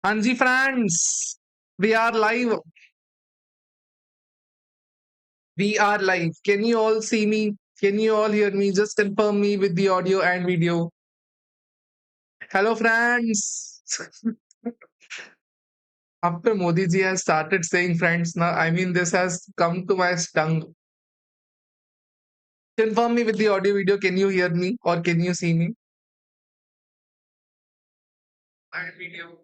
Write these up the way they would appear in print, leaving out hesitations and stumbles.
Anji friends, we are live. We are live. Can you all see me? Can you all hear me? Just confirm me with the audio and video. Hello, friends. After Modi ji has started saying friends, now I mean this has come to my tongue. Confirm me with the audio video. Can you hear me or can you see me? And video.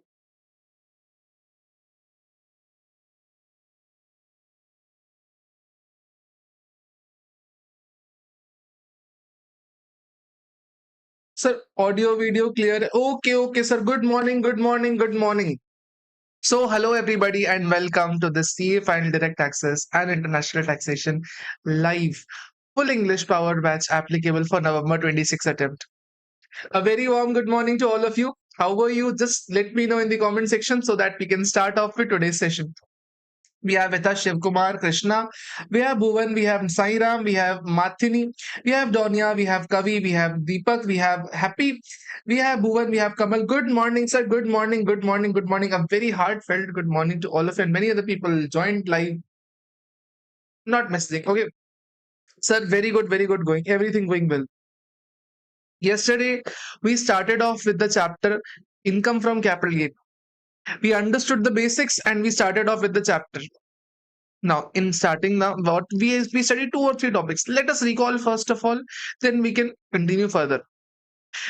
Sir, audio video clear. Okay, sir. Good morning, good morning, good morning. So, hello everybody, and welcome to the CA Final Direct Access and International Taxation live full English powered batch applicable for November 26 attempt. A very warm good morning to all of you. How are you? Just let me know in the comment section so that we can start off with today's session. We have with us Shiv Kumar, Krishna, we have Bhuvan, we have Sairam, we have Mathini, we have Donia, we have Kavi, we have Deepak, we have Happy, we have Bhuvan, we have Kamal. Good morning, sir. Good morning, good morning, good morning. A very heartfelt good morning to all of you. And many other people joined live, not messaging. Okay, sir, very good going. Everything going well. Yesterday, we started off with the chapter Income from Capital Gain. We understood the basics and we started off with the chapter. Now, in starting now, what we studied two or three topics. Let us recall first of all, then we can continue further.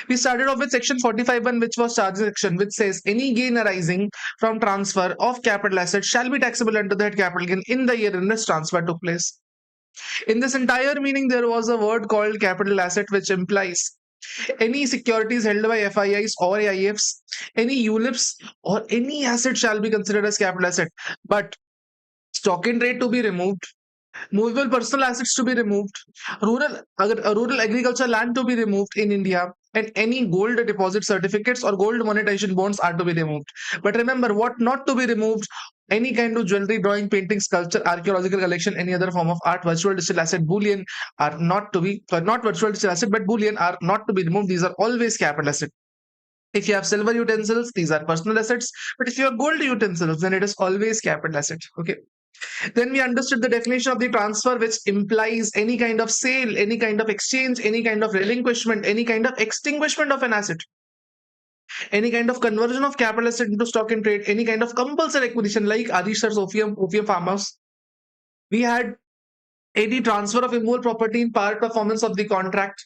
We started off with section 45.1, which was charges section, which says any gain arising from transfer of capital assets shall be taxable under that capital gain in the year in which transfer took place. In this entire meaning, there was a word called capital asset, which implies any securities held by FIIs or AIFs, any ULIPs, or any asset shall be considered as capital asset. But stock in trade to be removed, movable personal assets to be removed, rural agriculture land to be removed in India, and any gold deposit certificates or gold monetization bonds are to be removed. But remember, what not to be removed? Any kind of jewelry, drawing, painting, sculpture, archaeological collection, any other form of art, virtual digital asset, bullion are not to be, not virtual digital asset, but bullion are not to be removed. These are always capital asset. If you have silver utensils, these are personal assets. But if you have gold utensils, then it is always capital asset. Okay. Then we understood the definition of the transfer, which implies any kind of sale, any kind of exchange, any kind of relinquishment, any kind of extinguishment of an asset, any kind of conversion of capital asset into stock in trade, any kind of compulsory acquisition like Adish Sir's opium farmhouse. We had any transfer of immovable property in part performance of the contract,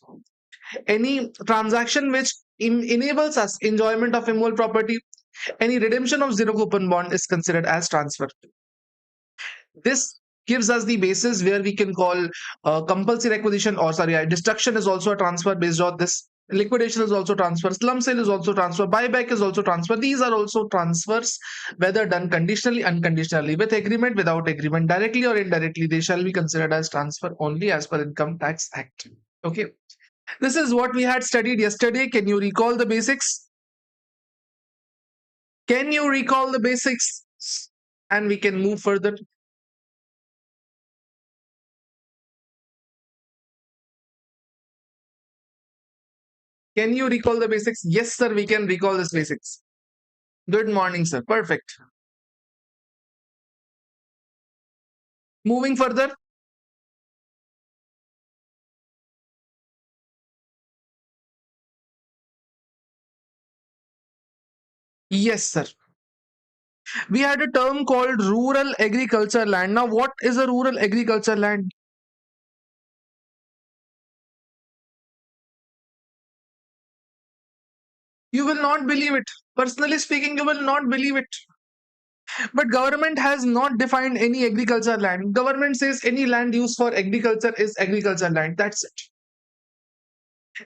any transaction which enables us enjoyment of immovable property, any redemption of zero coupon bond is considered as transfer. This gives us the basis where we can call compulsory acquisition, or sorry, destruction is also a transfer based on this. Liquidation is also transfer. Slum sale is also transfer. Buyback is also transfer. These are also transfers, whether done conditionally, unconditionally, with agreement, without agreement, directly or indirectly. They shall be considered as transfer only as per Income Tax Act. Okay. This is what we had studied yesterday. Can you recall the basics? Can you recall the basics? And we can move further. Can you recall the basics? Yes, sir, we can recall this basics. Good morning, sir. Perfect. Moving further. Yes, sir. We had a term called rural agriculture land. Now, what is a rural agriculture land? You will not believe it. Personally speaking, you will not believe it. But government has not defined any agriculture land. Government says any land used for agriculture is agriculture land. That's it.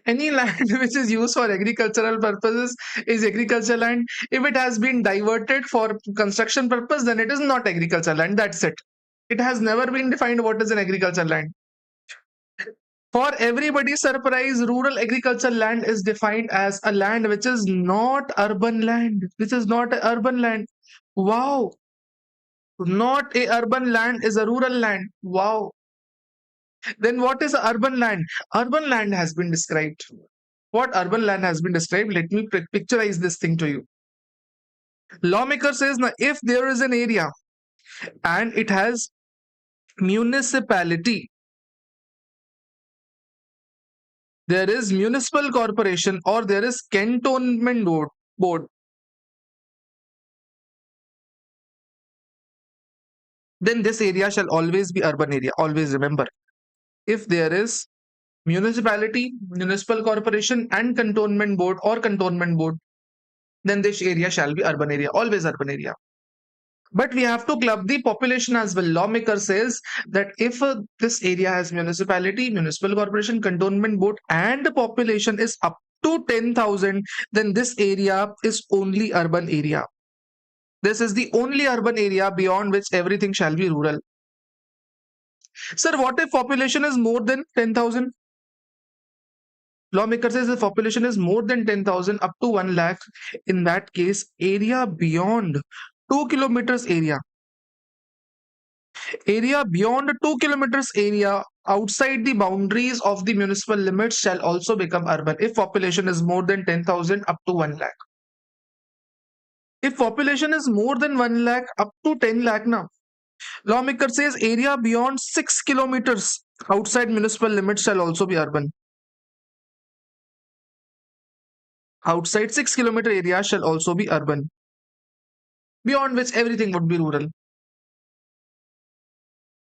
Any land which is used for agricultural purposes is agriculture land. If it has been diverted for construction purpose, then it is not agriculture land. That's it. It has never been defined what is an agriculture land. For everybody's surprise, rural agriculture land is defined as a land which is not urban land. This is not a urban land. Wow. Not a urban land is a rural land. Wow. Then what is a urban land? Urban land has been described. What urban land has been described? Let me picturize this thing to you. Lawmaker says now if there is an area and it has municipality, there is municipal corporation or there is cantonment board, then this area shall always be urban area. Always remember, if there is municipality, municipal corporation and cantonment board or cantonment board, then this area shall be urban area, always urban area. But we have to club the population as well. Lawmaker says that if this area has municipality, municipal corporation, cantonment board, and the population is up to 10,000, then this area is only urban area. This is the only urban area beyond which everything shall be rural. Sir, what if population is more than 10,000? Lawmaker says the population is more than 10,000 up to 1 lakh. In that case, area beyond 2 kilometers area beyond 2 kilometers area outside the boundaries of the municipal limits shall also become urban if population is more than 10,000 up to 1 lakh. If population is more than 1 lakh up to 10 lakh now, lawmaker says area beyond 6 kilometers outside municipal limits shall also be urban. Outside 6-kilometer area shall also be urban, beyond which everything would be rural.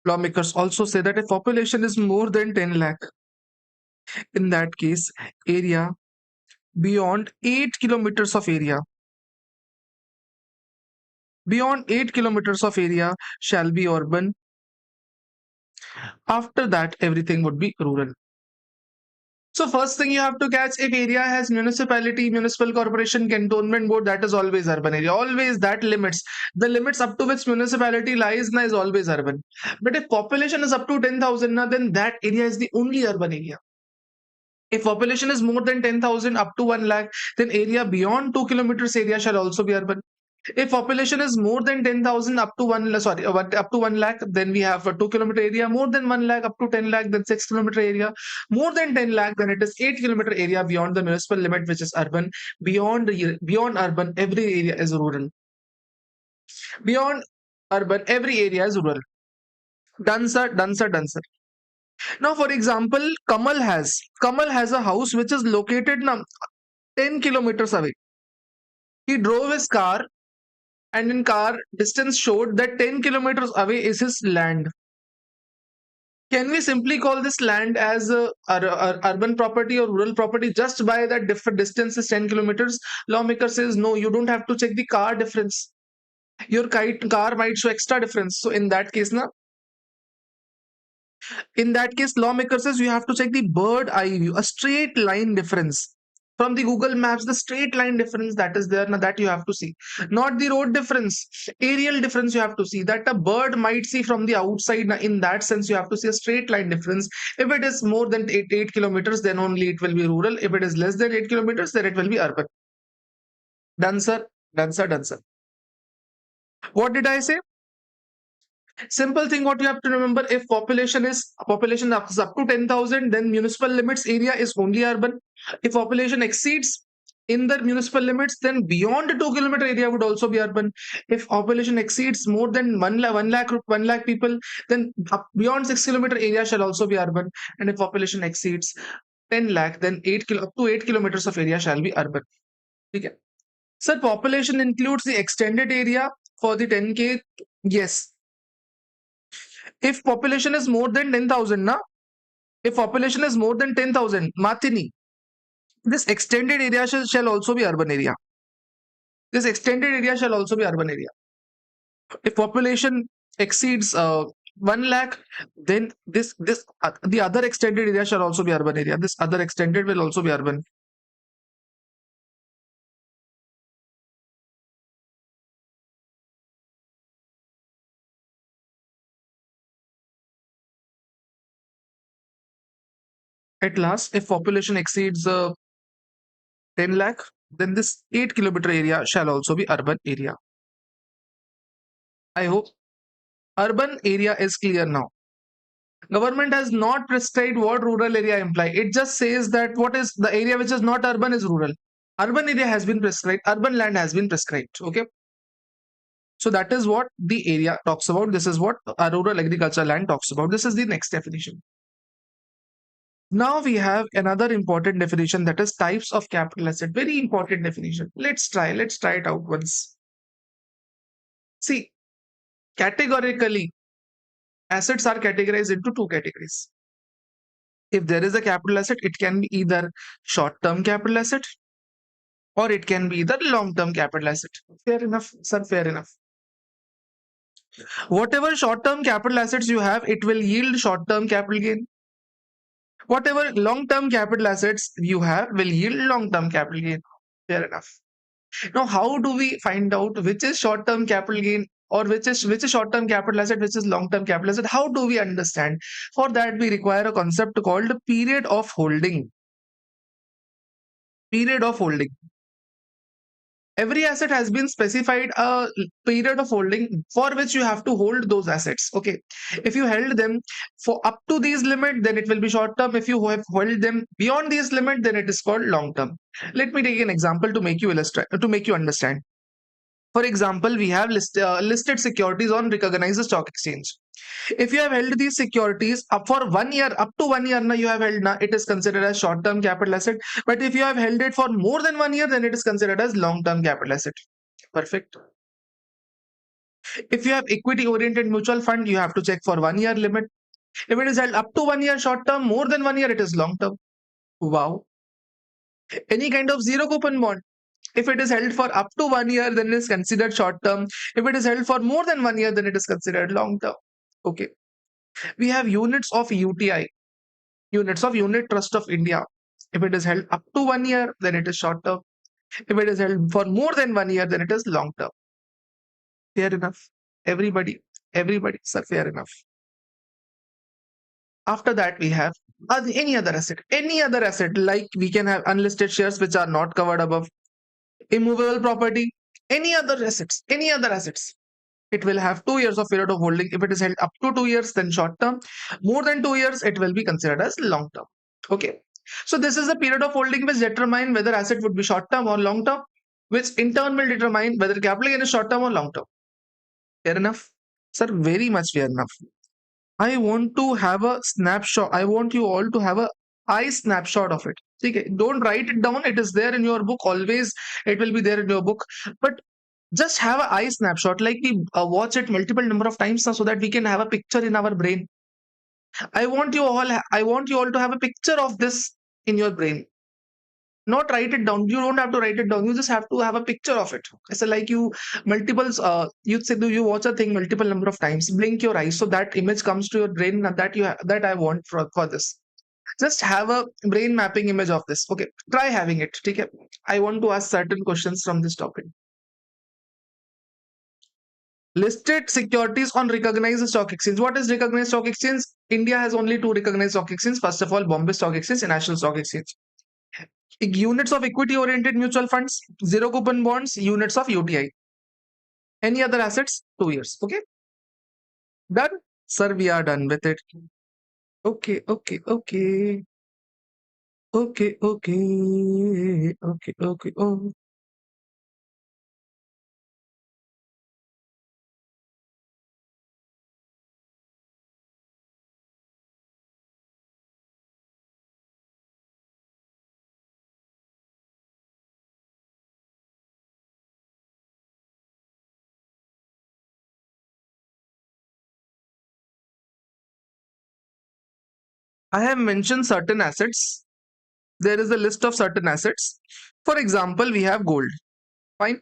Lawmakers also say that if population is more than 10 lakh, in that case, area beyond 8 kilometers of area, beyond 8 kilometers of area shall be urban. After that, everything would be rural. So first thing you have to catch, if area has municipality, municipal corporation, cantonment board, that is always urban area. Always that limits. The limits up to which municipality lies na is always urban. But if population is up to 10,000 na, then that area is the only urban area. If population is more than 10,000 up to 1 lakh, then area beyond 2 kilometers area shall also be urban. If population is more than 10,000 up to 1 lakh, then we have a 2-kilometer area. More than 1 lakh up to 10 lakh, then 6-kilometer area. More than 10 lakh, then it is 8-kilometer area beyond the municipal limit, which is urban. Beyond urban, every area is rural. Beyond urban, every area is rural. Done, sir. Done, sir. Done, sir. Now, for example, Kamal has a house which is located now 10 kilometers away. He drove his car, and in car distance showed that 10 kilometers away is his land. Can we simply call this land as urban property or rural property just by that different distance is 10 kilometers? Lawmaker says no, you don't have to check the car difference. Your car might show extra difference. So in that case, lawmaker says you have to check the bird eye view, a straight line difference. From the Google Maps, the straight line difference that is there, now that you have to see. Not the road difference, aerial difference you have to see. That a bird might see from the outside. Now, in that sense, you have to see a straight line difference. If it is more than 8 kilometers, then only it will be rural. If it is less than 8 kilometers, then it will be urban. Done, sir. Done, sir. Done, sir. What did I say? Simple thing what you have to remember, if population is up to 10,000, then municipal limits area is only urban. If population exceeds in the municipal limits, then beyond the 2-kilometer area would also be urban. If population exceeds more than 1 lakh people, then beyond 6-kilometer area shall also be urban. And if population exceeds 10 lakh, then up to 8 kilometers of area shall be urban. Okay. Sir, population includes the extended area for the 10K. Yes. If population is more than 10,000, if population is more than 10,000, Matini, this extended area shall also be urban area. This extended area shall also be urban area. If population exceeds 1 lakh, then the other extended area shall also be urban area. This other extended will also be urban. At last, if population exceeds 10 lakh, then this 8-kilometer area shall also be urban area. I hope urban area is clear now. Government has not prescribed what rural area imply. It just says that what is the area which is not urban is rural. Urban area has been prescribed. Urban land has been prescribed. Okay. So that is what the area talks about. This is what a rural agricultural land talks about. This is the next definition. Now we have another important definition, that is types of capital asset. Very important definition. Let's try it out once. See, categorically, assets are categorized into two categories. If there is a capital asset, it can be either short-term capital asset or it can be either long-term capital asset. Fair enough, sir, fair enough. Whatever short-term capital assets you have, it will yield short-term capital gain. Whatever long-term capital assets you have will yield long-term capital gain. Fair enough. Now, how do we find out which is short-term capital gain or which is short-term capital asset, which is long-term capital asset? How do we understand? For that, we require a concept called period of holding. Period of holding. Every asset has been specified a period of holding for which you have to hold those assets. Okay, if you held them for up to these limit, then it will be short term. If you have held them beyond these limit, then it is called long term. Let me take an example to make you illustrate, to make you understand. For example, we have listed securities on recognized stock exchange. If you have held these securities up for 1 year, up to 1 year, now you have held, now it is considered as short-term capital asset. But if you have held it for more than 1 year, then it is considered as long-term capital asset. Perfect. If you have equity-oriented mutual fund, you have to check for 1 year limit. If it is held up to 1 year short-term, more than 1 year, it is long-term. Wow. Any kind of zero coupon bond, if it is held for up to 1 year, then it is considered short-term. If it is held for more than 1 year, then it is considered long-term. Okay. We have units of UTI. Units of Unit Trust of India. If it is held up to 1 year, then it is short term. If it is held for more than 1 year, then it is long term. Fair enough. Everybody, sir, fair enough. After that, we have any other asset, like we can have unlisted shares which are not covered above, immovable property, any other assets. It will have 2 years of period of holding. If it is held up to 2 years, then short term. More than 2 years, it will be considered as long term. Okay. So this is the period of holding which determine whether asset would be short term or long term, which in turn will determine whether capital gain is short term or long term. Fair enough? Sir, very much fair enough. I want to have a snapshot. I want you all to have a eye snapshot of it. Okay, don't write it down. It is there in your book. Always it will be there in your book. But just have a eye snapshot, like we watch it multiple number of times now, so that we can have a picture in our brain. I want you all to have a picture of this in your brain. Not write it down. You don't have to write it down. You just have to have a picture of it. It's like you multiples. You say you watch a thing multiple number of times. Blink your eyes so that image comes to your brain that I want for this. Just have a brain mapping image of this. Okay, try having it. Okay, I want to ask certain questions from this topic. Listed securities on recognized stock exchange. What is recognized stock exchange? India has only two recognized stock exchange. First of all, Bombay Stock Exchange and National Stock Exchange. Units of equity oriented mutual funds, zero coupon bonds, units of UTI. Any other assets? 2 years. Okay. Done? Sir, we are done with it. Okay. Oh. I have mentioned certain assets. There is a list of certain assets. For example, we have gold. Fine.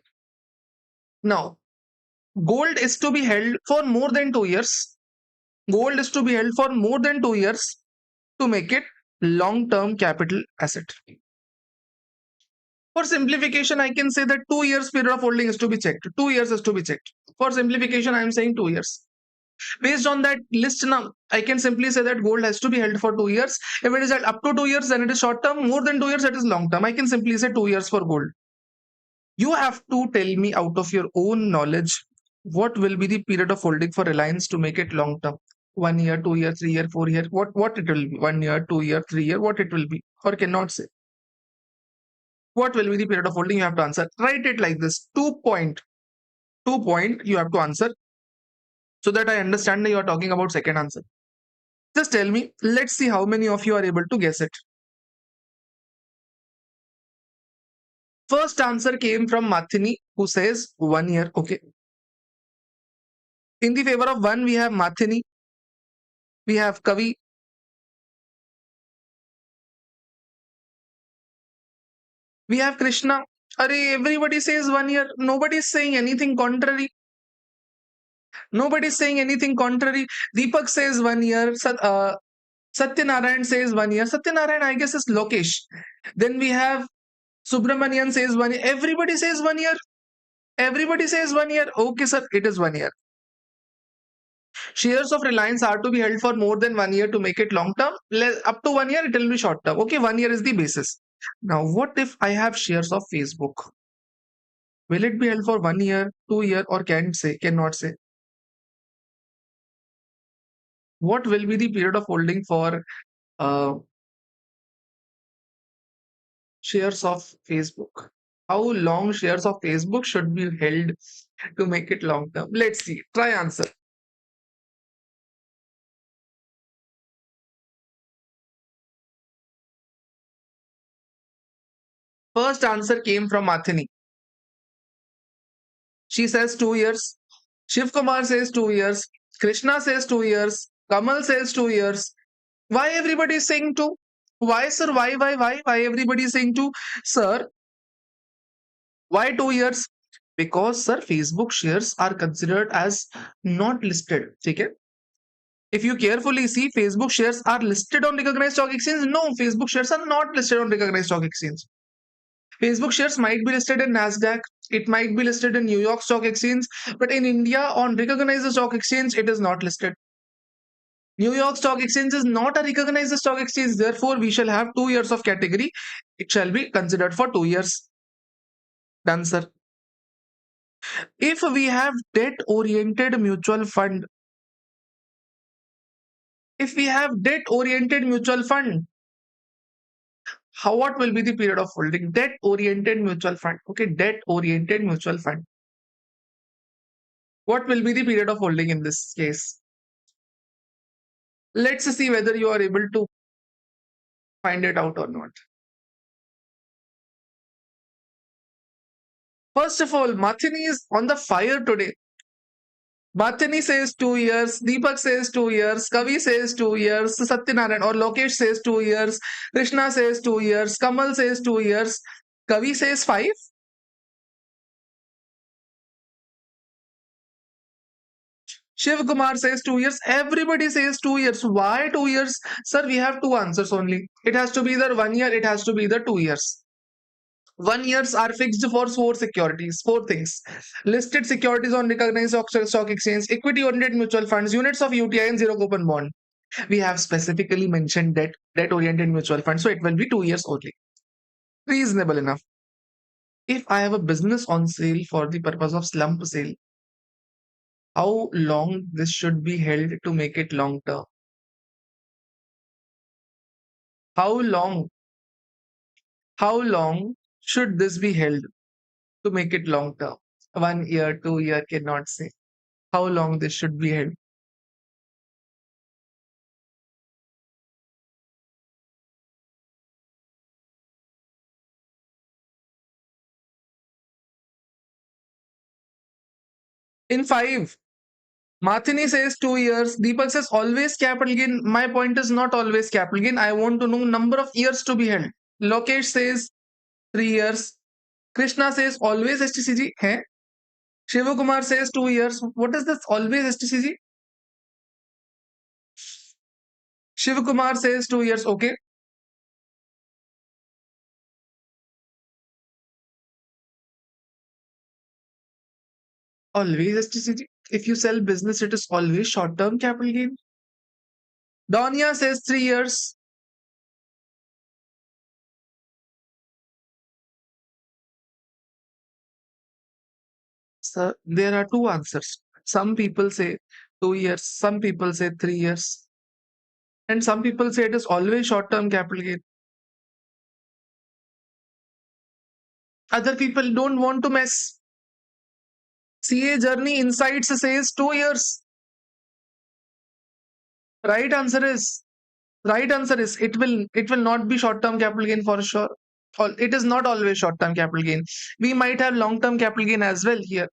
Now, gold is to be held for more than 2 years. Gold is to be held for more than 2 years to make it long-term capital asset. For simplification, I can say that 2 years period of holding is to be checked. 2 years is to be checked. For simplification, I am saying 2 years. Based on that list now, I can simply say that gold has to be held for 2 years. If it is held up to 2 years, then it is short term. More than 2 years, it is long term. I can simply say 2 years for gold. You have to tell me out of your own knowledge what will be the period of holding for Reliance to make it long term. 1 year, 2 year, 3 year, 4 year. What it will be? 1 year, 2 year, 3 year. What it will be? Or cannot say. What will be the period of holding? You have to answer. Write it like this. 2 point. 2 point you have to answer so that I understand that you are talking about second answer. Just tell me, let's see how many of you are able to guess it. First answer came from Mathini, who says 1 year. Okay. In the favor of one, we have Mathini, we have Kavi, we have Krishna. Arey, everybody says 1 year. Nobody is saying anything contrary. Nobody is saying anything contrary. Deepak says 1 year. Satyanarayan says 1 year. Satyanarayan, I guess, is Lokesh. Then we have Subramanian says 1 year. Everybody says 1 year. Everybody says 1 year. Okay, sir, it is 1 year. Shares of Reliance are to be held for more than 1 year to make it long term. Up to 1 year, it will be short term. Okay, 1 year is the basis. Now, what if I have shares of Facebook? Will it be held for 1 year, 2 year, or cannot say? What will be the period of holding for uh, shares of Facebook? How long shares of Facebook should be held to make it long term? Let's see. Try answer. First answer came from Athini. She says 2 years. Shiv Kumar says 2 years. Krishna says 2 years. Kamal says 2 years. Why everybody is saying two? Why, sir? Why everybody is saying two? Sir, why 2 years? Because, sir, Facebook shares are considered as not listed. Okay? If you carefully see, Facebook shares are listed on recognized stock exchange. No, Facebook shares are not listed on recognized stock exchange. Facebook shares might be listed in Nasdaq, it might be listed in New York Stock Exchange, but in India, on recognized stock exchange, it is not listed. New York Stock Exchange is not a recognized stock exchange, therefore, we shall have 2 years of category. It shall be considered for 2 years. Done, sir. If we have debt oriented mutual fund, if we have debt oriented mutual fund, what will be the period of holding? Debt oriented mutual fund. Okay, debt oriented mutual fund. What will be the period of holding in this case? Let's see whether you are able to find it out or not. First of all, Mathini is on the fire today. Mathini says 2 years, Deepak says 2 years, Kavi says 2 years, Satyanarayan or Lokesh says 2 years, Krishna says 2 years, Kamal says 2 years, Kavi says 5. Shiv Kumar says 2 years. Everybody says 2 years. Why 2 years? Sir, we have two answers only. It has to be either 1 year, it has to be either 2 years. 1 years are fixed for four securities, four things. Listed securities on recognized stock exchange, equity oriented mutual funds, units of UTI, and zero coupon bond. We have specifically mentioned debt oriented mutual funds, so it will be 2 years only. Reasonable enough. If I have a business on sale for the purpose of slump sale, how long this should be held to make it long term? How long? How long should this be held to make it long term? 1 year, 2 year cannot say. How long this should be held? In 5, Mathini says 2 years. Deepak says always capital gain. My point is not always capital gain. I want to know number of years to be held. Lokesh says 3 years. Krishna says always STCG. Hai? Shiva Kumar says 2 years. What is this always STCG? Shiva Kumar says 2 years. Okay. Always STCG. If you sell business, it is always short term capital gain. Donia says 3 years. So there are two answers. Some people say 2 years, some people say 3 years, and some people say it is always short term capital gain. Other people don't want to mess. CA Journey Insights says 2 years. Right answer is it will not be short-term capital gain for sure. It is not always short-term capital gain. We might have long-term capital gain as well here.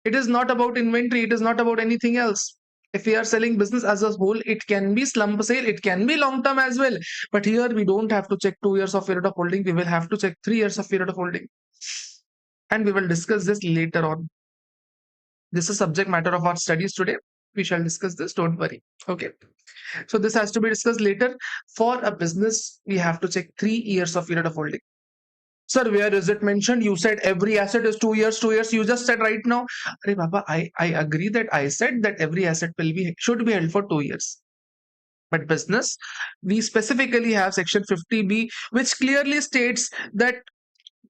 It is not about inventory. It is not about anything else. If we are selling business as a whole, it can be slump sale. It can be long-term as well. But here we don't have to check 2 years of period of holding. We will have to check 3 years of period of holding. And we will discuss this later on. This is subject matter of our studies today. We shall discuss this. Don't worry. Okay. So this has to be discussed later. For a business, we have to check 3 years of period of holding. Sir, where is it mentioned? You said every asset is 2 years, 2 years. You just said right now. Arey Baba, I agree that I said that every asset should be held for 2 years. But business, we specifically have section 50B, which clearly states that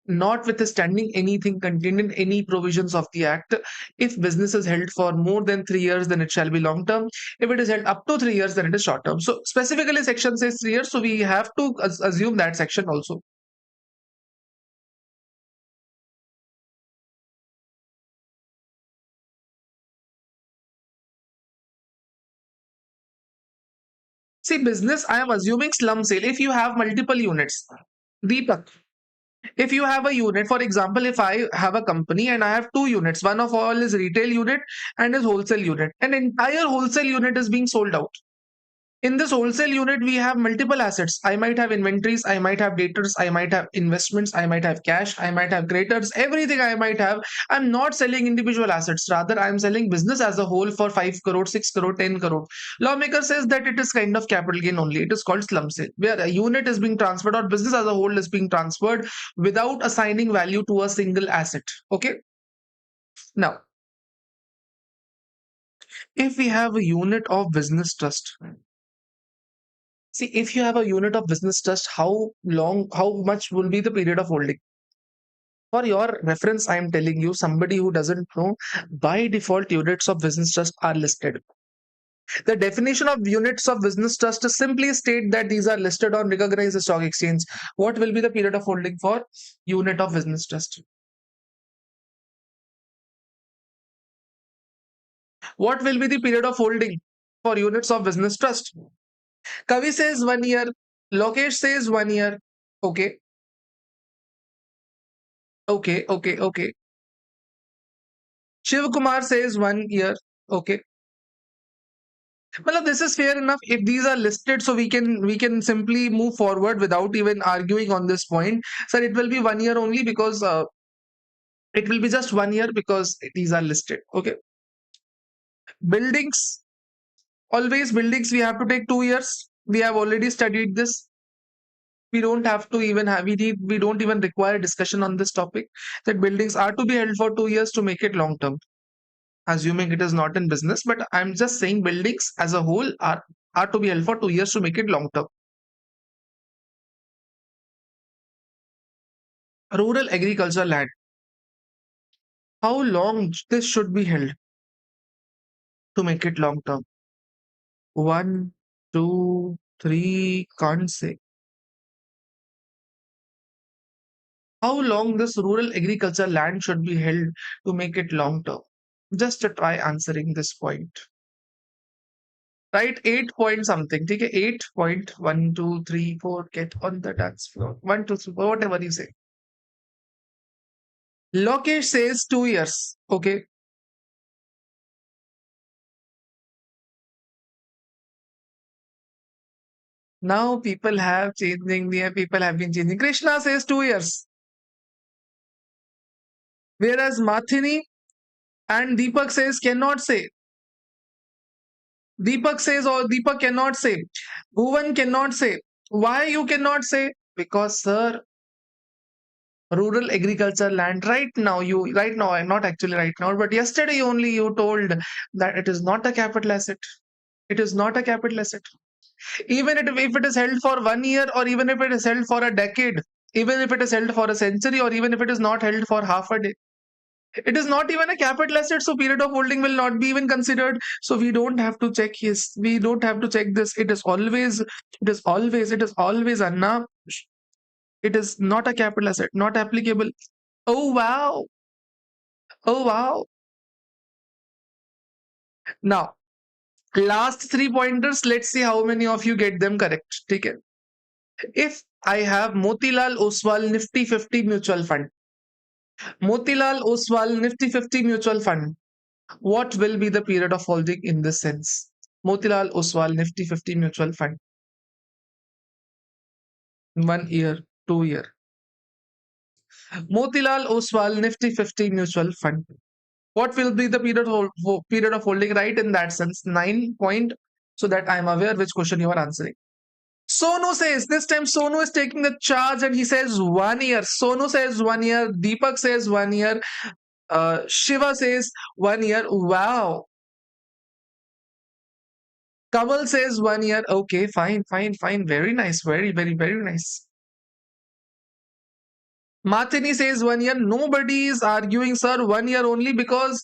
notwithstanding anything contained in any provisions of the act, if business is held for more than 3 years, then it shall be long term. If it is held up to 3 years, then it is short term. So specifically section says 3 years, so we have to assume that section also. See, business, I am assuming slum sale. If you have multiple units, Deepak, if you have a unit, for example, if I have a company and I have two units, one of all is retail unit and is wholesale unit, an entire wholesale unit is being sold out. In this wholesale unit, we have multiple assets. I might have inventories, I might have debtors, I might have investments, I might have cash, I might have creditors, everything I might have. I'm not selling individual assets. Rather, I'm selling business as a whole for 5 crore, 6 crore, 10 crore. Lawmaker says that it is kind of capital gain only. It is called slum sale, where a unit is being transferred or business as a whole is being transferred without assigning value to a single asset. Okay. Now, if we have a unit of business trust, see, if you have a unit of business trust, how much will be the period of holding? For your reference, I am telling you, somebody who doesn't know, by default, units of business trust are listed. The definition of units of business trust is simply state that these are listed on recognized stock exchange. What will be the period of holding for unit of business trust? What will be the period of holding for units of business trust? Kavi says 1 year. Lokesh says 1 year. Okay. Okay. Shiv Kumar says 1 year. Okay. Well, this is fair enough. If these are listed, so we can simply move forward without even arguing on this point. Sir, it will be 1 year only because it will be just 1 year because these are listed. Okay. Buildings, always buildings, we have to take 2 years. We have already studied this. We don't have to even have we don't even require discussion on this topic. That buildings are to be held for 2 years to make it long term. Assuming it is not in business, but I'm just saying buildings as a whole are to be held for 2 years to make it long term. Rural agriculture land. How long this should be held to make it long term? 1, 2, 3, can't say. How long this rural agriculture land should be held to make it long term? Just to try answering this point. Right, 8 point something. Take 8.1, 2, 3, 4. Get on the dance floor. 1, 2, 3, 4, whatever you say. Lokesh says 2 years. Okay. Now people have changing. People have been changing. Krishna says 2 years. Whereas Mathini and Deepak says cannot say. Deepak says or Deepak cannot say. Bhuvan cannot say. Why you cannot say? Because sir, rural agriculture land right now, I'm not actually right now, but yesterday only you told that it is not a capital asset. It is not a capital asset. Even if it is held for 1 year or even if it is held for a decade, even if it is held for a century or even if it is not held for half a day, it is not even a capital asset, so period of holding will not be even considered. So we don't have to check this. It is always Anna. It is not a capital asset, not applicable. Oh wow. Oh, wow. Now, last three pointers. Let's see how many of you get them correct. Take it. If I have Motilal Oswal Nifty 50 mutual fund, Motilal Oswal Nifty 50 mutual fund, what will be the period of holding in this sense? Motilal Oswal Nifty 50 mutual fund, 1 year, 2 year. Motilal Oswal Nifty 50 mutual fund. What will be the period of holding? Right in that sense, 9 point, so that I'm aware which question you are answering. Sonu says, this time Sonu is taking the charge and he says 1 year. Sonu says 1 year. Deepak says 1 year. Shiva says 1 year. Wow. Kamal says 1 year. Okay, fine, fine, fine. Very nice. Very, very, very nice. Martini says 1 year. Nobody is arguing, sir. 1 year only, because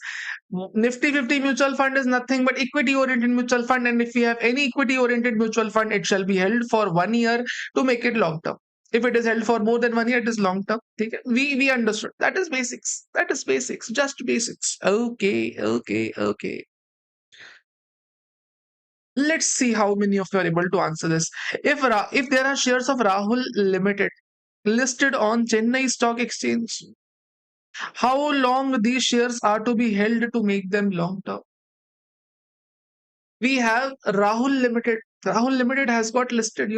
Nifty 50 mutual fund is nothing but equity oriented mutual fund. And if we have any equity oriented mutual fund, it shall be held for 1 year to make it long term. If it is held for more than 1 year, it is long term. Okay? We understood. That is basics. That is basics. Just basics. Okay, okay, okay. Let's see how many of you are able to answer this. If there are shares of Rahul Limited listed on Chennai Stock Exchange, how long these shares are to be held to make them long term? We have Rahul Limited. Rahul Limited has got listed,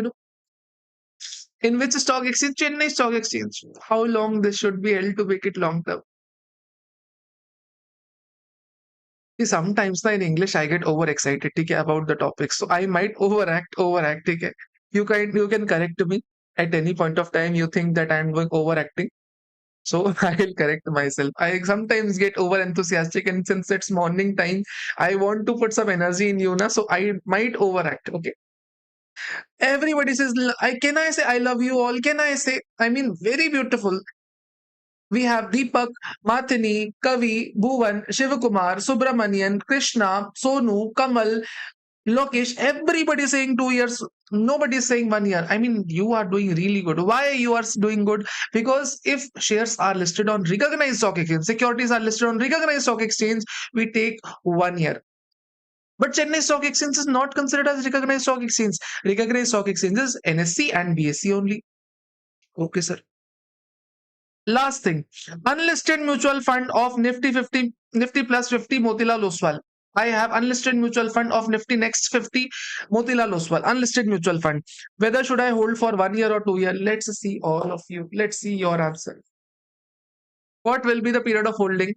in which stock exchange? Chennai Stock Exchange. How long this should be held to make it long term? See, sometimes in English I get overexcited, okay, about the topic, so I might overact. Okay? You can correct me at any point of time. You think that I'm going overacting, so I will correct myself. I sometimes get over enthusiastic, and since it's morning time, I want to put some energy in you, so I might overact. Okay. Everybody says, can I say I love you all? Can I say, I mean, very beautiful. We have Deepak, Mathini, Kavi, Bhuvan, Shivakumar, Subramanian, Krishna, Sonu, Kamal, Lokesh. Everybody saying 2 years. Nobody is saying 1 year. I mean, you are doing really good. Why you are doing good? Because if shares are listed on recognized stock exchange, securities are listed on recognized stock exchange, we take 1 year. But Chennai Stock Exchange is not considered as recognized stock exchange. Recognized stock exchange is NSE and BSE only. Okay, sir. Last thing, unlisted mutual fund of Nifty 50, Nifty plus 50 Motilal Oswal. I have unlisted mutual fund of Nifty next 50 Motilal Oswal. Unlisted mutual fund. Whether should I hold for 1 year or 2 year? Let's see all of you. Let's see your answer. What will be the period of holding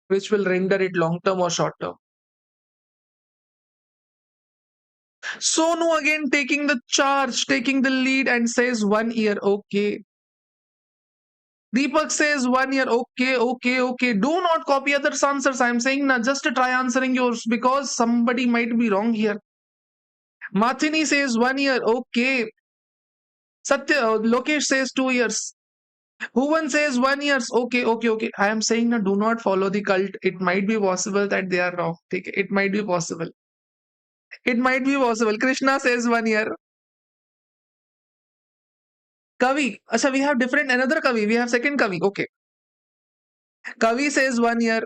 which will render it long term or short term? Sonu again taking the charge, taking the lead and says 1 year. Okay. Deepak says 1 year. Okay, okay, okay. Do not copy others' answers. I'm saying now just to try answering yours, because somebody might be wrong here. Mathini says 1 year. Okay. Lokesh says 2 years. Bhuvan says 1 year. Okay, okay, okay. I am saying now do not follow the cult. It might be possible that they are wrong. It might be possible. It might be possible. Krishna says 1 year. Kavi. Asha, we have different another Kavi. We have second Kavi. Okay. Kavi says 1 year.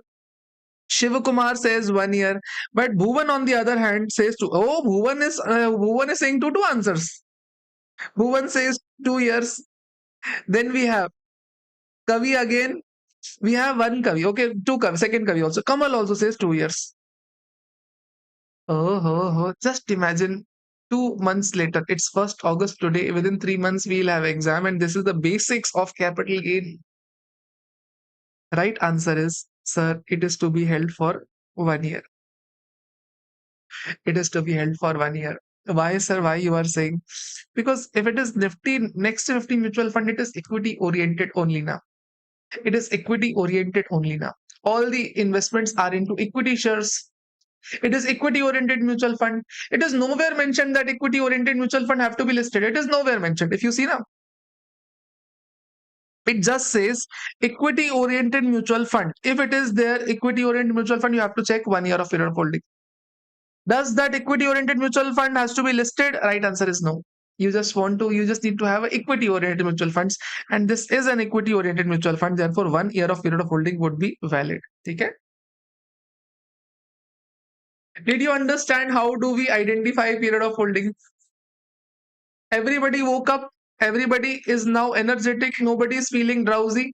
Shivakumar says 1 year. But Bhuvan on the other hand says two. Oh, Bhuvan is saying two answers. Bhuvan says 2 years. Then we have Kavi again. We have one Kavi. Okay, two Kavi. Second Kavi also. Kamal also says 2 years. Oh. Just imagine 2 months later. It's 1st August today. Within 3 months, we'll have exam, and this is the basics of capital gain. Right answer is, sir, it is to be held for 1 year. It is to be held for 1 year. Why, sir? Why you are saying? Because if it is Nifty next 50 mutual fund, it is equity oriented only now. It is equity oriented only now. All the investments are into equity shares. It is equity oriented mutual fund. It is nowhere mentioned that equity oriented mutual fund have to be listed. It is nowhere mentioned. If you see now, it just says equity oriented mutual fund. If it is there, equity oriented mutual fund, you have to check 1 year of period of holding. Does that equity oriented mutual fund has to be listed? Right answer is no. You just need to have equity oriented mutual funds, and this is an equity oriented mutual fund. Therefore, 1 year of period of holding would be valid. Okay. Did you understand how do we identify period of holding? Everybody woke up. Everybody is now energetic. Nobody is feeling drowsy.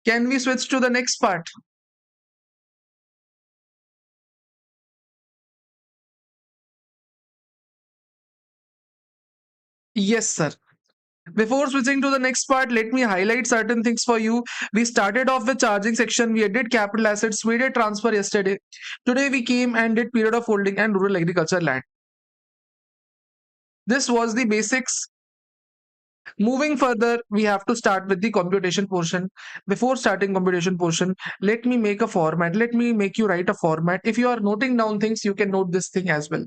Can we switch to the next part? Yes, sir. Before switching to the next part, let me highlight certain things for you. We started off with charging section. We did capital assets. We did transfer yesterday. Today we came and did period of holding and rural agriculture land. This was the basics. Moving further, we have to start with the computation portion. Before starting computation portion, let me make a format. Let me make you write a format. If you are noting down things, you can note this thing as well.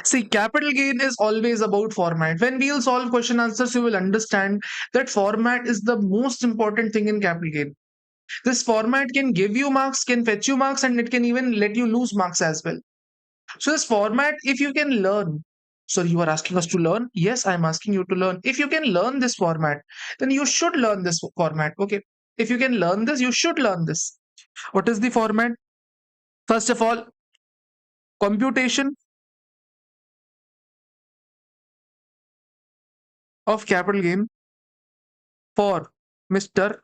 See, capital gain is always about format. When we'll solve question answers, you will understand that format is the most important thing in capital gain. This format can give you marks, can fetch you marks, and it can even let you lose marks as well. So this format, if you can learn, so you are asking us to learn? Yes, I'm asking you to learn. If you can learn this format, then you should learn this format. Okay. If you can learn this, you should learn this. What is the format? First of all, computation of capital gain for Mr.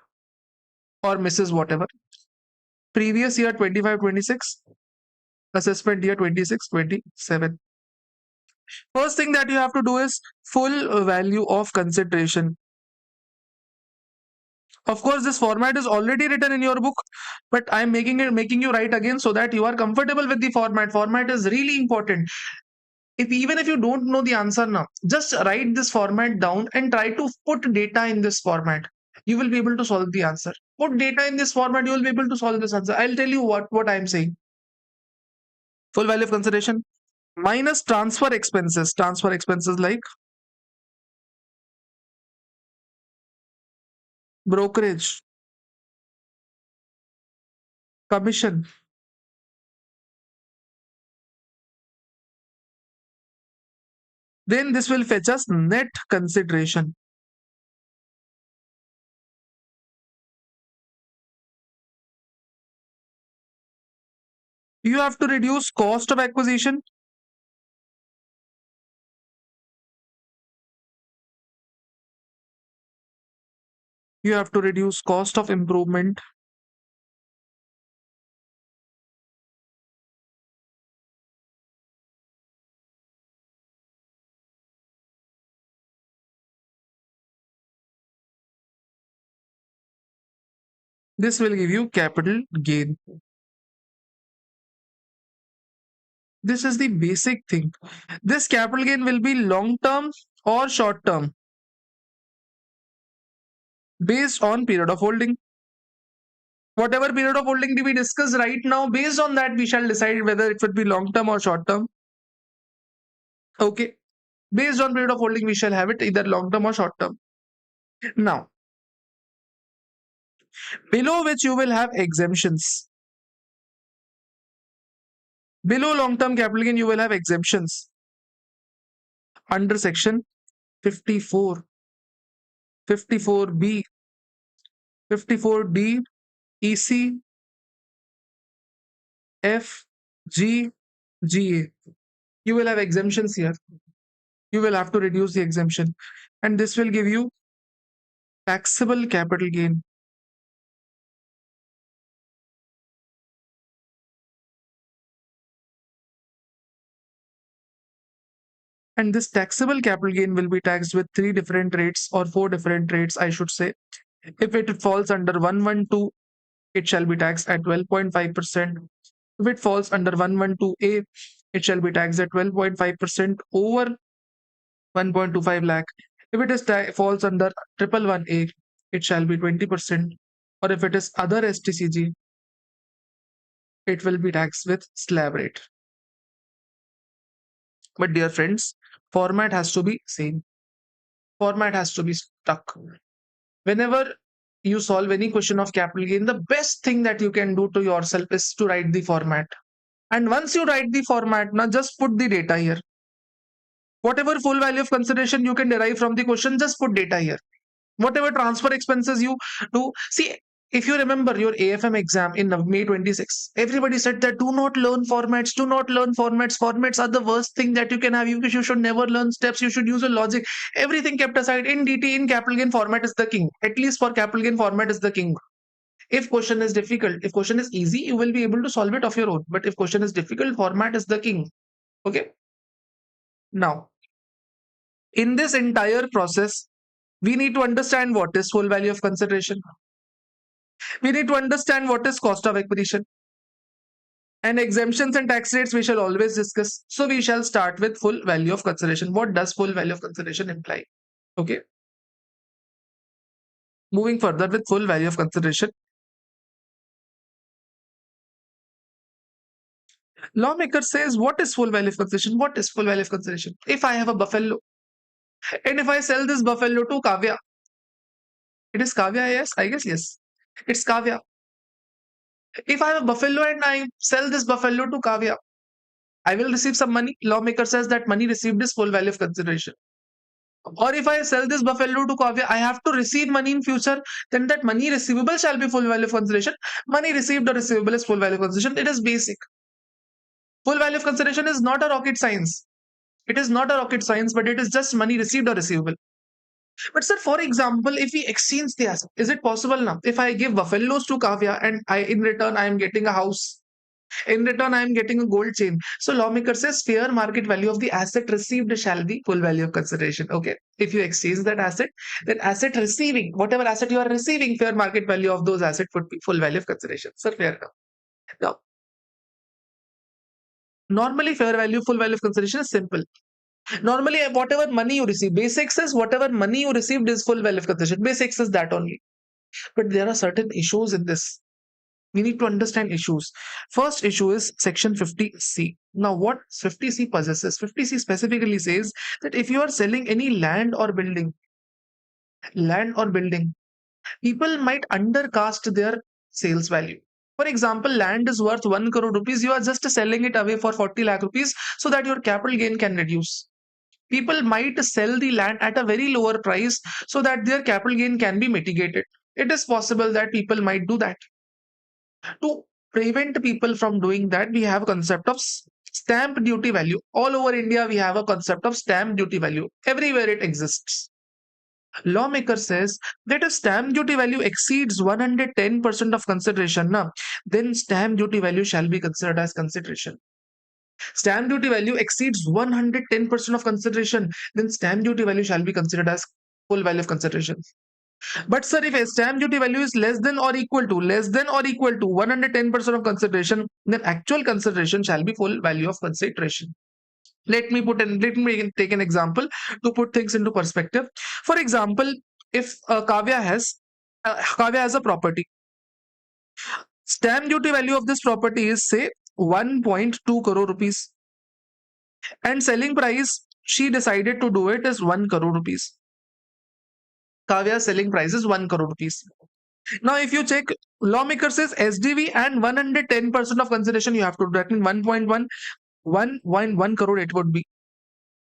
or Mrs. whatever. Previous year 25-26, assessment year 26-27. First thing that you have to do is full value of consideration. Of course, this format is already written in your book, but I'm making you write again so that you are comfortable with the format. Format is really important. If you don't know the answer now, just write this format down and try to put data in this format. You will be able to solve the answer. Put data in this format, you will be able to solve this answer. I'll tell you what I'm saying. Full value of consideration minus transfer expenses. Transfer expenses like brokerage, commission. Then this will fetch us net consideration. You have to reduce cost of acquisition. You have to reduce cost of improvement. This will give you capital gain. This is the basic thing. This capital gain will be long term or short term based on period of holding. Whatever period of holding we discuss right now, based on that, we shall decide whether it would be long term or short term. Okay. Based on period of holding, we shall have it either long term or short term. Now, below which you will have exemptions. Below long term capital gain, you will have exemptions under section 54, 54B, 54D, EC, F, G, GA. You will have exemptions here. You will have to reduce the exemption, and this will give you taxable capital gain. And this taxable capital gain will be taxed with 3 different rates or 4 different rates, I should say. If it falls under 112, it shall be taxed at 12.5%. If it falls under 112A, it shall be taxed at 12.5% over 1.25 lakh. If it is falls under 111A, it shall be 20%. Or if it is other STCG, it will be taxed with slab rate. But dear friends, format has to be same. Format has to be stuck. Whenever you solve any question of capital gain, the best thing that you can do to yourself is to write the format. And once you write the format, now just put the data here. Whatever full value of consideration you can derive from the question, just put data here. Whatever transfer expenses you do, see, if you remember your AFM exam in May 26, everybody said that do not learn formats, do not learn formats. Formats are the worst thing that you can have. You should never learn steps. You should use a logic. Everything kept aside. In DT, in capital gain, format is the king. At least for capital gain, format is the king. If question is difficult, if question is easy, you will be able to solve it of your own. But if question is difficult, format is the king. Okay. Now, in this entire process, we need to understand what is full value of consideration. We need to understand what is cost of acquisition. And exemptions and tax rates we shall always discuss. So we shall start with full value of consideration. What does full value of consideration imply? Okay. Moving further with full value of consideration. Lawmaker says, what is full value of consideration? What is full value of consideration? If I have a buffalo and if I sell this buffalo to Kavya, it is Kavya, yes? I guess yes. It's Kavya. If I have a buffalo and I sell this buffalo to Kavya, I will receive some money. Lawmaker says that money received is full value of consideration. Or if I sell this buffalo to Kavya, I have to receive money in future, then that money receivable shall be full value of consideration. Money received or receivable is full value of consideration. It is basic. Full value of consideration is not a rocket science. It is not a rocket science, but it is just money received or receivable. But sir, for example, if we exchange the asset, is it possible now? If I give buffaloes to Kavya and in return I am getting a house, in return I am getting a gold chain. So lawmaker says fair market value of the asset received shall be full value of consideration. Okay. If you exchange that asset, then asset receiving, whatever asset you are receiving, fair market value of those assets would be full value of consideration. Sir, fair enough. Now, normally fair value, full value of consideration is simple. Normally, whatever money you receive, basic says whatever money you received is full value of consideration. Basic says that only. But there are certain issues in this. We need to understand issues. First issue is section 50C. Now, what 50C possesses? 50C specifically says that if you are selling any land or building, people might undercast their sales value. For example, land is worth 1 crore rupees. You are just selling it away for 40 lakh rupees so that your capital gain can reduce. People might sell the land at a very lower price so that their capital gain can be mitigated. It is possible that people might do that. To prevent people from doing that, we have a concept of stamp duty value. All over India, we have a concept of stamp duty value. Everywhere it exists. Lawmaker says that if stamp duty value exceeds 110% of consideration, then stamp duty value shall be considered as consideration. Stamp duty value exceeds 110% of consideration, then stamp duty value shall be considered as full value of consideration. But sir, if a stamp duty value is less than or equal to 110% of consideration, then actual consideration shall be full value of consideration. Let me take an example to put things into perspective. For example, if Kavya has a property, stamp duty value of this property is say 1.2 crore rupees, and selling price she decided to do it is 1 crore rupees. Kavya's selling price is 1 crore rupees. Now, if you check, lawmaker says SDV and 110% of consideration you have to do. That means 1.1 crore it would be.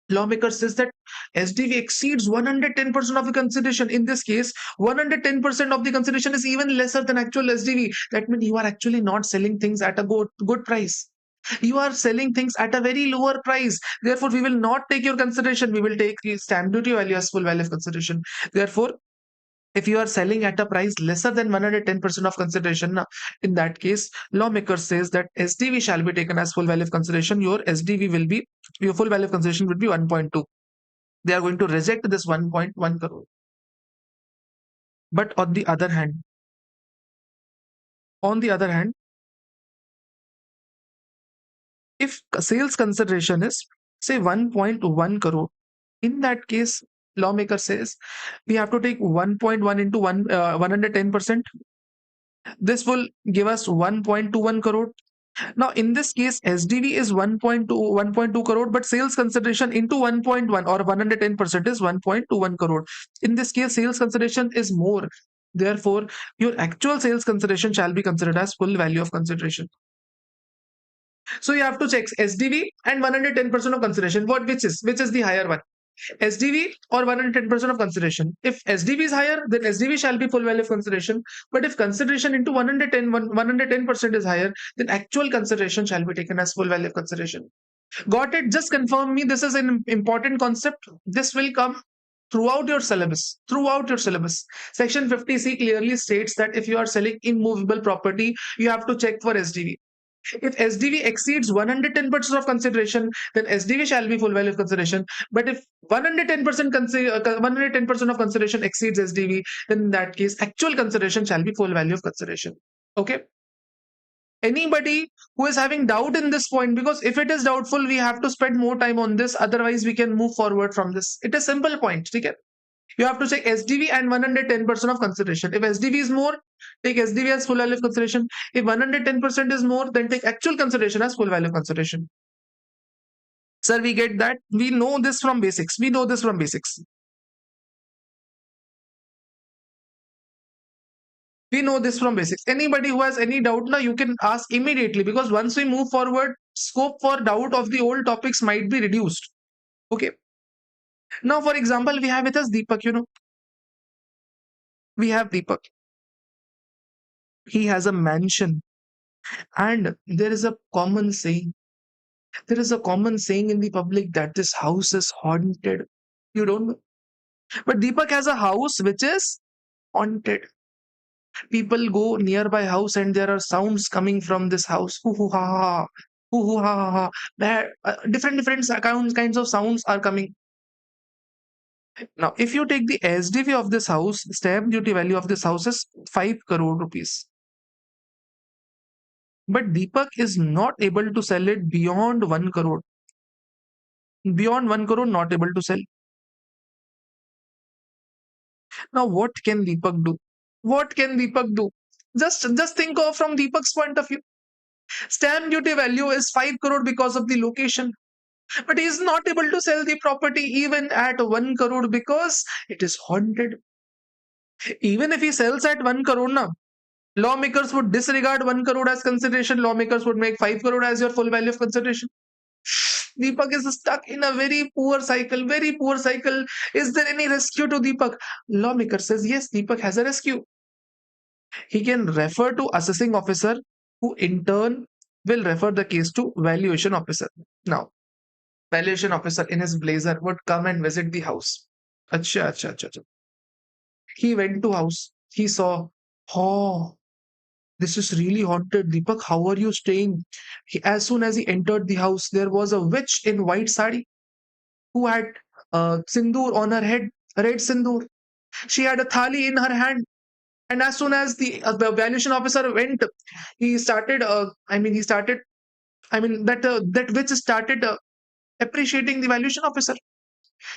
Lawmaker says that SDV exceeds 110% of the consideration. In this case, 110% of the consideration is even lesser than actual SDV. That means you are actually not selling things at a good price. You are selling things at a very lower price. Therefore, we will not take your consideration. We will take the stamp duty value as full value of consideration. Therefore, if you are selling at a price lesser than 110% of consideration, in that case, lawmaker says that SDV shall be taken as full value of consideration. Your full value of consideration would be 1.2. They are going to reject this 1.1 crore. But on the other hand, if sales consideration is say 1.1 crore, in that case, lawmaker says we have to take 1.1 into 110%. This will give us 1.21 crore. Now, in this case, SDV is 1.2 crore, but sales consideration into 1.1 or 110% is 1.21 crore. In this case, sales consideration is more. Therefore, your actual sales consideration shall be considered as full value of consideration. So you have to check SDV and 110% of consideration. Which is the higher one? SDV or 110% of consideration. If SDV is higher, then SDV shall be full value of consideration. But if consideration into 110% is higher, then actual consideration shall be taken as full value of consideration. Got it? Just confirm me. This is an important concept. This will come throughout your syllabus. Throughout your syllabus. Section 50C clearly states that if you are selling immovable property, you have to check for SDV. If SDV exceeds 110% of consideration, then SDV shall be full value of consideration. But if 110% of consideration exceeds SDV, then in that case, actual consideration shall be full value of consideration. Okay. Anybody who is having doubt in this point, because if it is doubtful, we have to spend more time on this. Otherwise, we can move forward from this. It is simple point. Okay. You have to check SDV and 110% of consideration. If SDV is more, take SDV as full value of consideration. If 110% is more, then take actual consideration as full value of consideration. Sir, we get that. We know this from basics. We know this from basics. We know this from basics. Anybody who has any doubt now, you can ask immediately, because once we move forward, scope for doubt of the old topics might be reduced. Okay. Now, for example, we have with us Deepak. We have Deepak. He has a mansion, and there is a common saying. There is a common saying in the public that this house is haunted. You don't know. But Deepak has a house which is haunted. People go nearby house and there are sounds coming from this house. Hoo hoo ha ha ha. Hoo hoo ha ha ha. Different kinds of sounds are coming. Now, if you take the SDV of this house, stamp duty value of this house is 5 crore rupees. But Deepak is not able to sell it beyond 1 crore. Beyond 1 crore, not able to sell. Now, what can Deepak do? What can Deepak do? Just think of from Deepak's point of view. Stamp duty value is 5 crore because of the location. But he is not able to sell the property even at 1 crore because it is haunted. Even if he sells at 1 crore now, lawmakers would disregard 1 crore as consideration. Lawmakers would make 5 crore as your full value of consideration. Deepak is stuck in a very poor cycle, very poor cycle. Is there any rescue to Deepak? Lawmaker says yes, Deepak has a rescue. He can refer to assessing officer, who in turn will refer the case to valuation officer. Now, valuation officer in his blazer would come and visit the house. Acha, acha, acha, acha. He went to house. He saw, oh, this is really haunted. Deepak, how are you staying? As soon as he entered the house, there was a witch in white sari who had sindoor on her head, red sindoor. She had a thali in her hand. And as soon as the valuation officer went, he started. That witch started appreciating the valuation officer.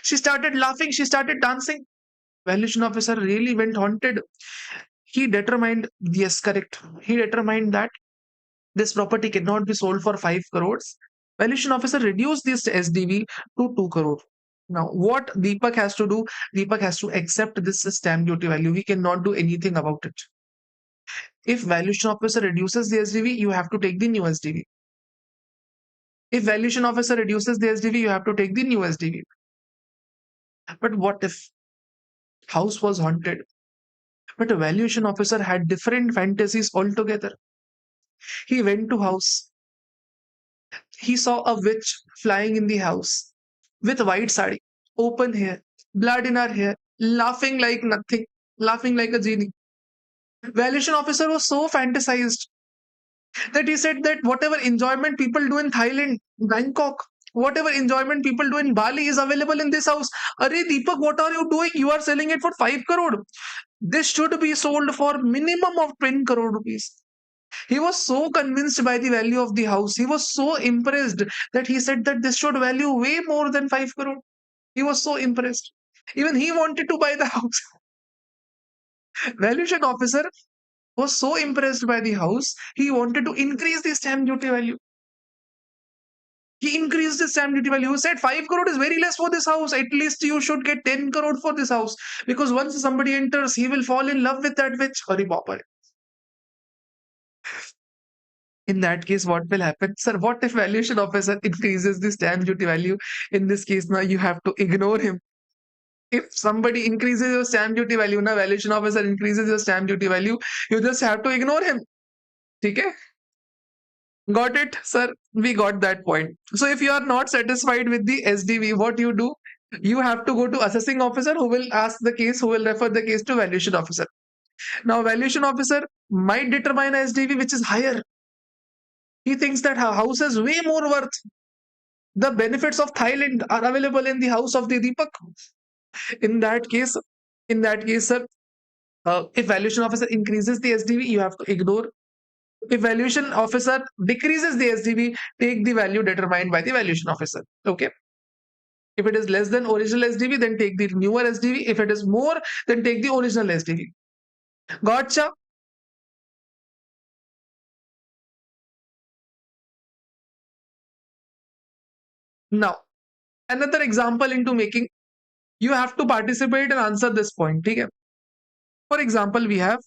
She started laughing. She started dancing. Valuation officer really went haunted. He determined, yes, correct. He determined that this property cannot be sold for 5 crores. Valuation officer reduced this SDV to 2 crore. Now, what Deepak has to do? Deepak has to accept this stamp duty value. He cannot do anything about it. If valuation officer reduces the SDV, you have to take the new SDV. If valuation officer reduces the SDV, you have to take the new SDV. But what if house was haunted, but a valuation officer had different fantasies altogether? He went to house. He saw a witch flying in the house with white sari, open hair, blood in her hair, laughing like nothing, laughing like a genie. Valuation officer was so fantasized that he said that whatever enjoyment people do in Thailand, Bangkok, whatever enjoyment people do in Bali is available in this house. Arey Deepak, what are you doing? You are selling it for 5 crore. This should be sold for minimum of 10 crore rupees. He was so convinced by the value of the house. He was so impressed that he said that this should value way more than 5 crore. He was so impressed. Even he wanted to buy the house. Valuation officer was so impressed by the house, he wanted to increase the stamp duty value. He increased the stamp duty value. He said 5 crore is very less for this house. At least you should get 10 crore for this house. Because once somebody enters, he will fall in love with that witch. Hari Baba. In that case, what will happen? Sir, what if valuation officer increases the stamp duty value? In this case, now you have to ignore him. If somebody increases your stamp duty value, now valuation officer increases your stamp duty value, you just have to ignore him. Okay? Got it, sir? We got that point. So if you are not satisfied with the SDV, what you do? You have to go to assessing officer who will ask the case, who will refer the case to valuation officer. Now, valuation officer might determine SDV which is higher. He thinks that house is way more worth. The benefits of Thailand are available in the house of the Deepak. In that case, sir, if valuation officer increases the SDV, you have to ignore. If valuation officer decreases the SDV, take the value determined by the valuation officer. Okay. If it is less than original SDV, then take the newer SDV. If it is more, then take the original SDV. Gotcha. Now, another example into making, you have to participate and answer this point. Okay? For example, we have,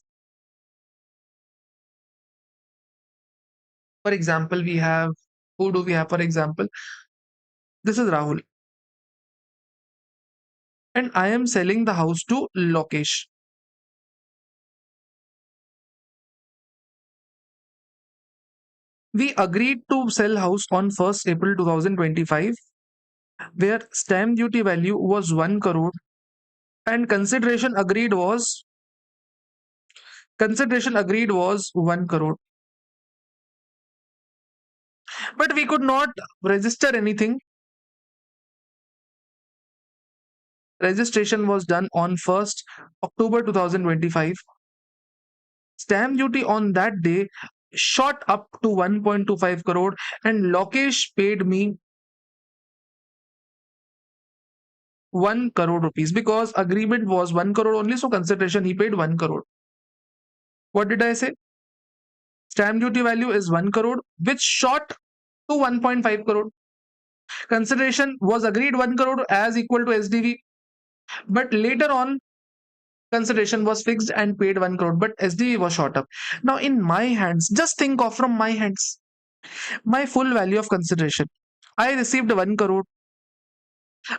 who do we have? For example, this is Rahul, and I am selling the house to Lokesh. We agreed to sell house on 1st April 2025, where stamp duty value was 1 crore and consideration agreed was 1 crore. But we could not register anything. Registration was done on 1st October 2025. Stamp duty on that day shot up to 1.25 crore, and Lokesh paid me 1 crore rupees because agreement was 1 crore only, so consideration he paid 1 crore. What did I say? Stamp duty value is 1 crore, which shot to 1.5 crore. Consideration was agreed 1 crore as equal to SDV, but later on consideration was fixed and paid 1 crore, but SDV was shot up. Now in my hands, just think of from my hands, my full value of consideration. I received 1 crore,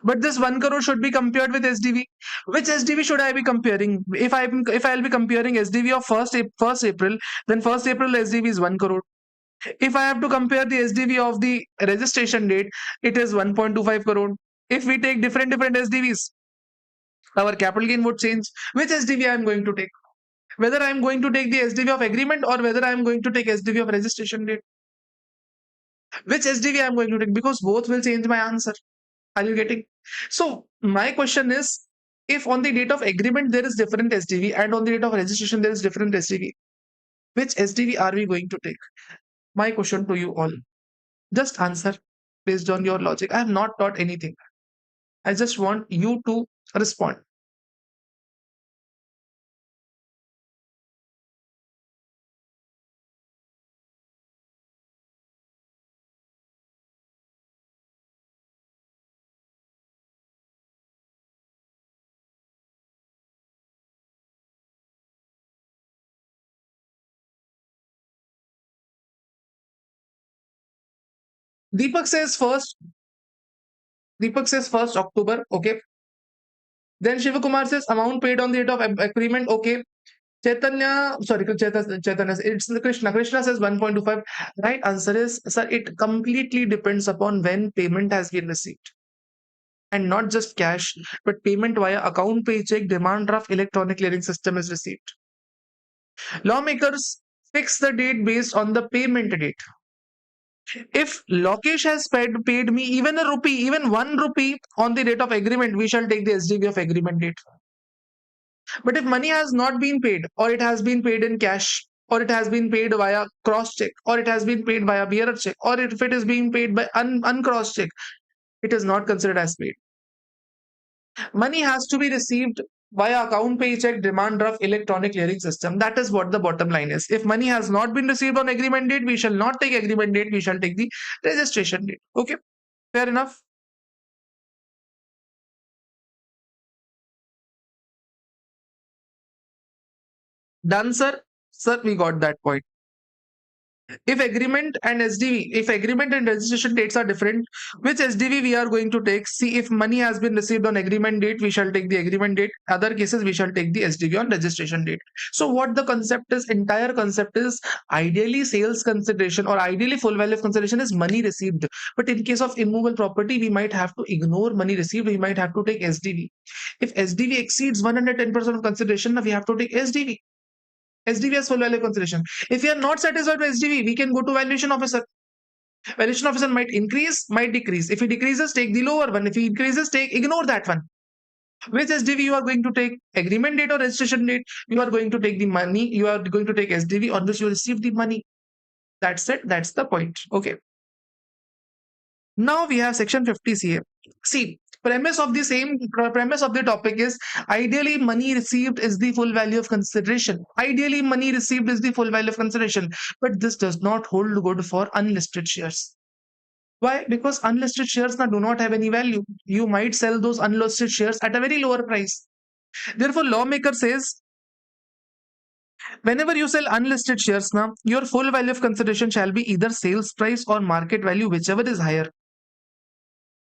but this 1 crore should be compared with SDV. Which SDV should I be comparing? If I'll be comparing SDV of 1st April, then 1st April SDV is 1 crore. If I have to compare the SDV of the registration date, it is 1.25 crore. If we take different SDVs, our capital gain would change. Which SDV I am going to take? Whether I am going to take the SDV of agreement or whether I am going to take SDV of registration date. Which SDV I am going to take? Because both will change my answer. Are you getting? So my question is, if on the date of agreement there is different SDV and on the date of registration there is different SDV, which SDV are we going to take? My question to you all. Just answer based on your logic. I have not taught anything. I just want you to respond. Deepak says first. Deepak says 1st October. Okay. Then Shivakumar says amount paid on the date of agreement. Okay. Chaitanya, it's Krishna. Krishna says 1.25. Right answer is, sir, it completely depends upon when payment has been received. And not just cash, but payment via account, paycheck, demand draft, electronic clearing system is received. Lawmakers fix the date based on the payment date. If Lokesh has paid me even a rupee, even 1 rupee on the date of agreement, we shall take the SDV of agreement date. But if money has not been paid, or it has been paid in cash, or it has been paid via cross check, or it has been paid via bearer check, or if it is being paid by uncross check, it is not considered as paid. Money has to be received via account, paycheck, demand draft, electronic clearing system. That is what the bottom line is. If money has not been received on agreement date, we shall not take agreement date, we shall take the registration date. Okay, fair enough. Done, sir. Sir, we got that point. If agreement and SDV, if agreement and registration dates are different, which SDV we are going to take? See, if money has been received on agreement date, we shall take the agreement date. Other cases, we shall take the SDV on registration date. So what the concept is, entire concept is, ideally sales consideration or ideally full value of consideration is money received. But in case of immovable property, we might have to ignore money received. We might have to take SDV. If SDV exceeds 110% of consideration, we have to take SDV. SDV as full value consideration. If we are not satisfied with SDV, we can go to valuation officer. Valuation officer might increase, might decrease. If he decreases, take the lower one. If he increases, ignore that one. Which SDV you are going to take? Agreement date or registration date? You are going to take the money. You are going to take SDV on which you receive the money. That's it. That's the point. Okay. Now we have section 50 CA. See, premise of the topic is ideally money received is the full value of consideration. Ideally money received is the full value of consideration, but this does not hold good for unlisted shares. Why? Because unlisted shares now do not have any value. You might sell those unlisted shares at a very lower price. Therefore, lawmaker says whenever you sell unlisted shares now, your full value of consideration shall be either sales price or market value, whichever is higher.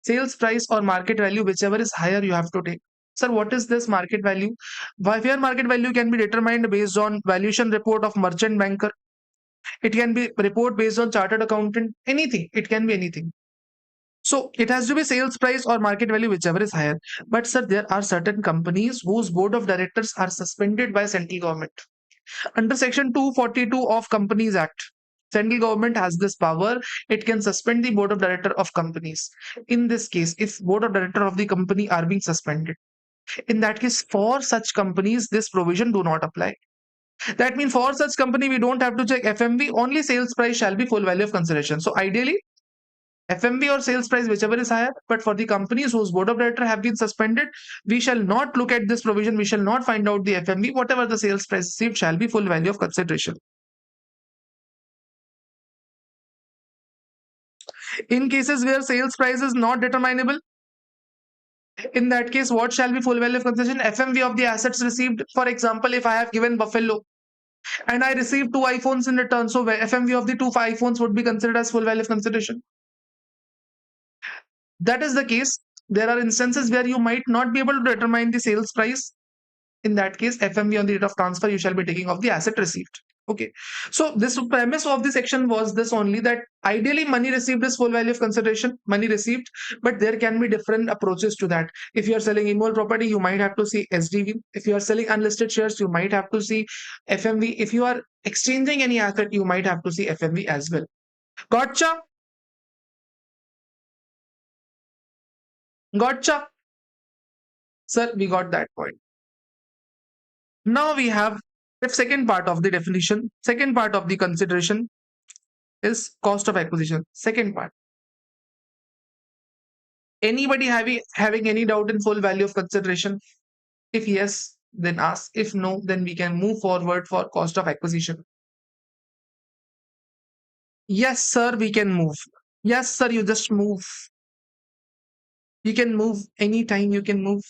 Sales price or market value, whichever is higher, you have to take. Sir, what is this market value? Fair market value can be determined based on valuation report of merchant banker. It can be report based on chartered accountant, anything. It can be anything. So it has to be sales price or market value, whichever is higher. But sir, there are certain companies whose board of directors are suspended by central government. Under section 242 of Companies Act, central government has this power. It can suspend the board of director of companies. In this case, if board of director of the company are being suspended, in that case, for such companies, this provision do not apply. That means for such company, we don't have to check FMV. Only sales price shall be full value of consideration. So ideally, FMV or sales price, whichever is higher, but for the companies whose board of director have been suspended, we shall not look at this provision. We shall not find out the FMV. Whatever the sales price received shall be full value of consideration. In cases where sales price is not determinable, in that case, what shall be full value of consideration? FMV of the assets received. For example, if I have given Buffalo and I received 2 iPhones in return, so FMV of the 2 iPhones would be considered as full value of consideration. That is the case. There are instances where you might not be able to determine the sales price. In that case, FMV on the date of transfer, you shall be taking off the asset received. Okay. So this premise of the section was this only, that ideally money received is full value of consideration, money received, but there can be different approaches to that. If you are selling immovable property, you might have to see SDV. If you are selling unlisted shares, you might have to see FMV. If you are exchanging any asset, you might have to see FMV as well. Gotcha? Gotcha? Sir, we got that point. Now we have the second part of the definition, second part of the consideration is cost of acquisition. Second part. Anybody having any doubt in full value of consideration? If yes, then ask. If no, then we can move forward for cost of acquisition. Yes, sir, we can move. Yes, sir, you just move. You can move anytime, you can move.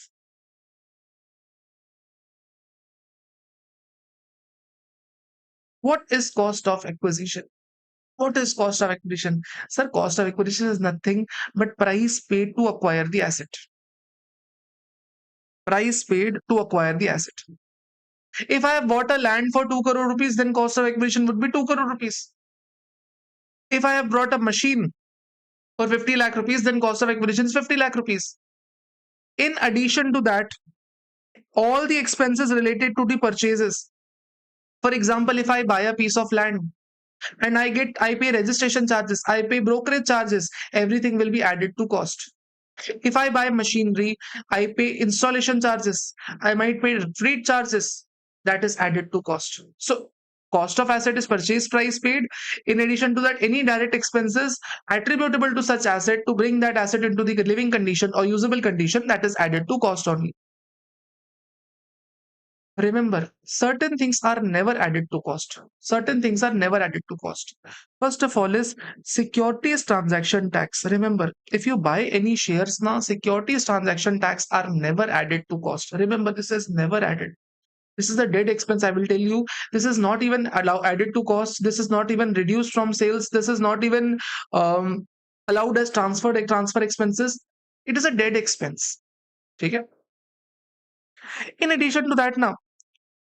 What is cost of acquisition? What is cost of acquisition? Sir, cost of acquisition is nothing but price paid to acquire the asset. Price paid to acquire the asset. If I have bought a land for 2 crore rupees, then cost of acquisition would be 2 crore rupees. If I have brought a machine for 50 lakh rupees, then cost of acquisition is 50 lakh rupees. In addition to that, all the expenses related to the purchases. For example, if I buy a piece of land and I pay registration charges, I pay brokerage charges, everything will be added to cost. If I buy machinery, I pay installation charges, I might pay freight charges, that is added to cost. So cost of asset is purchase price paid. In addition to that, any direct expenses attributable to such asset to bring that asset into the living condition or usable condition, that is added to cost only. Remember, certain things are never added to cost. Certain things are never added to cost. First of all is securities transaction tax. Remember, if you buy any shares now, securities transaction tax are never added to cost. Remember, this is never added. This is a dead expense, I will tell you. This is not even added to cost. This is not even reduced from sales. This is not even um, allowed as transfer expenses. It is a dead expense. Okay? In addition to that, now,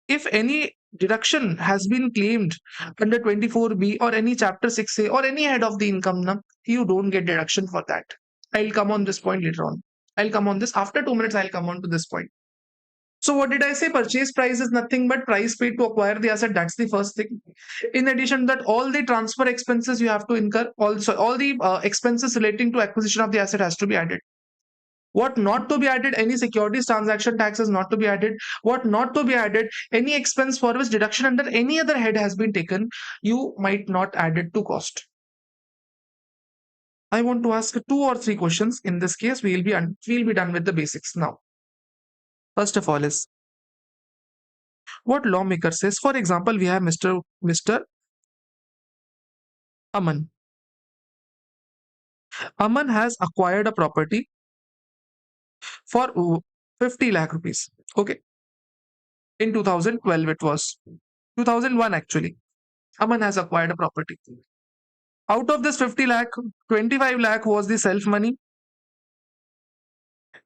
if any deduction has been claimed under 24B or any chapter 6A or any head of the income, now, you don't get deduction for that. I'll come on this point later on. I'll come on this after 2 minutes. I'll come on to this point. So what did I say? Purchase price is nothing but price paid to acquire the asset. That's the first thing. In addition to that, all the transfer expenses you have to incur. Also, all the expenses relating to acquisition of the asset has to be added. What not to be added? Any securities transaction tax is not to be added. What not to be added? Any expense for which deduction under any other head has been taken, you might not add it to cost. I want to ask 2 or 3 questions. In this case, we'll be done with the basics now. First of all, is what lawmaker says. For example, we have Mr. Aman. Aman has acquired a property for 50 lakh rupees. Okay. In 2012, it was 2001 actually. Aman has acquired a property. Out of this 50 lakh, 25 lakh was the self money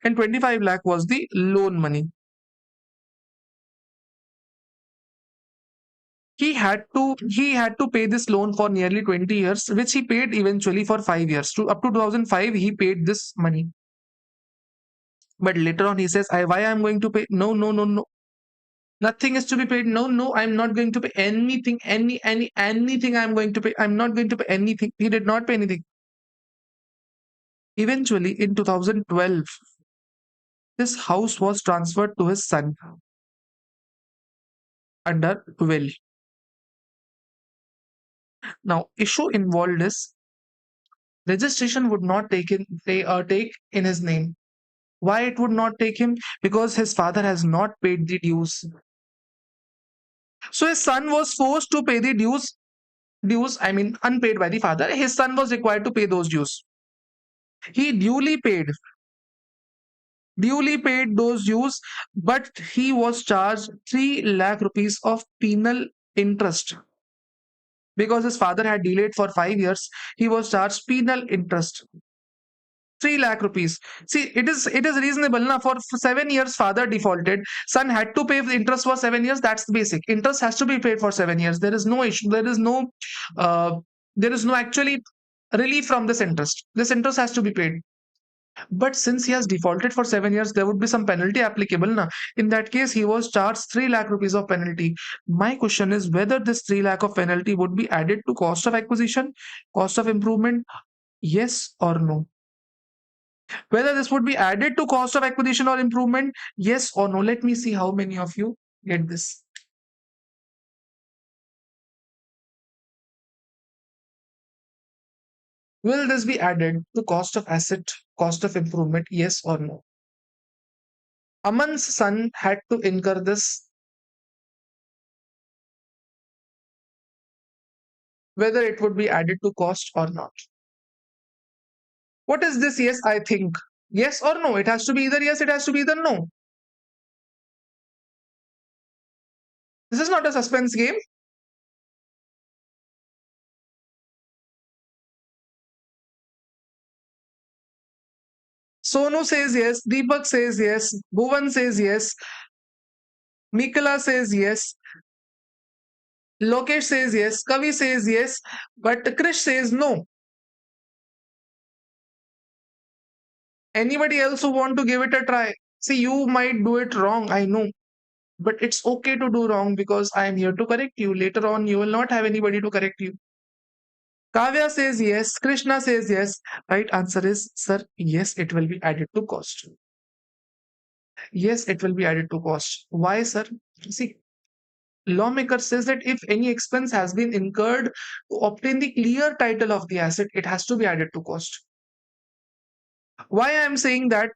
and 25 lakh was the loan money. He had to pay this loan for nearly 20 years, which he paid eventually for 5 years. Up to 2005, he paid this money. But later on, he says, why I'm going to pay? No, no, no, no. Nothing is to be paid. No, no, I'm not going to pay anything. Anything I'm going to pay. I'm not going to pay anything. He did not pay anything. Eventually, in 2012, this house was transferred to his son under will. Now, issue involved is registration would not take in his name. Why it would not take him? Because his father has not paid the dues. So his son was forced to pay the dues. I mean, unpaid by the father. His son was required to pay those dues. He duly paid those dues, but he was charged 3 lakh rupees of penal interest. Because his father had delayed for 5 years, he was charged penal interest. 3 lakh rupees. See, it is reasonable. Now, for 7 years, father defaulted. Son had to pay the interest for 7 years. That's the basic. Interest has to be paid for 7 years. There is no issue. Uh, there is no actually relief from this interest. This interest has to be paid. But since he has defaulted for 7 years, there would be some penalty applicable. Na? In that case, he was charged 3 lakh rupees of penalty. My question is whether this 3 lakh of penalty would be added to cost of acquisition, cost of improvement, yes or no? Whether this would be added to cost of acquisition or improvement, yes or no? Let me see how many of you get this. Will this be added to cost of asset, cost of improvement, yes or no? Aman's son had to incur this, whether it would be added to cost or not. What is this? Yes, I think. Yes or no? It has to be either yes, it has to be either no. This is not a suspense game. Sonu says yes, Deepak says yes, Bhuvan says yes, Mikala says yes, Lokesh says yes, Kavi says yes, but Krish says no. Anybody else who want to give it a try? See, you might do it wrong, I know. But it's okay to do wrong because I am here to correct you. Later on, you will not have anybody to correct you. Kavya says yes. Krishna says yes. Right answer is, sir, yes, it will be added to cost. Yes, it will be added to cost. Why, sir? See, lawmaker says that if any expense has been incurred to obtain the clear title of the asset, it has to be added to cost. Why I am saying that?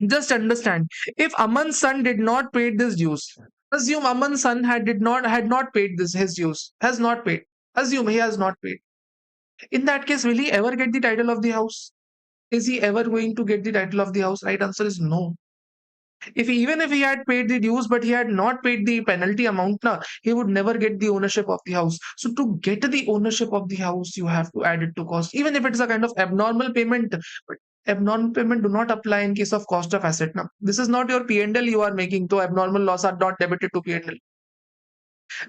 Just understand, if Aman's son did not pay this dues, assume Aman's son had not paid his dues, has not paid. Assume he has not paid. In that case, will he ever get the title of the house? Is he ever going to get the title of the house? Right answer is no. Even if he had paid the dues, but he had not paid the penalty amount, na, he would never get the ownership of the house. So to get the ownership of the house, you have to add it to cost, even if it's a kind of abnormal payment. But abnormal payment do not apply in case of cost of asset. Now, this is not your P&L you are making, so abnormal loss are not debited to P&L.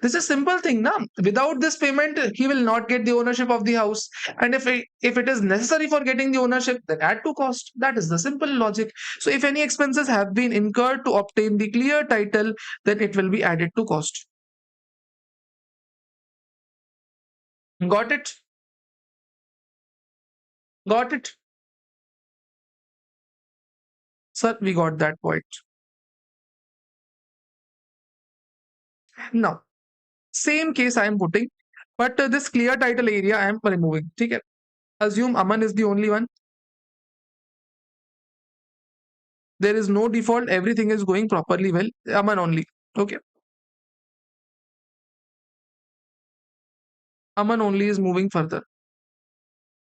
This is simple thing, na. Without this payment, he will not get the ownership of the house. And if it is necessary for getting the ownership, then add to cost. That is the simple logic. So if any expenses have been incurred to obtain the clear title, then it will be added to cost. Got it? Got it? Sir, we got that point. Now, same case I am putting, but this clear title area I am removing. Okay? Assume Aman is the only one. There is no default. Everything is going properly well. Aman only. Okay. Aman only is moving further.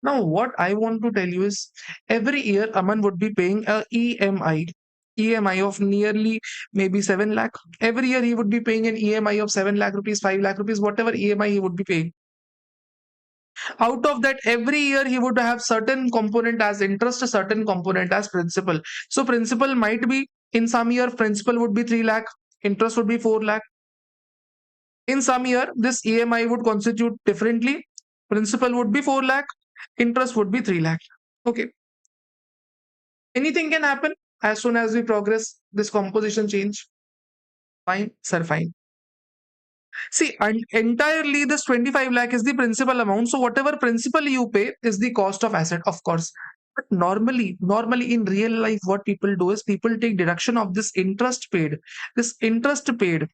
Now, what I want to tell you is every year Aman would be paying a EMI of nearly maybe 7 lakh. Every year he would be paying an EMI of 7 lakh rupees, 5 lakh rupees, whatever EMI he would be paying. Out of that, every year he would have certain component as interest, a certain component as principal. So principal might be in some year, principal would be 3 lakh, interest would be 4 lakh. In some year, this EMI would constitute differently. Principal would be 4 lakh, interest would be 3 lakh. Okay. Anything can happen as soon as we progress this composition change. Fine, sir, fine. See, and entirely this 25 lakh is the principal amount. So whatever principal you pay is the cost of asset, of course. But normally in real life, what people do is people take deduction of this interest paid. This interest paid.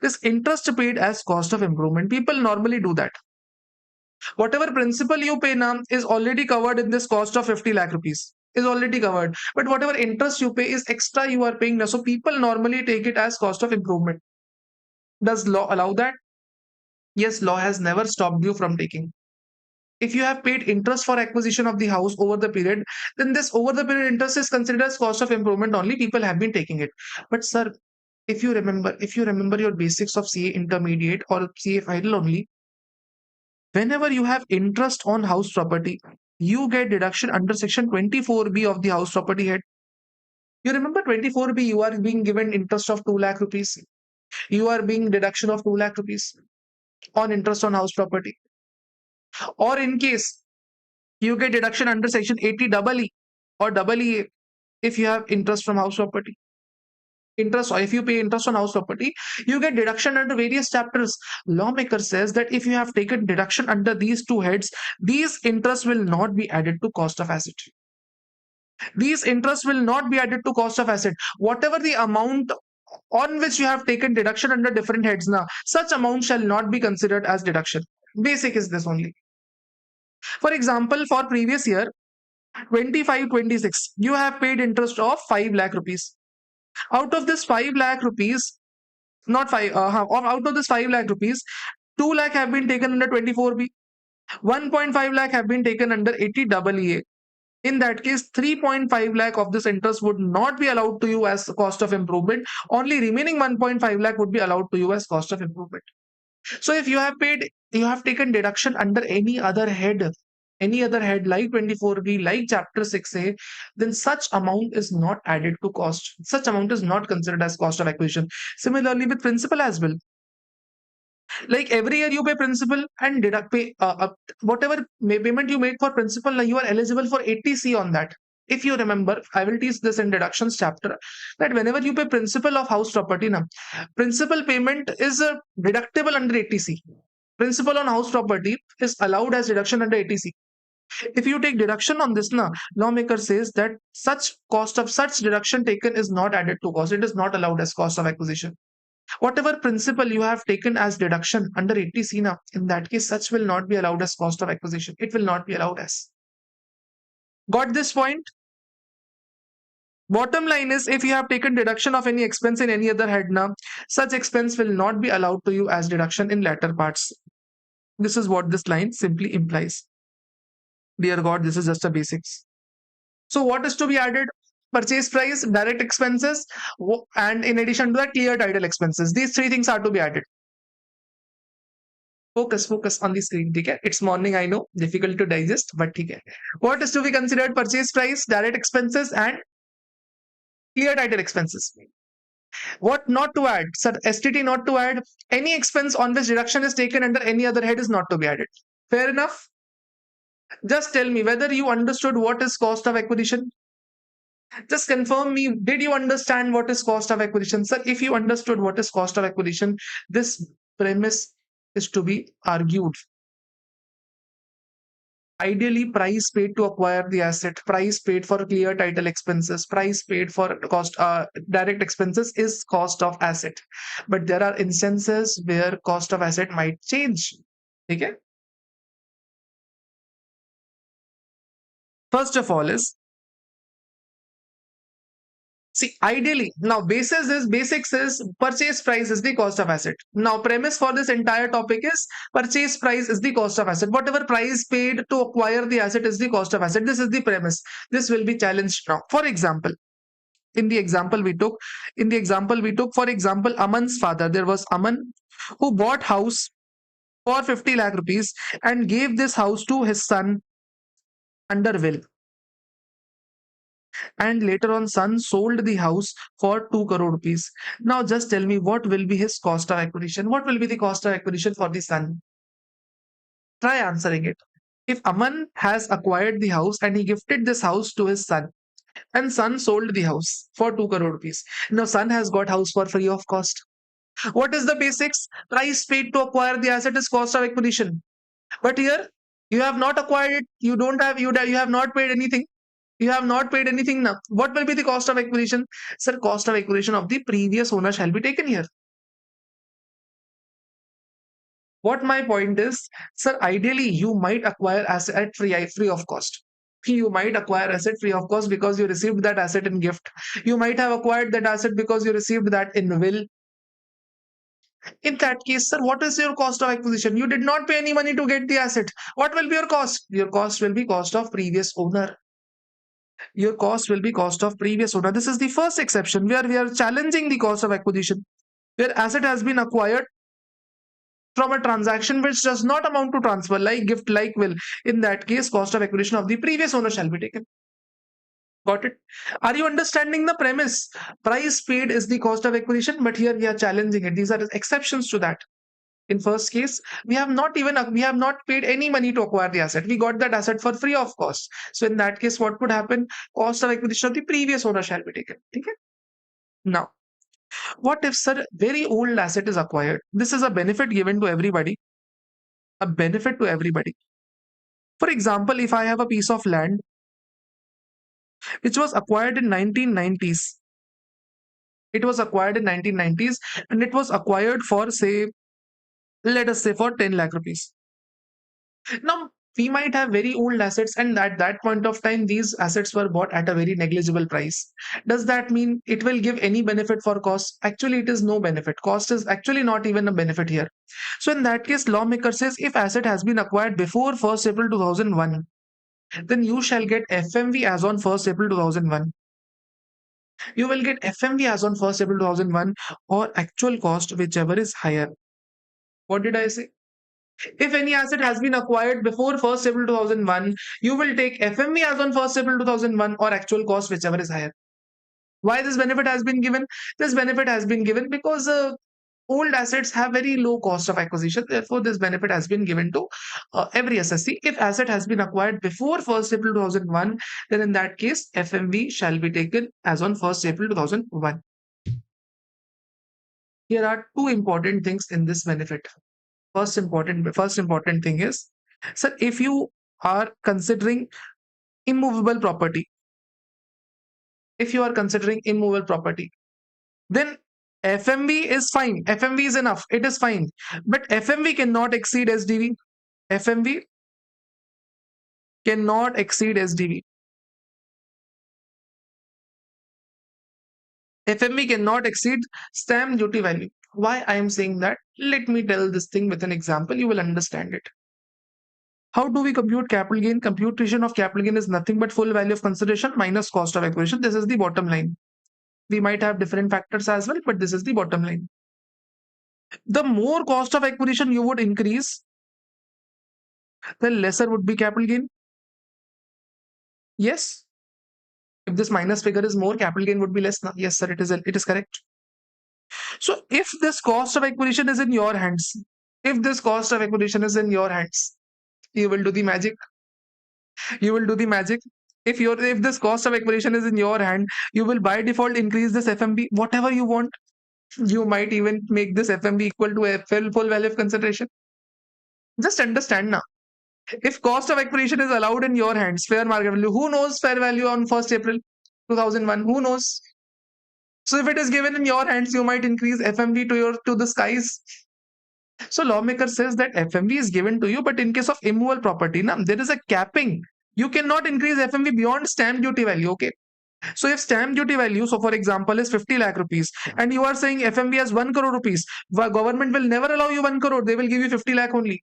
This interest paid as cost of improvement. People normally do that. Whatever principal you pay now is already covered in this cost of 50 lakh rupees. Is already covered. But whatever interest you pay is extra you are paying now. So people normally take it as cost of improvement. Does law allow that? Yes, law has never stopped you from taking. If you have paid interest for acquisition of the house over the period, then this over the period interest is considered as cost of improvement only. People have been taking it. But sir, if you remember your basics of CA intermediate or CA final only, whenever you have interest on house property, you get deduction under section 24B of the house property head. You remember 24B, you are being given interest of 2 lakh rupees. You are being deduction of 2 lakh rupees on interest on house property. Or in case you get deduction under section 80 double E or double EA if you have interest from house property. Interest, or if you pay interest on house property, you get deduction under various chapters. Lawmaker says that if you have taken deduction under these two heads, these interests will not be added to cost of asset. These interests will not be added to cost of asset. Whatever the amount on which you have taken deduction under different heads now, such amount shall not be considered as deduction. Basic is this only. For example, for previous year, 25-26, you have paid interest of 5 lakh rupees. Out of this 5 lakh rupees, not 5, out of this 5 lakh rupees, 2 lakh have been taken under 24B, 1.5 lakh have been taken under 80 EA. In that case, 3.5 lakh of this interest would not be allowed to you as cost of improvement. Only remaining 1.5 lakh would be allowed to you as cost of improvement. So if you have taken deduction under any other head like 24B, like chapter 6A, then such amount is not added to cost. Such amount is not considered as cost of acquisition. Similarly with principal as well. Like every year you pay principal and whatever payment you make for principal, you are eligible for 80C on that. If you remember, I will teach this in deductions chapter, that whenever you pay principal of house property, principal payment is deductible under 80C. Principal on house property is allowed as deduction under 80C. If you take deduction on this, lawmaker says that such deduction taken is not added to cost. It is not allowed as cost of acquisition. Whatever principal you have taken as deduction under 80C, in that case, such will not be allowed as cost of acquisition. It will not be allowed as. Got this point? Bottom line is, if you have taken deduction of any expense in any other head, such expense will not be allowed to you as deduction in latter parts. This is what this line simply implies. Dear God, this is just a basics. So what is to be added? purchase price, direct expenses, and in addition to that, clear title expenses. These three things are to be added. Focus on the screen. Okay? It's morning, I know, difficult to digest, but okay. What is to be considered? Purchase price, direct expenses, and clear title expenses. What not to add? Sir, STT not to add. Any expense on which deduction is taken under any other head is not to be added. Fair enough? Just tell me whether you understood what is cost of acquisition. Just confirm me, did you understand what is cost of acquisition? Sir, if you understood what is cost of acquisition, this premise is to be argued. Ideally, price paid to acquire the asset, price paid for clear title expenses, price paid for cost direct expenses is cost of asset. But there are instances where cost of asset might change. Okay? First of all is, see, ideally, now basics is purchase price is the cost of asset. Now, premise for this entire topic is purchase price is the cost of asset. Whatever price paid to acquire the asset is the cost of asset. This is the premise. This will be challenged now. For example, in the example we took, for example, Aman's father, there was Aman who bought house for 50 lakh rupees and gave this house to his son under will. And later on son sold the house for 2 crore rupees. Now just tell me what will be his cost of acquisition? What will be the cost of acquisition for the son? Try answering it. If Aman has acquired the house and he gifted this house to his son, and son sold the house for 2 crore rupees. Now son has got house for free of cost. What is the basics? Price paid to acquire the asset is cost of acquisition. But here you have not acquired it. You don't have you have not paid anything. You have not paid anything now. What will be the cost of acquisition? Sir, cost of acquisition of the previous owner shall be taken here. What my point is, sir, ideally you might acquire asset free of cost. You might acquire asset free of cost because you received that asset in gift. You might have acquired that asset because you received that in will. In that case, sir, what is your cost of acquisition? You did not pay any money to get the asset. What will be your cost? Your cost will be cost of previous owner. Your cost will be cost of previous owner. This is the first exception where we are challenging the cost of acquisition, where asset has been acquired from a transaction which does not amount to transfer, like gift, like will. In that case, cost of acquisition of the previous owner shall be taken. Got it? Are you understanding the premise? Price paid is the cost of acquisition, but here we are challenging it. These are exceptions to that. In first case, we have not paid any money to acquire the asset. We got that asset for free of cost. So in that case, what would happen? Cost of acquisition of the previous owner shall be taken. Okay? Now, what if, sir, very old asset is acquired? This is a benefit given to everybody. A benefit to everybody. For example, if I have a piece of land which was acquired in 1990s, it was acquired in 1990s and it was acquired for, say, let us say for 10 lakh rupees. Now, we might have very old assets, and at that point of time, these assets were bought at a very negligible price. Does that mean it will give any benefit for cost? Actually, it is no benefit. Cost is actually not even a benefit here. So, in that case, lawmaker says if asset has been acquired before 1st April 2001, then you shall get FMV as on 1st April 2001. You will get FMV as on 1st April 2001 or actual cost, whichever is higher. What did I say? If any asset has been acquired before 1st April 2001, you will take FMV as on 1st April 2001 or actual cost, whichever is higher. Why this benefit has been given? This benefit has been given because old assets have very low cost of acquisition. Therefore, this benefit has been given to every SSC. If asset has been acquired before 1st April 2001, then in that case, FMV shall be taken as on 1st April 2001. Here are two important things in this benefit. First important thing is, sir, if you are considering immovable property, then FMV is fine. FMV is enough. It is fine. But FMV cannot exceed SDV. FMV cannot exceed SDV. FMV cannot exceed stamp duty value. Why I am saying that? Let me tell this thing with an example. You will understand it. How do we compute capital gain? Computation of capital gain is nothing but full value of consideration minus cost of acquisition. This is the bottom line. We might have different factors as well, but this is the bottom line. The more cost of acquisition you would increase, the lesser would be capital gain. Yes. If this minus figure is more, capital gain would be less. Now, yes, sir, it is correct. So if this cost of acquisition is in your hands, if this cost of acquisition is in your hands, you will do the magic. You will do the magic. If this cost of acquisition is in your hand, you will by default increase this FMB whatever you want. You might even make this FMB equal to a full value of consideration. Just understand now. If cost of acquisition is allowed in your hands, fair market value, who knows fair value on 1st April 2001? Who knows? So if it is given in your hands, you might increase FMV to the skies. So lawmaker says that FMV is given to you, but in case of immovable property, now there is a capping. You cannot increase FMV beyond stamp duty value. Okay. So if stamp duty value, so for example, is 50 lakh rupees, and you are saying FMV has 1 crore rupees, the government will never allow you 1 crore. They will give you 50 lakh only.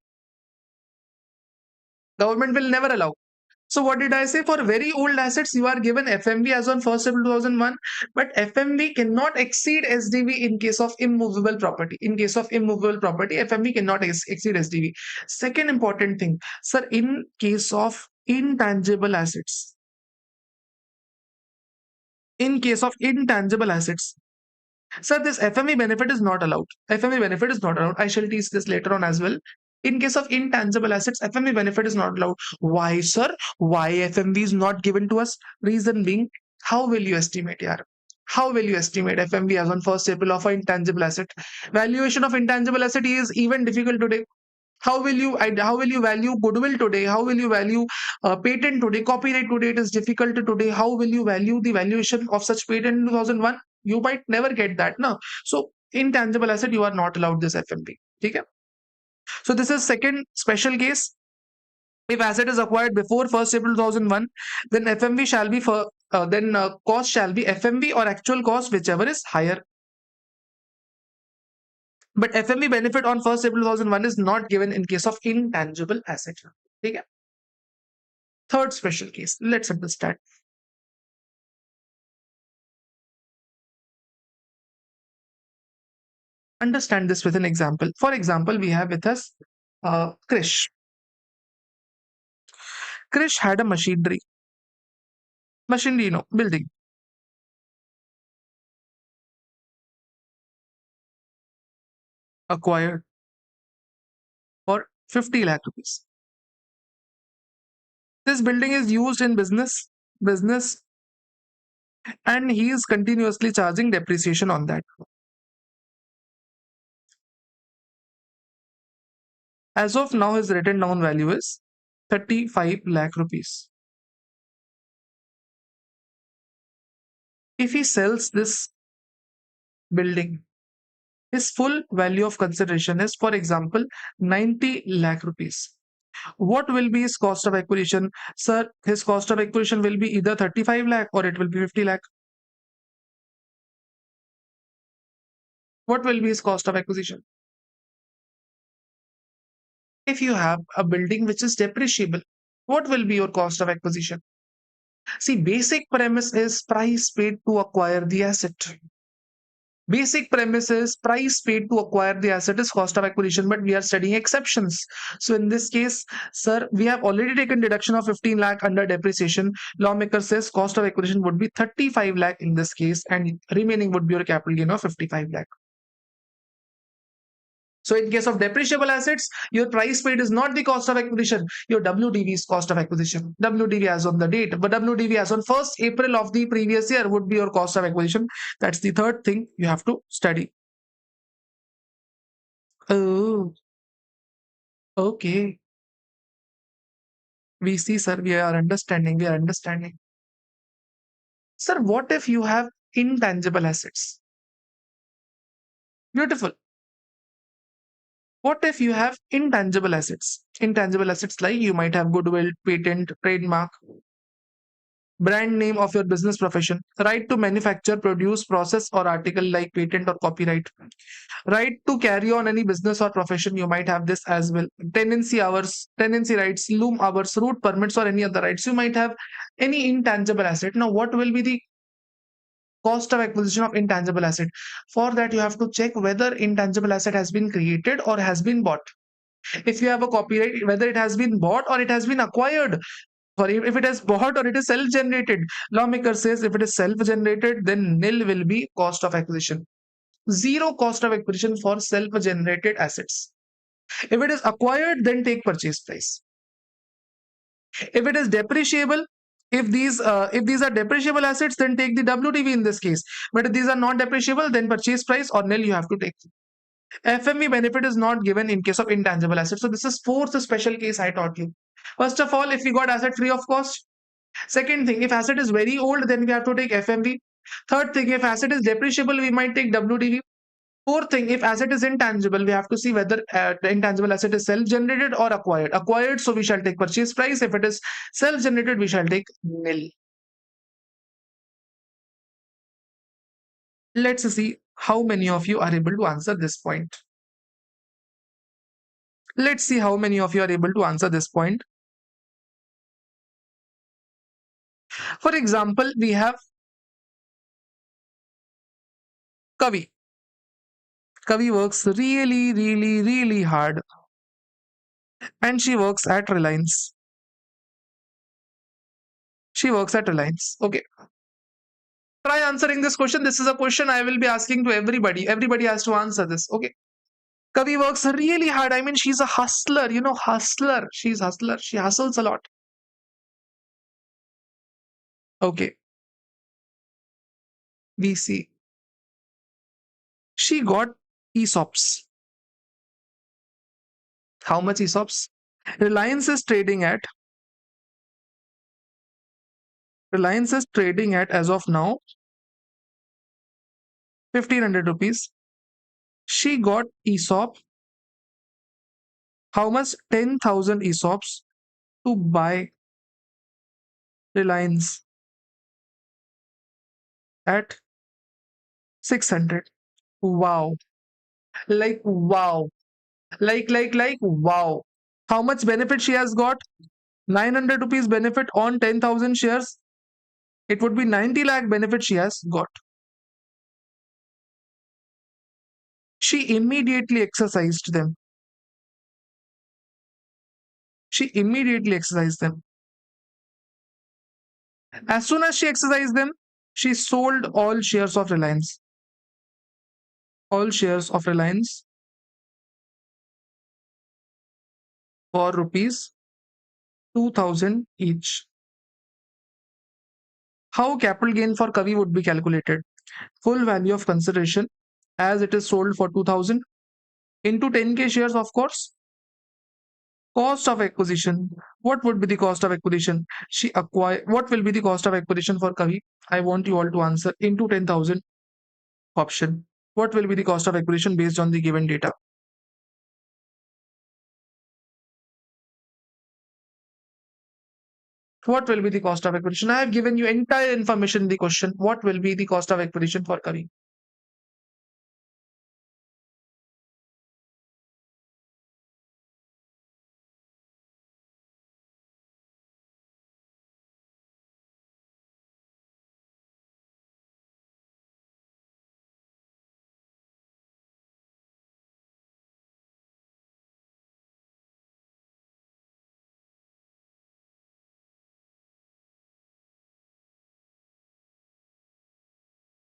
Government will never allow. So what did I say? For very old assets, you are given FMV as on 1st April 2001, but FMV cannot exceed SDV in case of immovable property. In case of immovable property, FMV cannot exceed SDV. Second important thing, sir, in case of intangible assets, sir, this FME benefit is not allowed. FME benefit is not allowed. I shall teach this later on as well. In case of intangible assets, FME benefit is not allowed. Why, sir? Why FMV is not given to us? Reason being, how will you estimate, yaar? How will you estimate FMV as on 1st April of an intangible asset? Valuation of intangible asset is even difficult today. How will you value goodwill today? How will you value patent today? Copyright today, it is difficult today. How will you value the valuation of such patent in 2001? You might never get that now. So intangible asset, you are not allowed this FMP. Okay. So this is second special case. If asset is acquired before 1st April 2001, then FMV shall be cost shall be FMV or actual cost, whichever is higher. But FMV benefit on 1st April 2001 is not given in case of intangible asset. Okay. Third special case. Let's understand. Understand this with an example. For example, we have with us Krish. Krish had a machinery, building. Acquired for 50 lakh rupees. This building is used in business, and he is continuously charging depreciation on that. As of now, his written down value is 35 lakh rupees. If he sells this building, his full value of consideration is, for example, 90 lakh rupees. What will be his cost of acquisition? Sir, his cost of acquisition will be either 35 lakh or it will be 50 lakh. What will be his cost of acquisition? If you have a building which is depreciable, what will be your cost of acquisition? See, basic premise is price paid to acquire the asset. Basic premise is price paid to acquire the asset is cost of acquisition, but we are studying exceptions. So in this case, sir, we have already taken deduction of 15 lakh under depreciation. Lawmaker says cost of acquisition would be 35 lakh in this case, and remaining would be your capital gain of 55 lakh. So in case of depreciable assets, your price paid is not the cost of acquisition. Your WDV is cost of acquisition. WDV as on the date, but WDV as on 1st April of the previous year would be your cost of acquisition. That's the third thing you have to study. Oh, okay. We see, sir, we are understanding. Sir, what if you have intangible assets? Beautiful. What if you have intangible assets? Intangible assets like you might have goodwill, patent, trademark. brand name of your business profession, right to manufacture, produce, process, or article like patent or copyright, right to carry on any business or profession. You might have this as well. Tenancy hours, tenancy rights, loom hours, route permits, or any other rights. You might have any intangible asset. Now, what will be the cost of acquisition of intangible asset? For that, you have to check whether intangible asset has been created or has been bought. If you have a copyright, whether it has been bought or it has been acquired. Sorry, if it is bought or it is self-generated. Lawmaker says if it is self-generated, then nil will be cost of acquisition. Zero cost of acquisition for self-generated assets. If it is acquired, then take purchase price. If it is depreciable, if these are depreciable assets, then take the WDV in this case. But if these are not depreciable, then purchase price or nil you have to take. FME benefit is not given in case of intangible assets. So this is fourth special case I taught you. First of all, if we got asset free of cost. Second thing, if asset is very old, then we have to take FMV. Third thing, if asset is depreciable, we might take WDV. Fourth thing, if asset is intangible, we have to see whether the intangible asset is self-generated or acquired. Acquired, so we shall take purchase price. If it is self-generated, we shall take nil. Let's see how many of you are able to answer this point. Let's see how many of you are able to answer this point. For example, we have Kavi. Kavi works really, really, really hard. And she works at Reliance. She works at Reliance. Okay. Try answering this question. This is a question I will be asking to everybody. Everybody has to answer this. Okay. Kavi works really hard. I mean, she's a hustler, hustler. She's hustler. She hustles a lot. Okay. We see. She got ESOPs. How much ESOPs? Reliance is trading at as of now 1500 rupees. She got ESOP. How much? 10,000 ESOPs to buy Reliance at 600. Wow. Like wow. Like wow. How much benefit she has got? 900 rupees benefit on 10,000 shares. It would be 90 lakh benefit she has got. She immediately exercised them. She immediately exercised them. As soon as she exercised them, she sold all shares of Reliance. All shares of Reliance for rupees 2,000 each. How capital gain for Kavi would be calculated? Full value of consideration as it is sold for 2,000 into 10k shares, of course. Cost of acquisition. What would be the cost of acquisition? What will be the cost of acquisition for Kavi? I want you all to answer into 10,000 option. What will be the cost of acquisition based on the given data? What will be the cost of acquisition? I have given you entire information in the question. What will be the cost of acquisition for Kavi?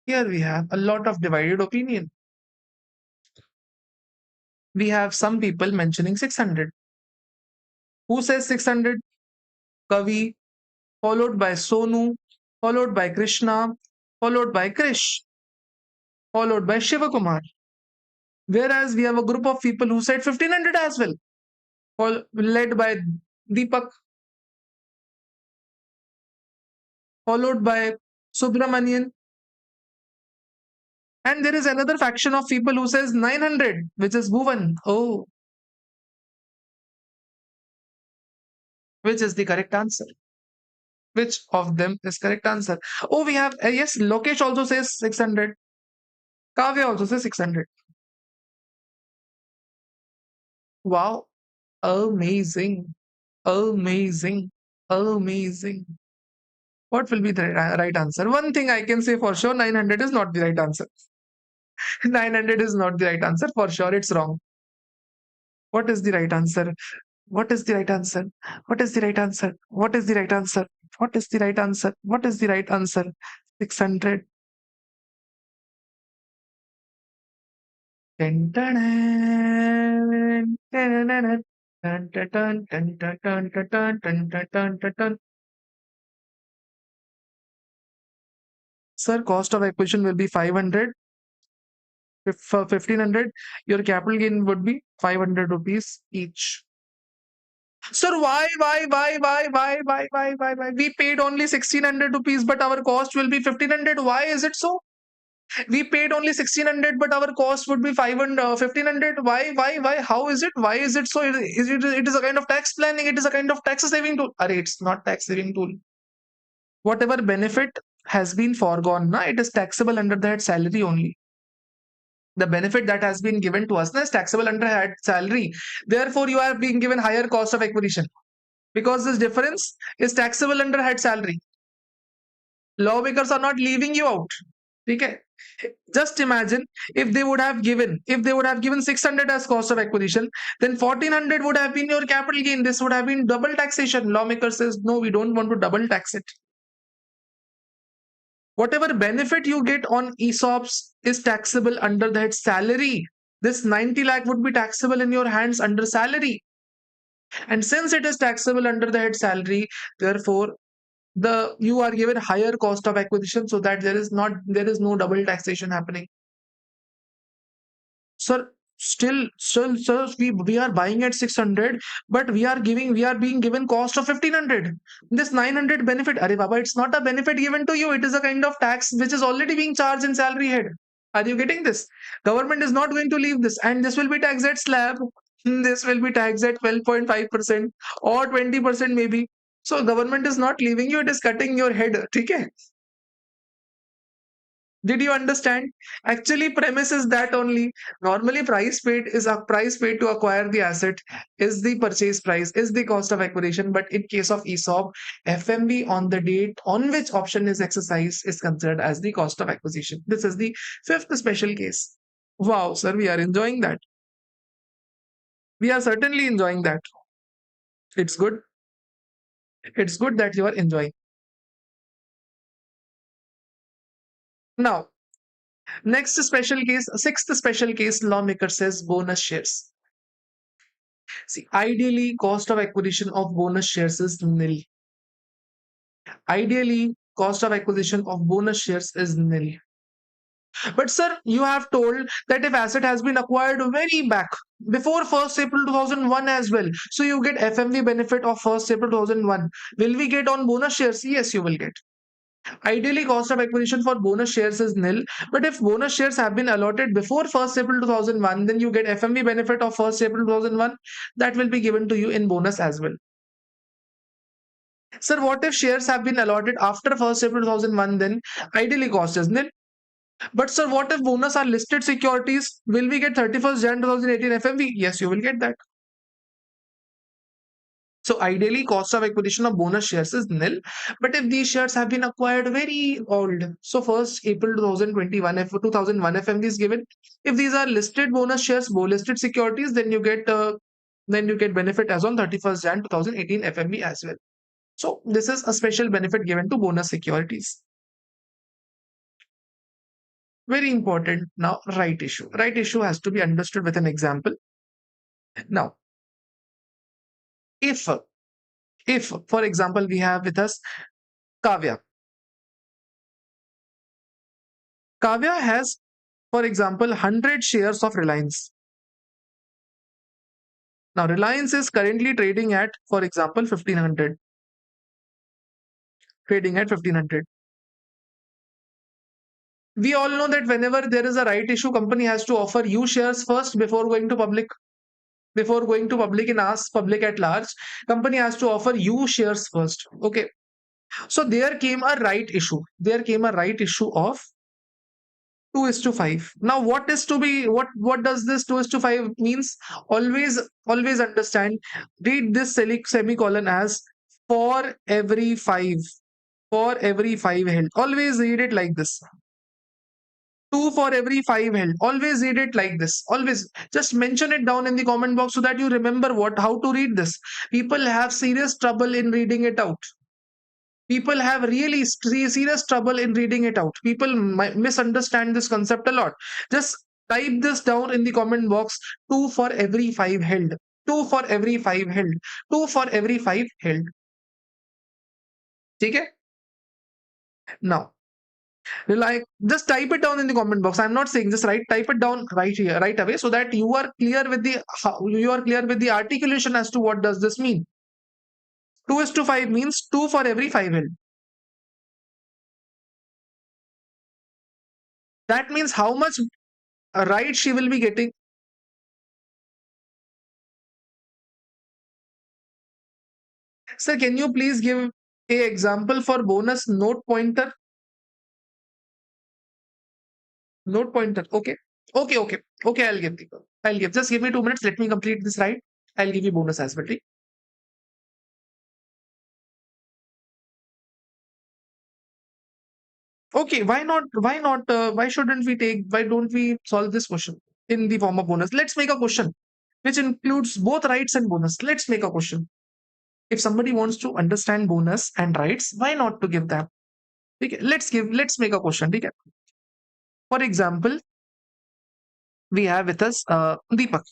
Here we have a lot of divided opinion. We have some people mentioning 600. Who says 600? Kavi, followed by Sonu, followed by Krishna, followed by Krish, followed by Shivakumar. Whereas we have a group of people who said 1500 as well, led by Deepak, followed by Subramanian. And there is another faction of people who says 900, which is Bhuvan. Oh, which is the correct answer? Which of them is correct answer? Oh, we have, yes, Lokesh also says 600. Kavya also says 600. Wow. Amazing. Amazing. Amazing. What will be the right answer? One thing I can say for sure, 900 is not the right answer. 900 is not the right answer. For sure, it's wrong. What is the right answer? What is the right answer? What is the right answer? What is the right answer? What is the right answer? What is the right answer? 600. Dun, dun, dun, dun, dun, dun, dun, dun, dun, dun, dun, dun, dun, dun, dun, dun, dun, dun. Sir, cost of acquisition will be 500. If for 1500, your capital gain would be 500 rupees each. Sir, why? We paid only 1600 rupees, but our cost will be 1500. Why is it so? We paid only 1600, but our cost would be 500, 1500. Why? How is it? Why is it so? It is a kind of tax planning. It is a kind of tax saving tool. Array, it's not tax saving tool. Whatever benefit has been foregone, na, it is taxable under that salary only. The benefit that has been given to us na, is taxable under that salary. Therefore, you are being given higher cost of acquisition because this difference is taxable under head salary. Lawmakers are not leaving you out. Okay. Just imagine if they would have given 600 as cost of acquisition, then 1400 would have been your capital gain. This would have been double taxation. Lawmaker says no, we don't want to double tax it. Whatever benefit you get on ESOPs is taxable under that salary. This 90 lakh would be taxable in your hands under salary. And since it is taxable under the head salary, therefore you are given higher cost of acquisition so that there is no double taxation happening. Sir, still, sir, we are buying at 600, but we are being given cost of 1500. This 900 benefit, Arey Baba, it's not a benefit given to you. It is a kind of tax which is already being charged in salary head. Are you getting this? Government is not going to leave this, and this will be taxed at slab. This will be taxed at 12.5% or 20% maybe. So government is not leaving you, it is cutting your head. Okay? Did you understand? Actually, premise is that only normally price paid is a price paid to acquire the asset is the purchase price, is the cost of acquisition. But in case of ESOP, FMV on the date on which option is exercised is considered as the cost of acquisition. This is the fifth special case. Wow, sir, we are enjoying that. We are certainly enjoying that. It's good. It's good that you are enjoying. Now, next special case, sixth special case, lawmaker says bonus shares. See, ideally, cost of acquisition of bonus shares is nil. Ideally, cost of acquisition of bonus shares is nil. But sir, you have told that if asset has been acquired very back before 1st April 2001 as well, so you get FMV benefit of 1st April 2001. Will we get on bonus shares? Yes, you will get. Ideally, cost of acquisition for bonus shares is nil. But if bonus shares have been allotted before 1st April 2001, then you get FMV benefit of 1st April 2001. That will be given to you in bonus as well. Sir, what if shares have been allotted after 1st April 2001? Then ideally cost is nil. But sir, what if bonus are listed securities? Will we get 31st Jan 2018 FMV? Yes, you will get that. So ideally, cost of acquisition of bonus shares is nil. But if these shares have been acquired very old, so 1st April 2021, if 2001 FMV is given, if these are listed bonus shares, listed securities, then you get benefit as on 31st Jan 2018 FMV as well. So this is a special benefit given to bonus securities. Very important. Now, right issue. Right issue has to be understood with an example. Now, if for example, we have with us Kavya. Kavya has, for example, 100 shares of Reliance. Now, Reliance is currently trading at, for example, 1500. Trading at 1500. We all know that whenever there is a right issue, company has to offer you shares first before going to public. Before going to public and ask public at large, company has to offer you shares first. Okay. So there came a right issue. There came a right issue of 2 is to 5. Now, what is to be, what does this 2 is to 5 means? Always understand, read this semicolon as for every 5. For every 5 held. Always read it like this. 2 for every 5 held. Always read it like this. Always just mention it down in the comment box so that you remember what how to read this. People have serious trouble in reading it out. People have really serious trouble in reading it out. People misunderstand this concept a lot. Just type this down in the comment box. 2 for every 5 held. 2 for every 5 held. 2 for every 5 held. Okay? Now, like, just type it down in the comment box. I'm not saying just right. Type it down right here, right away, so that you are clear with the articulation as to what does this mean. 2 is to 5 means 2 for every 5 held. That means how much right she will be getting. Sir, can you please give a example for bonus note pointer? Note pointer. Okay. Okay, okay. Okay, I'll give. I'll give. Just give me 2 minutes. Let me complete this right. I'll give you bonus as well. Right? Okay, why not? Why not? Why shouldn't we take? Why don't we solve this question in the form of bonus? Let's make a question which includes both rights and bonus. Let's make a question. If somebody wants to understand bonus and rights, why not to give them? Okay, let's make a question. Okay? For example, we have with us Deepak.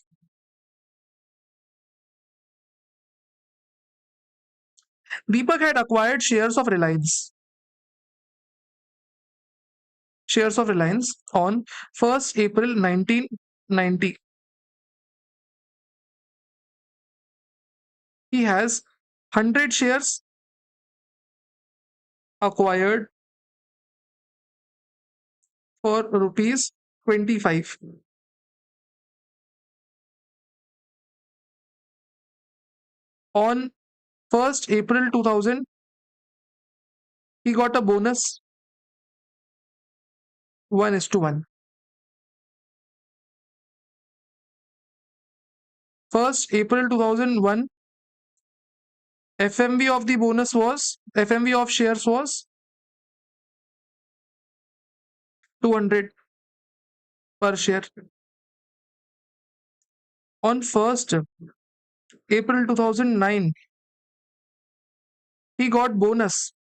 Deepak had acquired shares of Reliance on 1st April 1990. He has 100 shares acquired for rupees 25. On 1st April 2000, he got a bonus 1 is to 1. 1st April 2001, FMV of shares was 200 per share. On 1st April 2009, he got bonus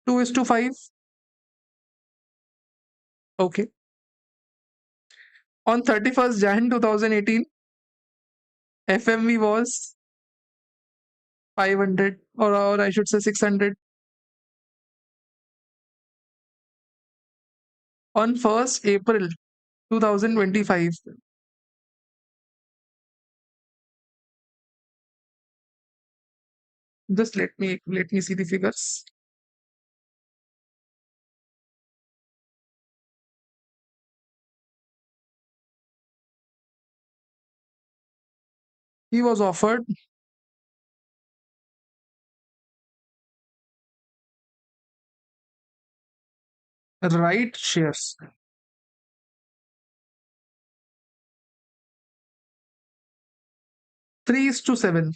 2 is to 5. Okay. On 31st Jan 2018, FMV was 500, or I should say 600. On 1st April 2025, just let me see the figures. He was offered right shares, 3 is to 7,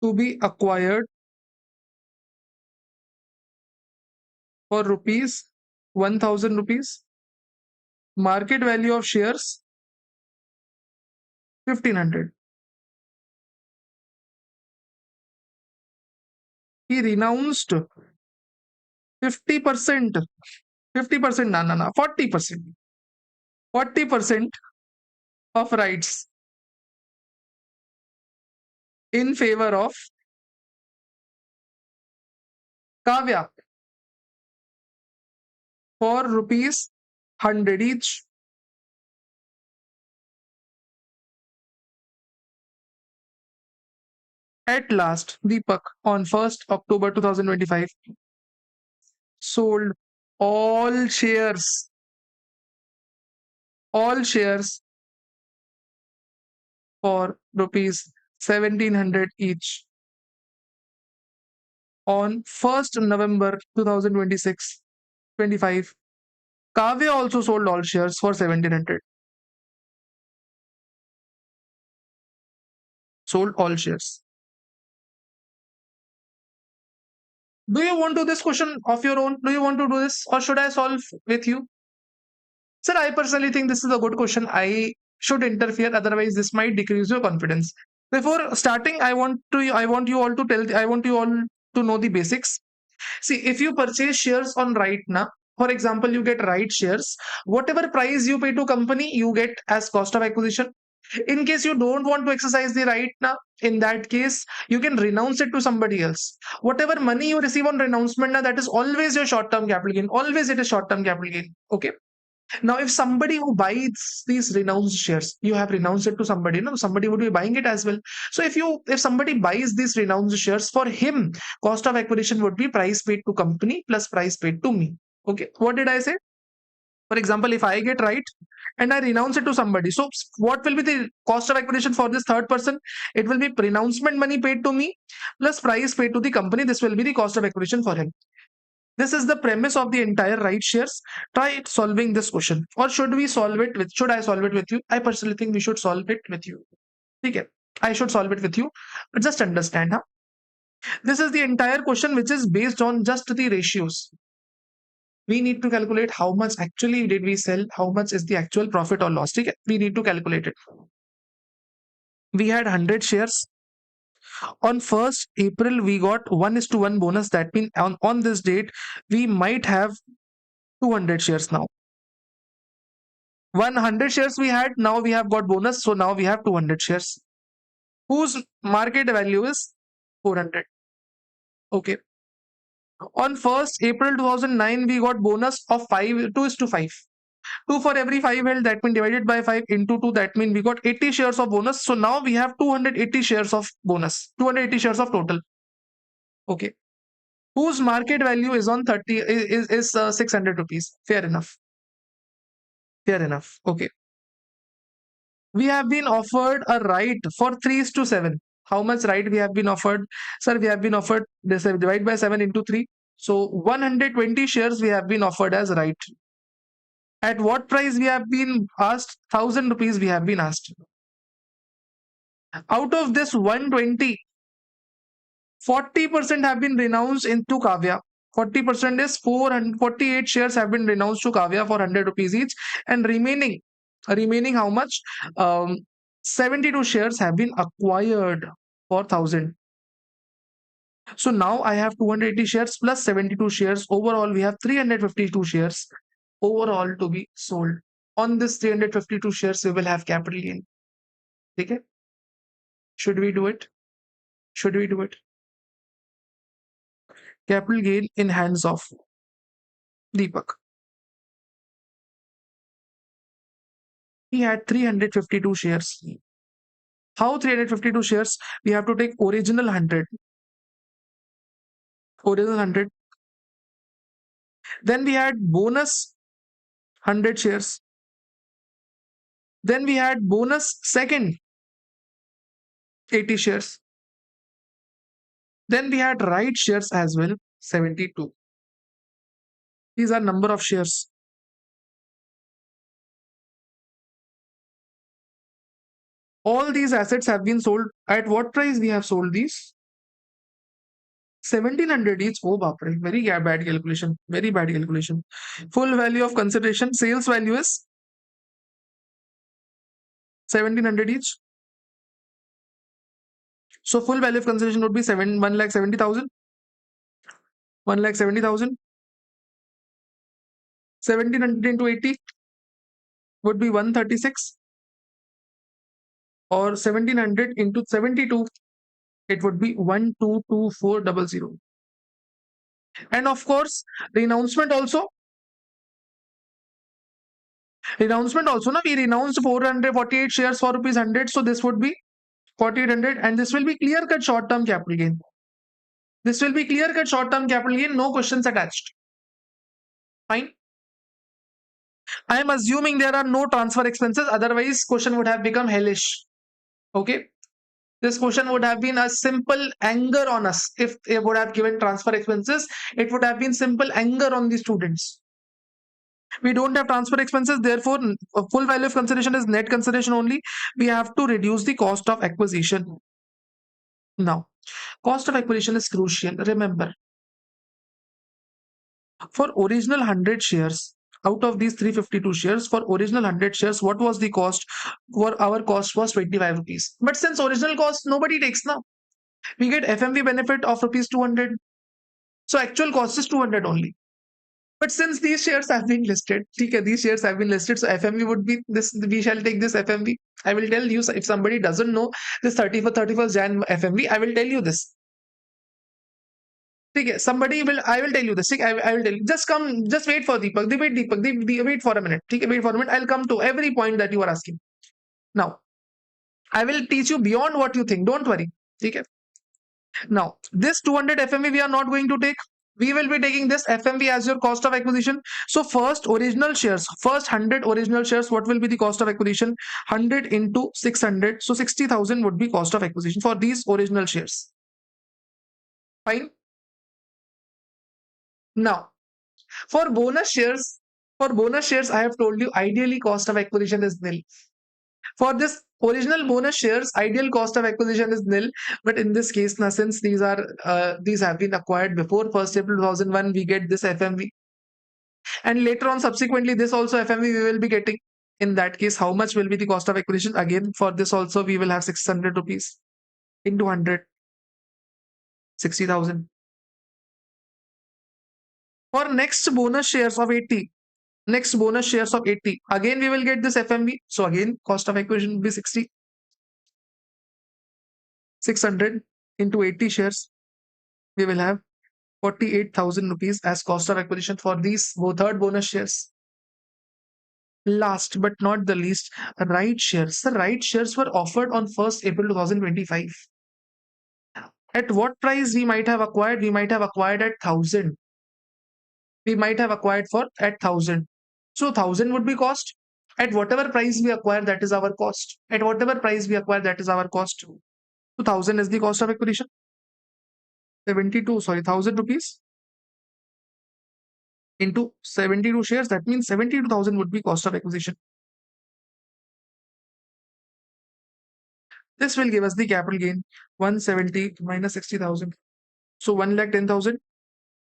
to be acquired for rupees 1000 rupees. Market value of shares 1500. He renounced 50%, 50%, no, 40%, 40% of rights in favor of Kavya for rupees 100 each. At last, Deepak on 1st October 2025 sold all shares, all shares for rupees 1700 each on 1st November 2026-25. Kavya also sold all shares for 1700. Sold all shares. Do you want to do this question of your own? Do you want to do this, or should I solve with you? Sir, I personally think this is a good question. I should interfere, otherwise this might decrease your confidence. Before starting, I want you all to I want you all to know the basics. See, if you purchase shares on right now, for example, you get right shares, whatever price you pay to company, you get as cost of acquisition. In case you don't want to exercise the right now, in that case, you can renounce it to somebody else. Whatever money you receive on renouncement now, that is always your short-term capital gain. Always it is short-term capital gain. Okay. Now, if somebody who buys these renounced shares, you have renounced it to somebody, no, somebody would be buying it as well. So if somebody buys these renounced shares, for him, cost of acquisition would be price paid to company plus price paid to me. Okay, what did I say? For example, if I get right and I renounce it to somebody, so what will be the cost of acquisition for this third person? It will be renouncement money paid to me plus price paid to the company. This will be the cost of acquisition for him. This is the premise of the entire right shares. Try solving this question. Or should I solve it with you? I personally think we should solve it with you. Okay. I should solve it with you. But just understand, huh? This is the entire question which is based on just the ratios. We need to calculate how much actually did we sell, how much is the actual profit or loss. Okay? We need to calculate it. We had 100 shares. On 1st April, we got 1:1 bonus. That means on this date, we might have 200 shares now. 100 shares we had, now we have got bonus, so now we have 200 shares whose market value is 400. Okay. On 1st April 2009, we got bonus of 5, 2 is to 5. 2 for every 5 held, that means divided by 5 into 2, that means we got 80 shares of bonus. So now we have 280 shares of bonus, 280 shares of total. Okay. Whose market value is on 30 is 600 rupees. Fair enough. Fair enough. Okay. We have been offered a right for 3:7. How much right we have been offered? Sir, we have been offered this divide by 7 into 3. So 120 shares we have been offered as right. At what price we have been asked? 1000 rupees we have been asked. Out of this 120, 40% have been renounced into Kavya. 40% is 448 shares have been renounced to Kavya for 100 rupees each, and remaining how much? 72 shares have been acquired for 1000. So now I have 280 shares plus 72 shares. Overall, we have 352 shares overall to be sold. On this 352 shares, we will have capital gain. Okay? Should we do it? Should we do it? Capital gain in hands of Deepak. He had 352 shares. How 352 shares? We have to take original 100. Original 100. Then we had bonus 100 shares. Then we had bonus second 80 shares. Then we had right shares as well, 72. These are number of shares. All these assets have been sold. At what price we have sold these? 1700 each. Oh, bapre. Very bad calculation. Very bad calculation. Full value of consideration, sales value is 1700 each. So full value of consideration would be 1,70,000. 1,70,000. 1700 into 80 would be 136. Or 1700 into 72, it would be 122400. And of course, renouncement also. Renouncement also, na, we renounced 448 shares for rupees 100. So this would be 4800, and this will be clear cut short term capital gain. This will be clear cut short term capital gain, no questions attached. Fine. I am assuming there are no transfer expenses, otherwise question would have become hellish. Okay. This question would have been a simple anger on us. If they would have given transfer expenses, it would have been simple anger on the students. We don't have transfer expenses, therefore full value of consideration is net consideration only. We have to reduce the cost of acquisition. Now, cost of acquisition is crucial. Remember, for original 100 shares, out of these 352 shares, for original 100 shares, what was the cost? For our cost was 25 rupees. But since original cost nobody takes now, we get FMV benefit of rupees 200. So actual cost is 200 only. But since these shares have been listed, okay, these shares have been listed, so FMV would be this. We shall take this FMV. I will tell you, if somebody doesn't know this 31st Jan FMV, I will tell you this. Okay, somebody will. I will tell you this. I will tell you. Just come. Just wait for Deepak. Wait, Deepak. Wait for a minute. Okay, wait for a minute. I'll come to every point that you are asking. Now, I will teach you beyond what you think. Don't worry. Okay. Now, this 200 FMV we are not going to take. We will be taking this FMV as your cost of acquisition. So first original shares, first 100 original shares, what will be the cost of acquisition? 100 into 600. So 60,000 would be cost of acquisition for these original shares. Fine. Now, for bonus shares, I have told you ideally cost of acquisition is nil. For this original bonus shares, ideal cost of acquisition is nil. But in this case, now since these have been acquired before 1st April 2001, we get this FMV. And later on, subsequently, this also FMV we will be getting. In that case, how much will be the cost of acquisition? Again, for this also, we will have 600 rupees into 100, 60,000. For next bonus shares of 80, again we will get this FMV. So again, cost of acquisition will be 60. 600 into 80 shares, we will have 48,000 rupees as cost of acquisition for these third bonus shares. Last but not the least, right shares. The right shares were offered on 1st April 2025. At what price we might have acquired? We might have acquired at 1000. We might have acquired for at 1000. So 1000 would be cost. At whatever price we acquire, that is our cost. At whatever price we acquire, that is our cost. So 1000 is the cost of acquisition. 1,000 rupees into 72 shares. That means 72,000 would be cost of acquisition. This will give us the capital gain 170 minus 60,000. So 1,10,000.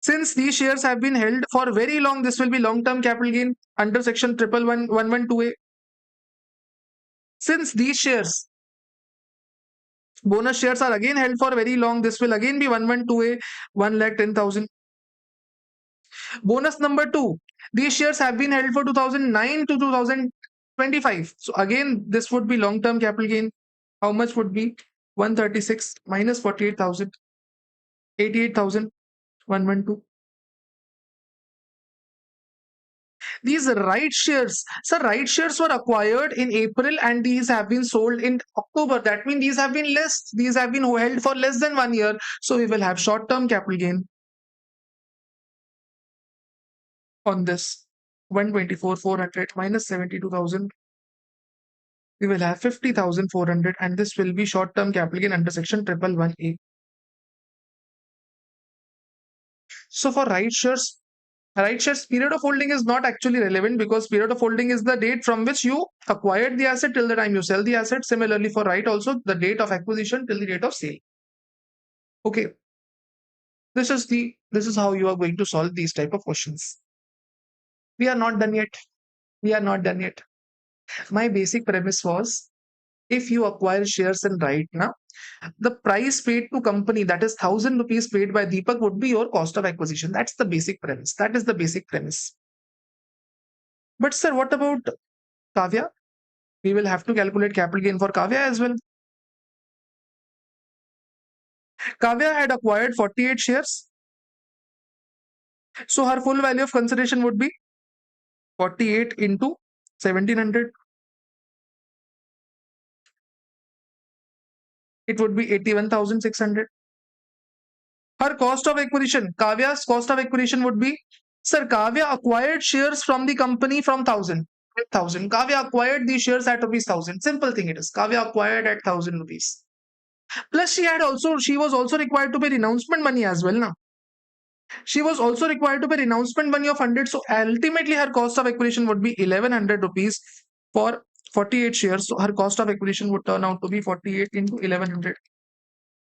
Since these shares have been held for very long, this will be long-term capital gain under section 111(112)(a). Since these shares, bonus shares are again held for very long, this will again be 112(a), 1,10,000. Bonus number 2, these shares have been held for 2009 to 2025. So again, this would be long-term capital gain. How much would be 136 minus 48,000, 88,000, 112. These right shares, so right shares were acquired in April and these have been sold in October. That means these have been less, these have been held for less than 1 year. So we will have short-term capital gain on this 124,400 minus 72,000. We will have 50,400 and this will be short-term capital gain under section 111(a). So for right shares, period of holding is not actually relevant because period of holding is the date from which you acquired the asset till the time you sell the asset. Similarly for right also, the date of acquisition till the date of sale. Okay. This is how you are going to solve these type of questions. We are not done yet. My basic premise was, if you acquire shares in right now, the price paid to company, that is 1,000 rupees paid by Deepak, would be your cost of acquisition. That's the basic premise. That is the basic premise. But sir, what about Kavya? We will have to calculate capital gain for Kavya as well. Kavya had acquired 48 shares. So her full value of consideration would be 48 into 1,700. It would be 81,600. Her cost of acquisition, Kavya's cost of acquisition would be, sir, Kavya acquired shares from the company from 1,000. Kavya acquired these shares at rupees 1,000. Simple thing it is. Kavya acquired at 1,000 rupees. Plus, she was also required to pay renouncement money as well. Now, she was also required to pay renouncement money of 100. So ultimately, her cost of acquisition would be 1100 rupees for 48 shares. So her cost of acquisition would turn out to be 48 into 1100.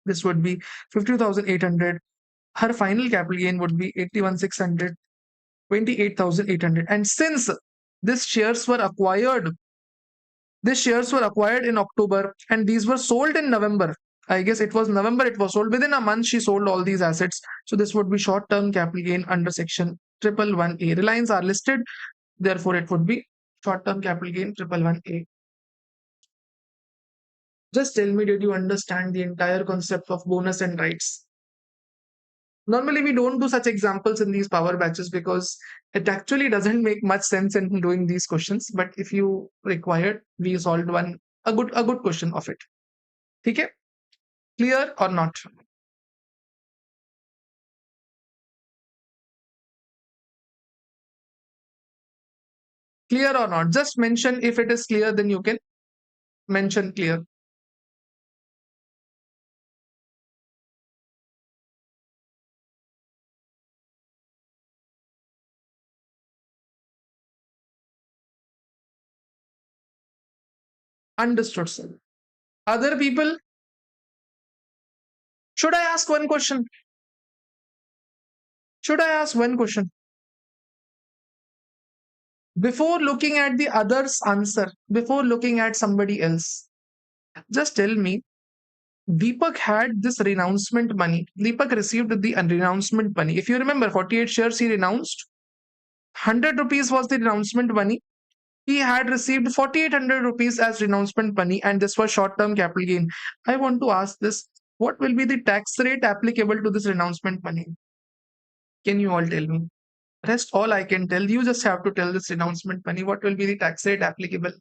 This would be 50,800. Her final capital gain would be 81,600, 28,800. And since these shares were acquired, these shares were acquired in October and these were sold in November. I guess it was November it was sold. Within a month, she sold all these assets. So this would be short-term capital gain under section 111A. Reliance are listed, therefore it would be short-term capital gain 111A. Just tell me, did you understand the entire concept of bonus and rights? Normally, we don't do such examples in these power batches because it actually doesn't make much sense in doing these questions. But if you required, we solved a good question of it. Okay? Clear or not? Clear or not? Just mention if it is clear, then you can mention clear. Understood, sir. Other people, should I ask one question? Should I ask one question? Before looking at the other's answer, before looking at somebody else, just tell me, Deepak had this renouncement money. Deepak received the renouncement money. If you remember, 48 shares he renounced. 100 rupees was the renouncement money. He had received 4800 rupees as renouncement money, and this was short term capital gain. I want to ask this, what will be the tax rate applicable to this renouncement money? Can you all tell me? Rest all I can tell. You just have to tell this renouncement money. What will be the tax rate applicable?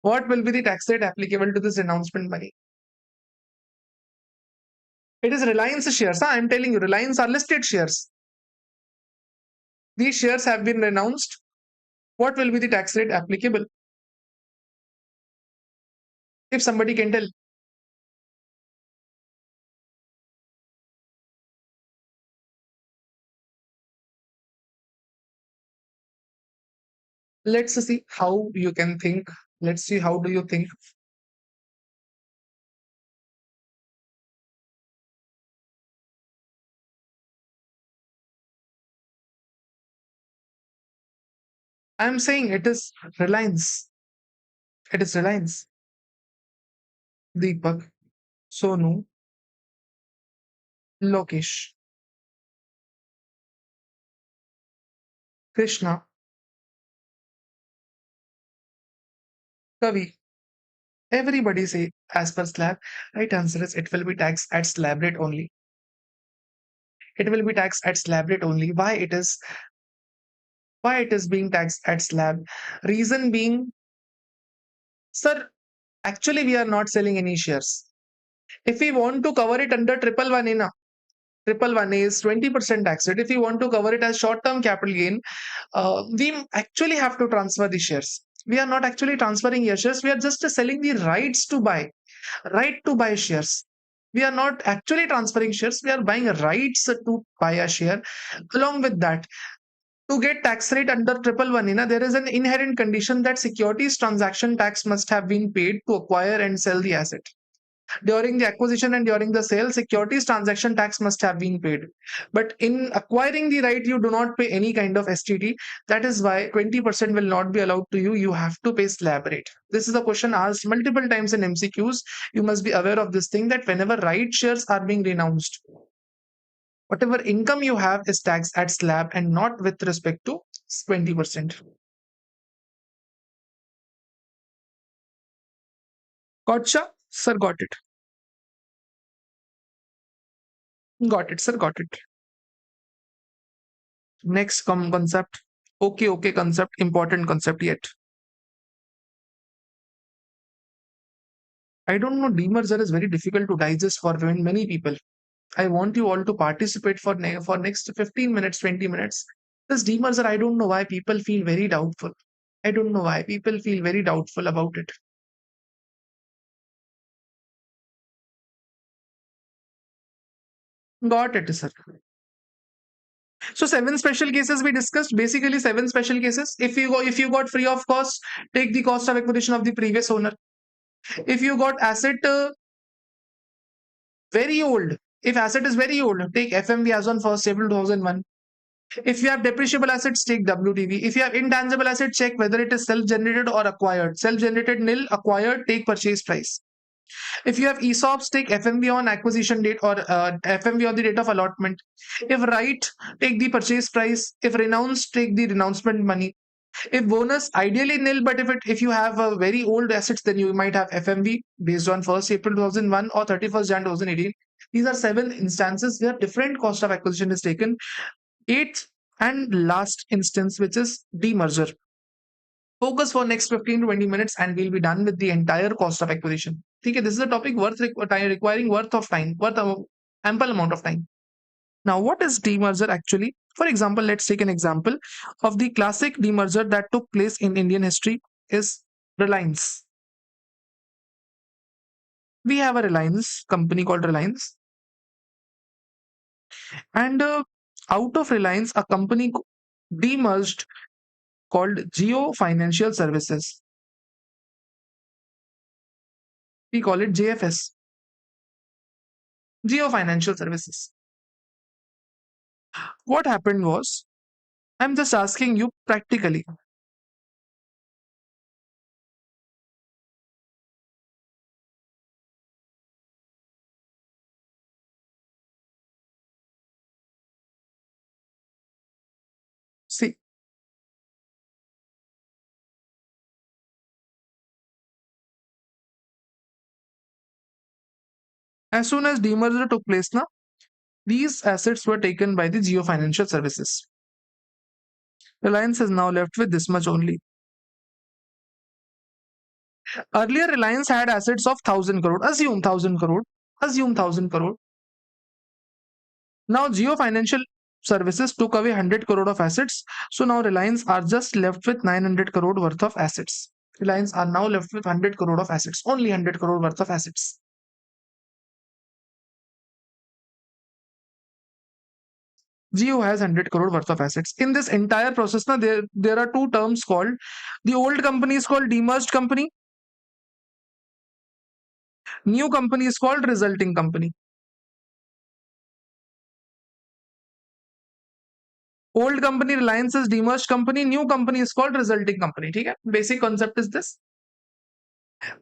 What will be the tax rate applicable to this renouncement money? It is Reliance shares. Huh? I'm telling you, Reliance are listed shares. These shares have been renounced. What will be the tax rate applicable? If somebody can tell. Let's see how you can think. Let's see how do you think. I'm saying it is Reliance. It is Reliance. Deepak, Sonu, Lokesh, Krishna, Kavi. Everybody say as per slab. Right answer is it will be taxed at slab rate only. It will be taxed at slab rate only. Why it is being taxed at slab? Reason being, sir, actually we are not selling any shares. If we want to cover it under triple one in a triple one is 20% tax rate. If you want to cover it as short-term capital gain, we actually have to transfer the shares. We are not actually transferring your shares. We are just selling the rights to buy, right to buy shares. We are not actually transferring shares. We are buying rights to buy a share. Along with that, to get tax rate under triple one, there is an inherent condition that securities transaction tax must have been paid to acquire and sell the asset. During the acquisition and during the sale, securities transaction tax must have been paid. But in acquiring the right, you do not pay any kind of STT. That is why 20% will not be allowed to you. You have to pay slab rate. This is a question asked multiple times in MCQs. You must be aware of this thing that whenever right shares are being renounced, whatever income you have is taxed at slab and not with respect to 20%. Gotcha? Sir, got it. Got it, sir, got it. Next concept. Okay, concept, important concept yet. I don't know, demerger is very difficult to digest for many people. I want you all to participate for next 15 minutes, 20 minutes. This demerger, I don't know why people feel very doubtful. I don't know why people feel very doubtful about it. Got it, sir. So seven special cases we discussed. Basically, seven special cases. If you got free of cost, take the cost of acquisition of the previous owner. If you got asset very old, if asset is very old, take FMV as on 1st April 2001. If you have depreciable assets, take WTV. If you have intangible assets, check whether it is self-generated or acquired. Self-generated nil, acquired take purchase price. If you have ESOPs, take FMV on acquisition date or FMV on the date of allotment. If right, take the purchase price. If renounced, take the renouncement money. If bonus, ideally nil, but if you have a very old assets, then you might have FMV based on 1st April 2001 or 31st Jan 2018. These are seven instances where different cost of acquisition is taken. Eighth and last instance, which is demerger. Focus for next 15 to 20 minutes and we'll be done with the entire cost of acquisition. Okay, this is a topic requiring worth of time, ample amount of time. Now, what is demerger actually? For example, let's take an example of the classic demerger that took place in Indian history is Reliance. We have a Reliance company called Reliance, and out of Reliance, a company demerged called Geo Financial Services. We call it JFS, Geo Financial Services. What happened was, I'm just asking you practically. See, as soon as demerger took place, now these assets were taken by the Geo Financial Services. Reliance is now left with this much only. Earlier, Reliance had assets of 1000 crore. Assume 1000 crore. Assume 1000 crore. Now, Geo Financial Services took away 100 crore of assets. So now Reliance are just left with 900 crore worth of assets. Reliance are now left with 100 crore of assets. Only 100 crore worth of assets. Geo has 100 crore worth of assets. In this entire process, now there are two terms called. The old company is called demerged company. New company is called resulting company. Old company Reliance is demerged company. New company is called resulting company. Okay? Basic concept is this.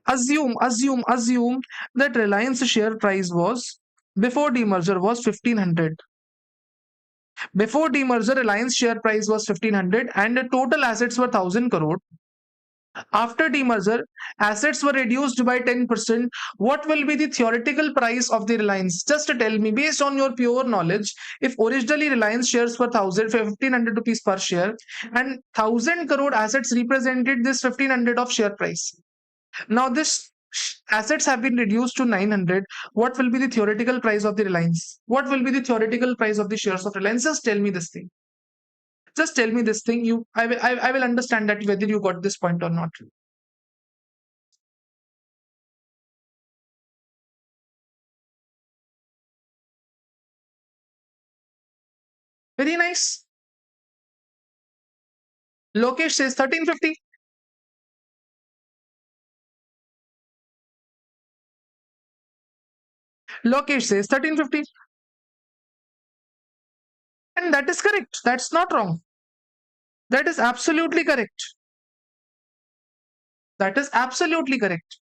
Assume that Reliance share price was before demerger was 1500. Before demerger, Reliance share price was 1500 and the total assets were 1000 crore. After demerger, assets were reduced by 10%. What will be the theoretical price of the Reliance? Just to tell me, based on your pure knowledge, if originally Reliance shares were 1500 rupees per share and 1000 crore assets represented this 1500 of share price. Now this assets have been reduced to 900. What will be the theoretical price of the Reliance? What will be the theoretical price of the shares of Reliance? Just tell me this thing. Just tell me this thing. I will understand that whether you got this point or not. Very nice. Lokesh says 1350. Lokesh says 1350. And that is correct. That's not wrong. That is absolutely correct. That is absolutely correct.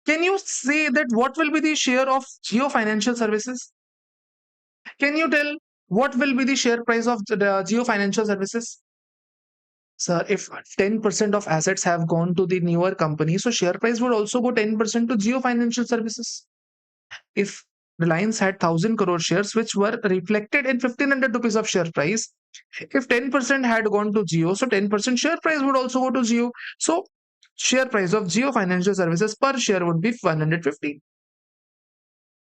Can you say that what will be the share of Geo Financial Services? Can you tell what will be the share price of the Geo Financial Services? Sir, if 10% of assets have gone to the newer company, so share price would also go 10% to Geo Financial Services. If Reliance had 1000 crore shares, which were reflected in 1500 rupees of share price, if 10% had gone to Geo, so 10% share price would also go to Geo. So share price of Geo Financial Services per share would be 150.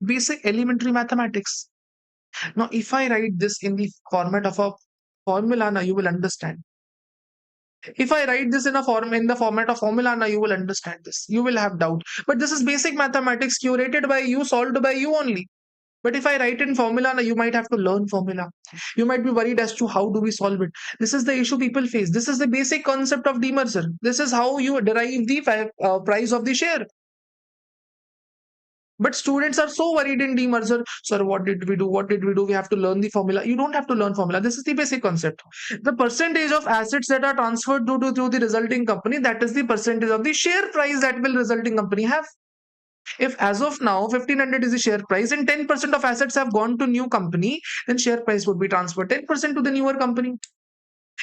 Basic elementary mathematics. Now, if I write this in the format of a formula, now you will understand. If I write this in the format of formula, now you will understand this. You will have doubt. But this is basic mathematics curated by you, solved by you only. But if I write in formula, now you might have to learn formula. You might be worried as to how do we solve it. This is the issue people face. This is the basic concept of demerger. This is how you derive the price of the share. But students are so worried in demerger. Sir, what did we do? What did we do? We have to learn the formula. You don't have to learn formula. This is the basic concept. The percentage of assets that are transferred to the resulting company, that is the percentage of the share price that will resulting company have. If as of now 1500 is the share price and 10% of assets have gone to new company, then share price would be transferred 10% to the newer company.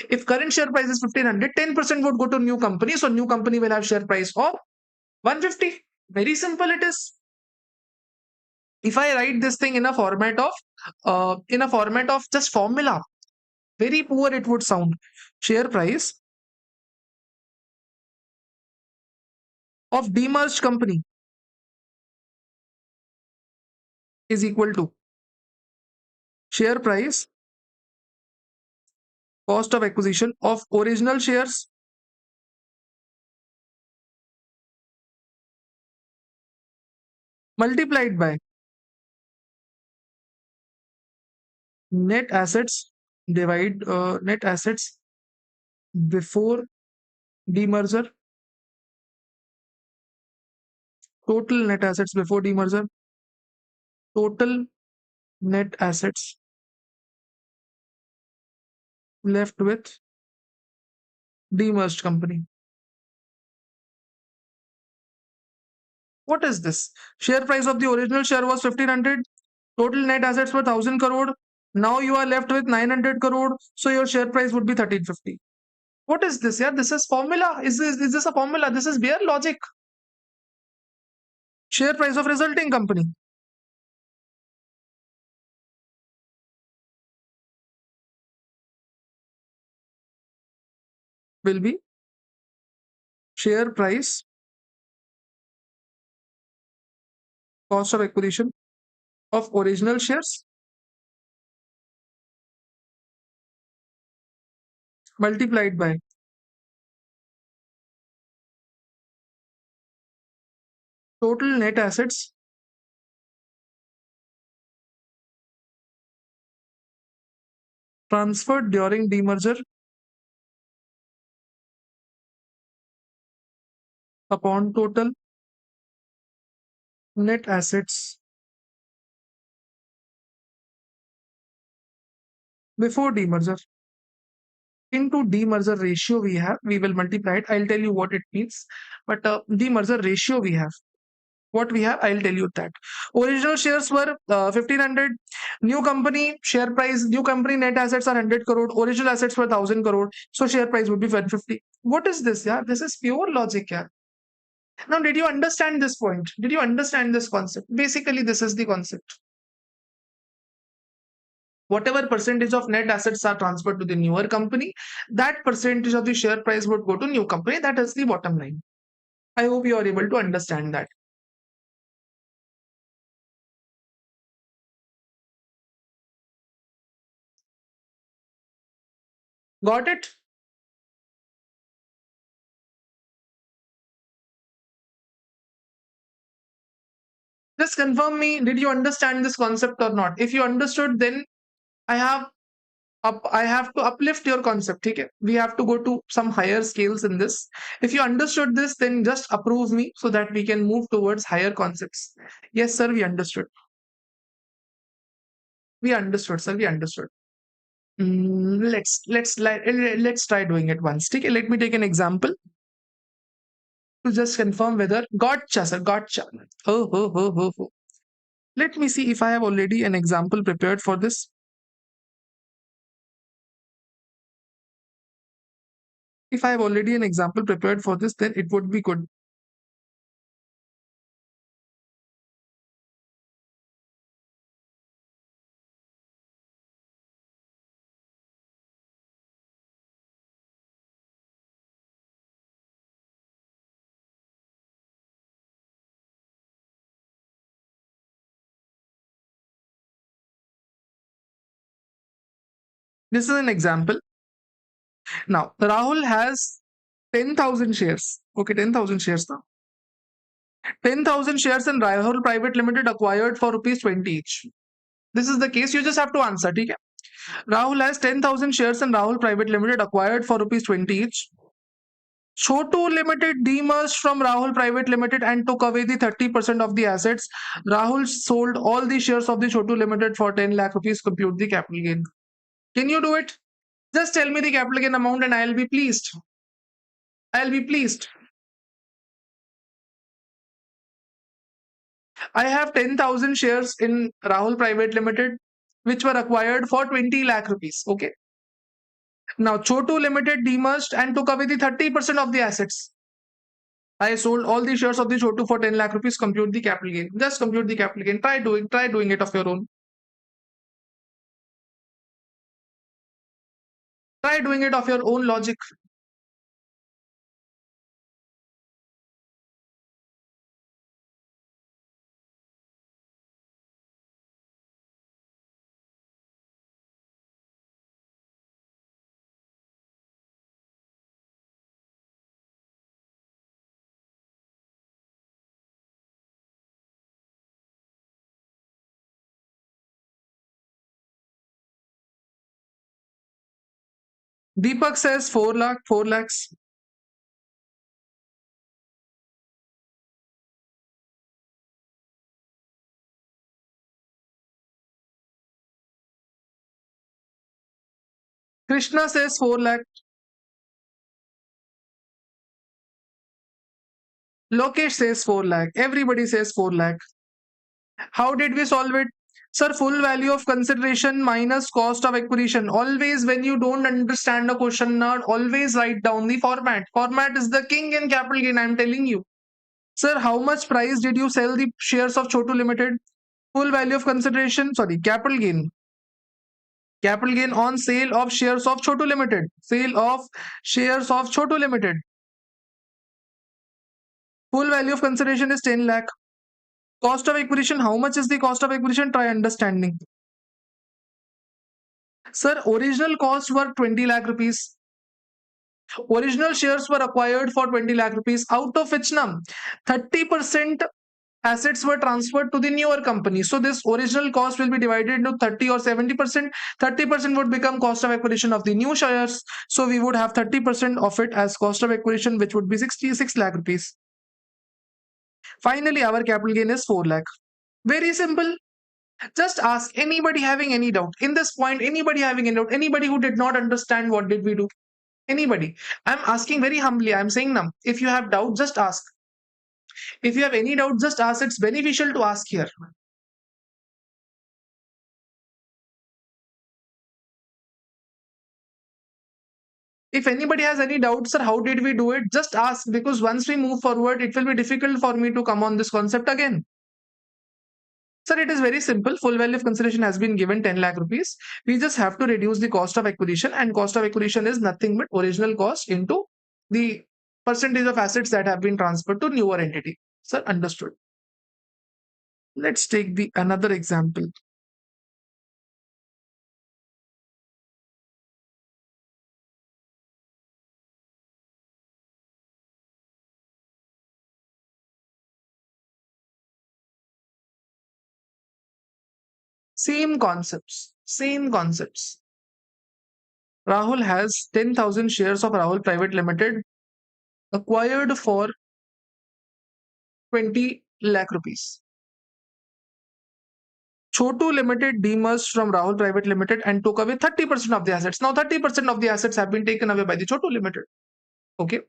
If current share price is 1500, 10% would go to new company. So new company will have share price of 150. Very simple it is. If I write this thing in a format of just formula, very poor it would sound. Share price of demerged company is equal to share price cost of acquisition of original shares multiplied by net assets net assets before demerger, total net assets before demerger, total net assets left with demerged company. What is this? Share price of the original share was 1500, total net assets were 1000 crore. Now you are left with 900 crore, so your share price would be 1350. What is this? Yeah, this is formula. Is this a formula? This is bare logic. Share price of resulting company will be share price cost of acquisition of original shares multiplied by total net assets transferred during demerger upon total net assets before demerger into demerger ratio we will multiply it. I'll tell you what it means, but demerger ratio we have. What we have, I'll tell you that. Original shares were 1500. New company share price, new company net assets are 100 crore. Original assets were 1000 crore. So share price would be 150. What is this? Yeah, this is pure logic. Yeah. Now, did you understand this point? Did you understand this concept? Basically, this is the concept. Whatever percentage of net assets are transferred to the newer company, that percentage of the share price would go to new company. That is the bottom line. I hope you are able to understand that. Got it? Just confirm me, did you understand this concept or not? If you understood, then I have I have to uplift your concept. Okay? We have to go to some higher scales in this. If you understood this, then just approve me so that we can move towards higher concepts. Yes, sir, we understood. We understood, sir. We understood. Let's try doing it once. Okay? Let me take an example to just confirm whether gotcha, sir. Gotcha. Oh. Let me see if I have already an example prepared for this. If I have already an example prepared for this, then it would be good. This is an example. Now, Rahul has 10,000 shares. Okay, 10,000 shares now. 10,000 shares in Rahul Private Limited acquired for rupees 20 each. This is the case. You just have to answer. Okay? Rahul has 10,000 shares in Rahul Private Limited acquired for rupees 20 each. Chotu Limited demerged from Rahul Private Limited and took away the 30% of the assets. Rahul sold all the shares of the Chotu Limited for 10 lakh rupees. Compute the capital gain. Can you do it? Just tell me the capital gain amount and I'll be pleased. I'll be pleased. I have 10,000 shares in Rahul Private Limited, which were acquired for 20 lakh rupees. Okay. Now, Chotu Limited demerged and took away the 30% of the assets. I sold all the shares of the Chotu for 10 lakh rupees. Compute the capital gain. Just compute the capital gain. Try doing it of your own. Try doing it of your own logic. Deepak says 4 lakh, 4 lakhs. Krishna says 4 lakh. Lokesh says 4 lakh. Everybody says 4 lakh. How did we solve it? Sir, full value of consideration minus cost of acquisition. Always when you don't understand a question, not always write down the format. Format is the king in capital gain, I'm telling you. Sir, how much price did you sell the shares of Chotu Limited? Full value of consideration, sorry, capital gain. Capital gain on sale of shares of Chotu Limited. Sale of shares of Chotu Limited. Full value of consideration is 10 lakh. Cost of acquisition, how much is the cost of acquisition? Try understanding. Sir, original cost were 20 lakh rupees. Original shares were acquired for 20 lakh rupees, out of which now 30% assets were transferred to the newer company. So this original cost will be divided into 30 or 70%. 30% would become cost of acquisition of the new shares. So we would have 30% of it as cost of acquisition, which would be 66 lakh rupees. Finally, our capital gain is 4 lakh. Very simple. Just ask anybody having any doubt. In this point, anybody having any doubt, anybody who did not understand what did we do. Anybody. I'm asking very humbly. I'm saying now, if you have doubt, just ask. If you have any doubt, just ask. It's beneficial to ask here. If anybody has any doubts, sir, how did we do it? Just ask, because once we move forward, it will be difficult for me to come on this concept again. Sir, it is very simple. Full value of consideration has been given 10 lakh rupees. We just have to reduce the cost of acquisition, and cost of acquisition is nothing but original cost into the percentage of assets that have been transferred to newer entity. Sir, understood. Let's take the another example. Same concepts. Same concepts. Rahul has 10,000 shares of Rahul Private Limited acquired for 20 lakh rupees. Chotu Limited demerged from Rahul Private Limited and took away 30% of the assets. Now 30% of the assets have been taken away by the Chotu Limited. Okay.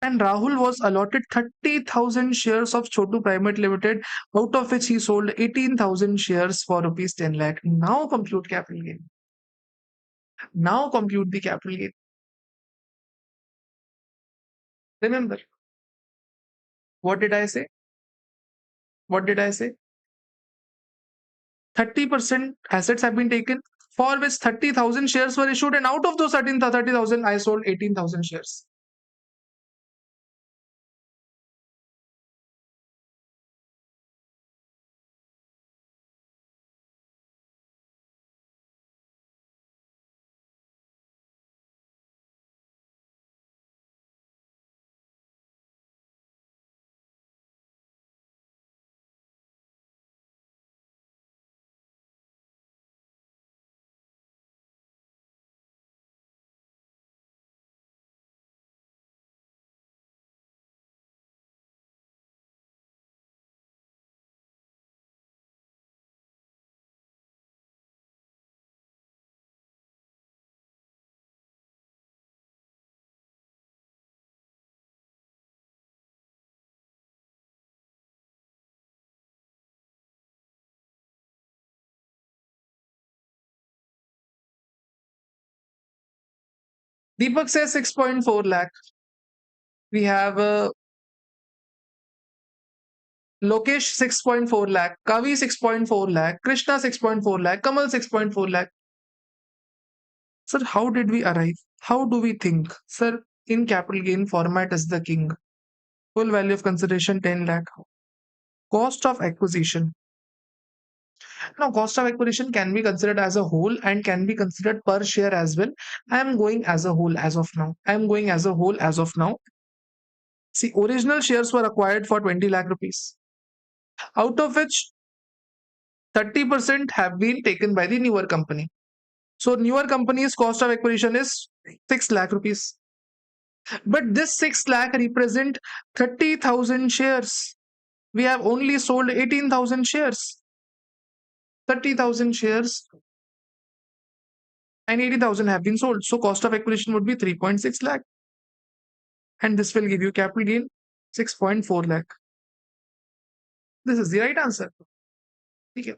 And Rahul was allotted 30,000 shares of Chotu Private Limited, out of which he sold 18,000 shares for rupees 10 lakh. Now compute capital gain. Now compute the capital gain. Remember, what did I say? What did I say? 30% assets have been taken, for which 30,000 shares were issued, and out of those 30,000, I sold 18,000 shares. Deepak says 6.4 lakh. We have Lokesh 6.4 lakh, Kavi 6.4 lakh, Krishna 6.4 lakh, Kamal 6.4 lakh. Sir, how did we arrive? How do we think? Sir, in capital gain format is the king. Full value of consideration 10 lakh. Cost of acquisition. Now, cost of acquisition can be considered as a whole and can be considered per share as well. I am going as a whole as of now. I am going as a whole as of now. See, original shares were acquired for 20 lakh rupees, out of which 30% have been taken by the newer company. So, newer company's cost of acquisition is 6 lakh rupees. But this 6 lakh represent 30,000 shares. We have only sold 18,000 shares. 30,000 shares and 80,000 have been sold. So cost of acquisition would be 3.6 lakh. And this will give you capital gain 6.4 lakh. This is the right answer. Okay.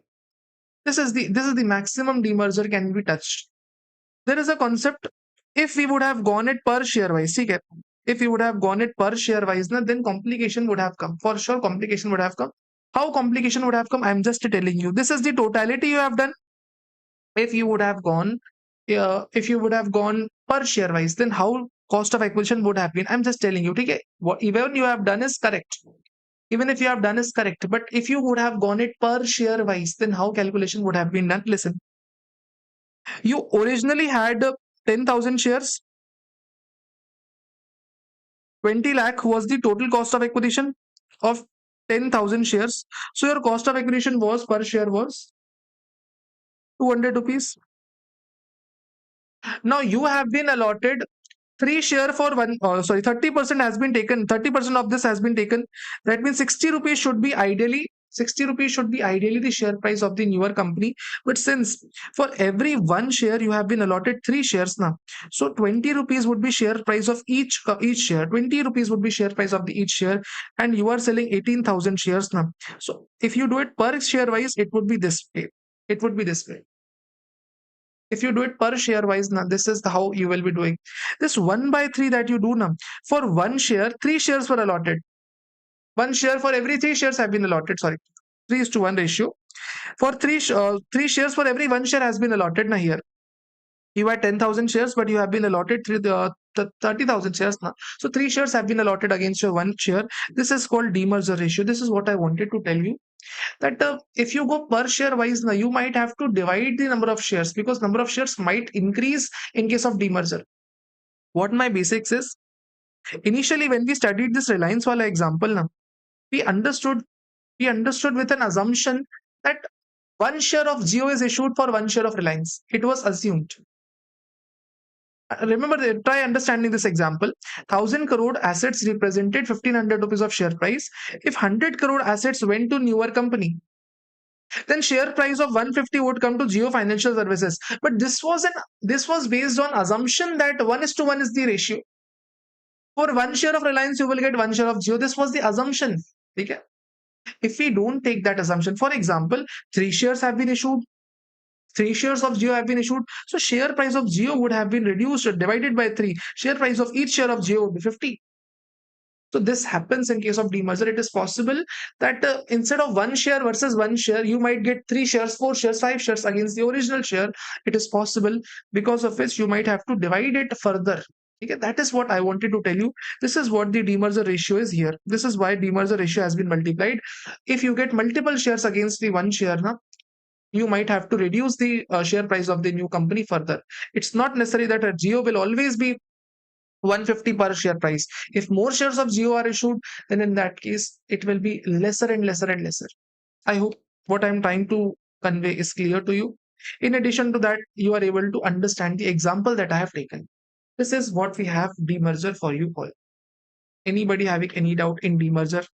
This is the maximum demerger can be touched. There is a concept, if we would have gone it per share wise, okay? If we would have gone it per share wise, then complication would have come. For sure, complication would have come. How complication would have come? I'm just telling you. This is the totality you have done. If you would have gone, if you would have gone per share wise, then how cost of acquisition would have been? I'm just telling you. Okay, what even you have done is correct. Even if you have done is correct, but if you would have gone it per share wise, then how calculation would have been done? Listen, you originally had 10,000 shares. 20 lakh was the total cost of acquisition of 10,000 shares. So your cost of acquisition was per share was 200 rupees. Now you have been allotted 3 share for one, sorry, 30% has been taken. 30% of this has been taken. That means 60 rupees should be ideally 60 rupees should be ideally the share price of the newer company. But since for every one share you have been allotted 3 shares now, so 20 rupees would be share price of each share. 20 rupees would be share price of the each share, and you are selling 18,000 shares now. So if you do it per share wise, it would be this way. It would be this way. If you do it per share wise, now this is how you will be doing. This 1 by 3 that you do now, for one share, 3 shares were allotted. One share for every 3 shares have been allotted. Sorry, 3:1 ratio. For 3 shares for every 1 share has been allotted now here. You had 10,000 shares, but you have been allotted the 30,000 shares now. So 3 shares have been allotted against your 1 share. This is called demerger ratio. This is what I wanted to tell you, that if you go per share wise now, you might have to divide the number of shares, because number of shares might increase in case of demerger. What my basics is, initially when we studied this Reliance wala example now, we understood with an assumption that 1 share of Jio is issued for 1 share of Reliance. It was assumed. Remember, try understanding this example. 1,000 crore assets represented 1,500 rupees of share price. If 100 crore assets went to newer company, then share price of 150 would come to Jio Financial Services. But this was based on assumption that 1:1 is the ratio. For 1 share of Reliance, you will get 1 share of Jio. This was the assumption. Okay? If we don't take that assumption, for example, 3 shares have been issued, 3 shares of Jio have been issued. So share price of Jio would have been reduced, divided by 3. Share price of each share of Jio would be 50. So this happens in case of demerger. It is possible that instead of 1 share versus 1 share, you might get 3 shares, 4 shares, 5 shares against the original share. It is possible, because of which you might have to divide it further. Okay, that is what I wanted to tell you. This is what the demerger ratio is here. This is why demerger ratio has been multiplied. If you get multiple shares against the 1 share, now you might have to reduce the share price of the new company further. It's not necessary that a Jio will always be 150 per share price. If more shares of Jio are issued, then in that case, it will be lesser and lesser and lesser. I hope what I'm trying to convey is clear to you. In addition to that, you are able to understand the example that I have taken. This is what we have demerger for you all. Anybody having any doubt in demerger?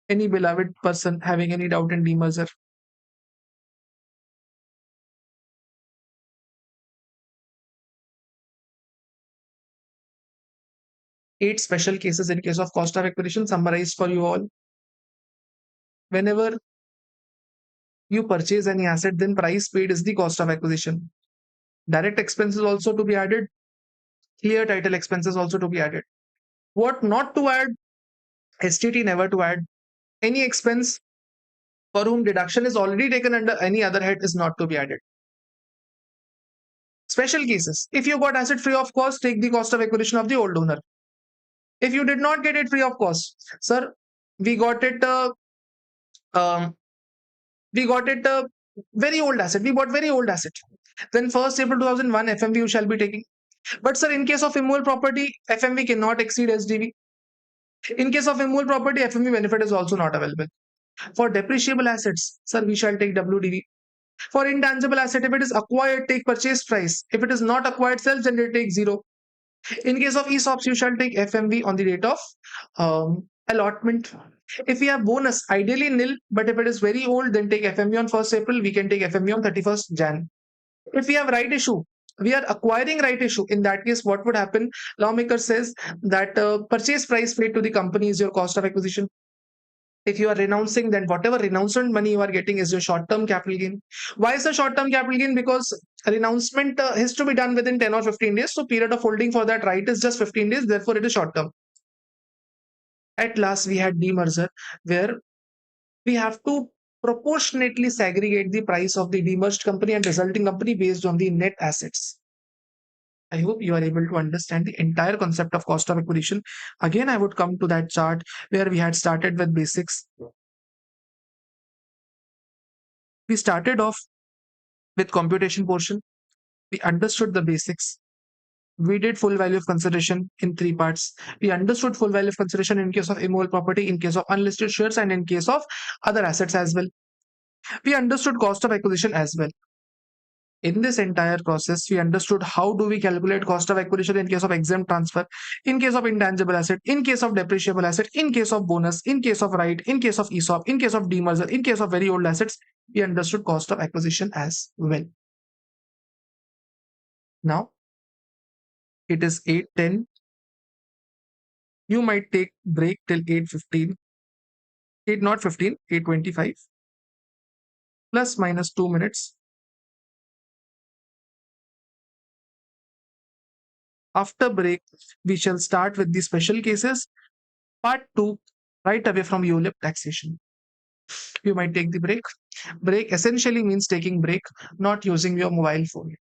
Any beloved person having any doubt in demerger? 8 special cases in case of cost of acquisition summarized for you all. Whenever you purchase any asset, then price paid is the cost of acquisition. Direct expenses also to be added. Clear title expenses also to be added. What not to add? STT never to add. Any expense for whom deduction is already taken under any other head is not to be added. Special cases. If you got asset free of cost, take the cost of acquisition of the old owner. If you did not get it free of cost, sir, we got it. Um, we got it. Very old asset. We bought very old asset. Then 1st April 2001 FMV you shall be taking. But sir, in case of immovable property, FMV cannot exceed SDV. In case of immovable property, FMV benefit is also not available. For depreciable assets, sir, we shall take WDV. For intangible asset, if it is acquired, take purchase price. If it is not acquired, self-generated, take zero. In case of ESOPs, you shall take FMV on the date of allotment. If we have bonus, ideally nil, but if it is very old, then take FMV on 1st April. We can take FMV on 31st Jan. If we have right issue, we are acquiring right issue. In that case, what would happen? Lawmaker says that purchase price paid to the company is your cost of acquisition. If you are renouncing, then whatever renouncement money you are getting is your short-term capital gain. Why is the short-term capital gain? Because renouncement has to be done within 10 or 15 days. So period of holding for that right is just 15 days. Therefore, it is short-term. At last, we had demerger, where we have to proportionately segregate the price of the demerged company and resulting company based on the net assets. I hope you are able to understand the entire concept of cost of acquisition. Again, I would come to that chart where we had started with basics. We started off with computation portion. We understood the basics. We did full value of consideration in three parts. We understood full value of consideration in case of immovable property, in case of unlisted shares, and in case of other assets as well. We understood cost of acquisition as well. In this entire process, we understood how do we calculate cost of acquisition in case of exempt transfer, in case of intangible asset, in case of depreciable asset, in case of bonus, in case of right, in case of ESOP, in case of demerger, in case of very old assets. We understood cost of acquisition as well. Now it is 8:10. You might take break till 8:15. 8 not 15, 8:25. Plus minus 2 minutes. After break, we shall start with the special cases. Part 2, right away from ULIP taxation. You might take the break. Break essentially means taking break, not using your mobile phone.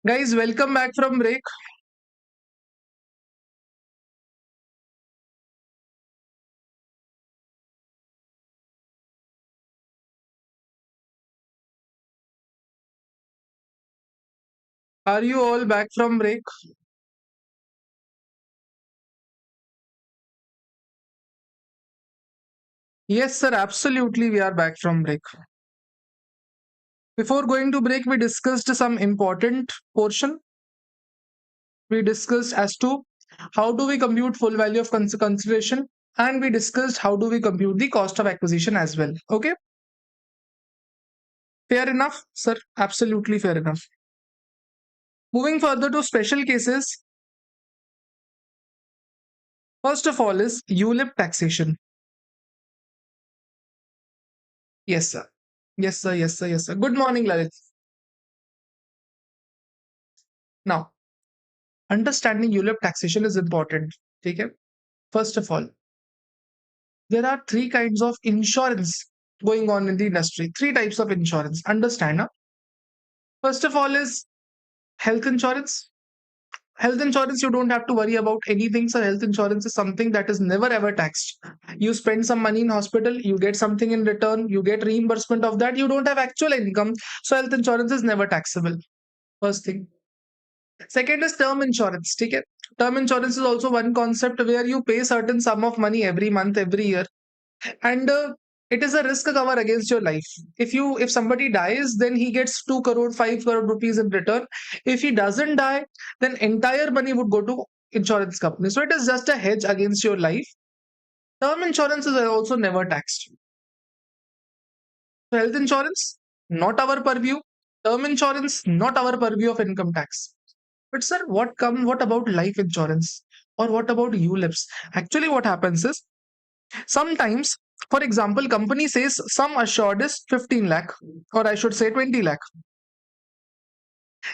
Guys, welcome back from break. Are you all back from break? Yes, sir, absolutely. We are back from break. Before going to break, we discussed some important portion. We discussed as to how do we compute full value of consideration, and we discussed how do we compute the cost of acquisition as well. Okay, fair enough, sir. Absolutely fair enough. Moving further to special cases, first of all is ULIP taxation. Yes, sir. Yes, sir. Yes, sir. Yes, sir. Good morning, Lalit. Now, understanding ULIP taxation is important. Okay. First of all, there are three kinds of insurance going on in the industry. Three types of insurance. Understand? Huh? First of all is health insurance. Health insurance, you don't have to worry about anything. So health insurance is something that is never ever taxed. You spend some money in hospital, you get something in return, you get reimbursement of that. You don't have actual income. So health insurance is never taxable. First thing. Second is term insurance. Okay? Term insurance is also one concept where you pay certain sum of money every month, every year, and it is a risk cover against your life. If somebody dies, then he gets 2 crore 5 crore rupees in return. If he doesn't die, then entire money would go to insurance company. So it is just a hedge against your life. Term insurance is also never taxed. So health insurance, not our purview. Term insurance, not our purview of income tax. But sir, what about life insurance, or what about ULIPs? Actually what happens is, sometimes, for example, company says sum assured is 15 lakh, or I should say 20 lakh.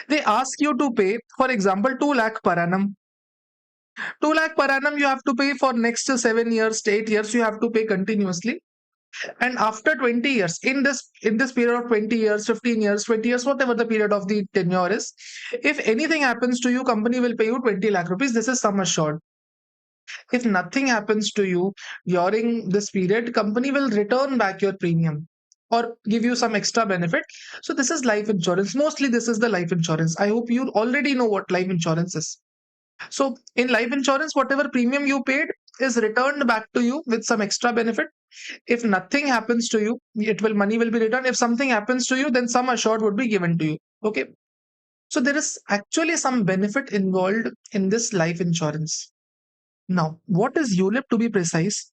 They ask you to pay, for example, 2 lakh per annum. 2 lakh per annum you have to pay for next 7 years, 8 years, you have to pay continuously. And after 20 years, in this period of 20 years, 15 years, 20 years, whatever the period of the tenure is, if anything happens to you, company will pay you 20 lakh rupees. This is sum assured. If nothing happens to you during this period, company will return back your premium or give you some extra benefit. So this is life insurance. Mostly this is the life insurance. I hope you already know what life insurance is. So in life insurance, whatever premium you paid is returned back to you with some extra benefit. If nothing happens to you, money will be returned. If something happens to you, then some assured would be given to you. Okay. So there is actually some benefit involved in this life insurance. Now, what is ULIP to be precise?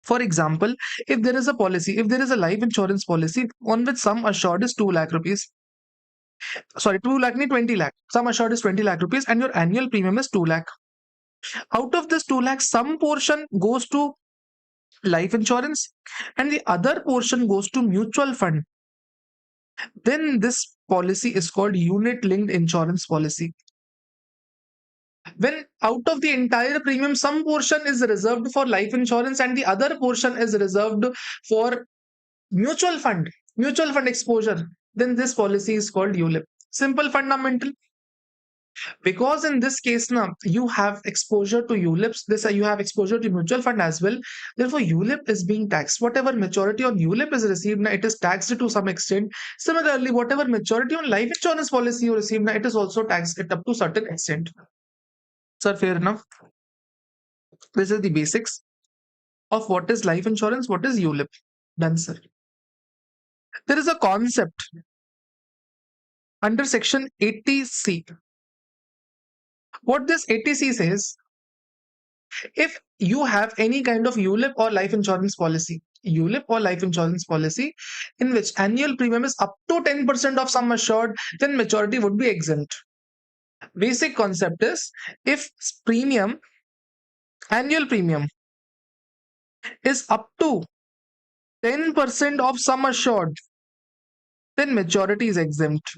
For example, if there is a life insurance policy on which sum assured is 2 lakh rupees, sorry, 2 lakh, nahi 20 lakh, sum assured is 20 lakh rupees, and your annual premium is 2 lakh. Out of this 2 lakh, some portion goes to life insurance and the other portion goes to mutual fund. Then this policy is called unit linked insurance policy. When out of the entire premium, some portion is reserved for life insurance and the other portion is reserved for mutual fund exposure, then this policy is called ULIP. Simple fundamental. Because in this case now you have exposure to ULIPs, this you have exposure to mutual fund as well. Therefore, ULIP is being taxed. Whatever maturity on ULIP is received now, it is taxed to some extent. Similarly, whatever maturity on life insurance policy you receive now, it is also taxed it up to certain extent. Sir, fair enough. This is the basics of what is life insurance, what is ULIP. Done, sir. There is a concept under section 80C. What this 80C says, if you have any kind of ULIP or life insurance policy, in which annual premium is up to 10% of sum assured, then maturity would be exempt. Basic concept is, if annual premium is up to 10% of sum assured, then maturity is exempt.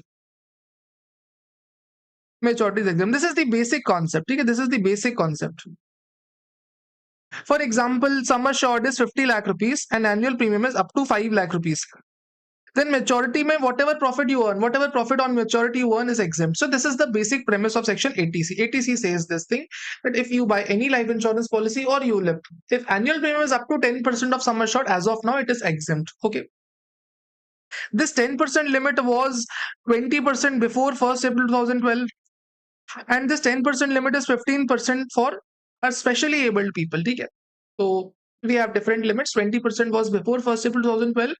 This is the basic concept. Okay? This is the basic concept. For example, sum assured is 50 lakh rupees and annual premium is up to 5 lakh rupees. Then maturity mein whatever profit you earn, whatever profit on maturity you earn is exempt. So this is the basic premise of section 80C. 80C says this thing, that if you buy any life insurance policy or ULIP, if annual premium is up to 10% of sum assured, as of now it is exempt. Okay. This 10% limit was 20% before 1st April 2012, and this 10% limit is 15% for our specially abled people. Okay? So we have different limits. 20% was before 1st April 2012.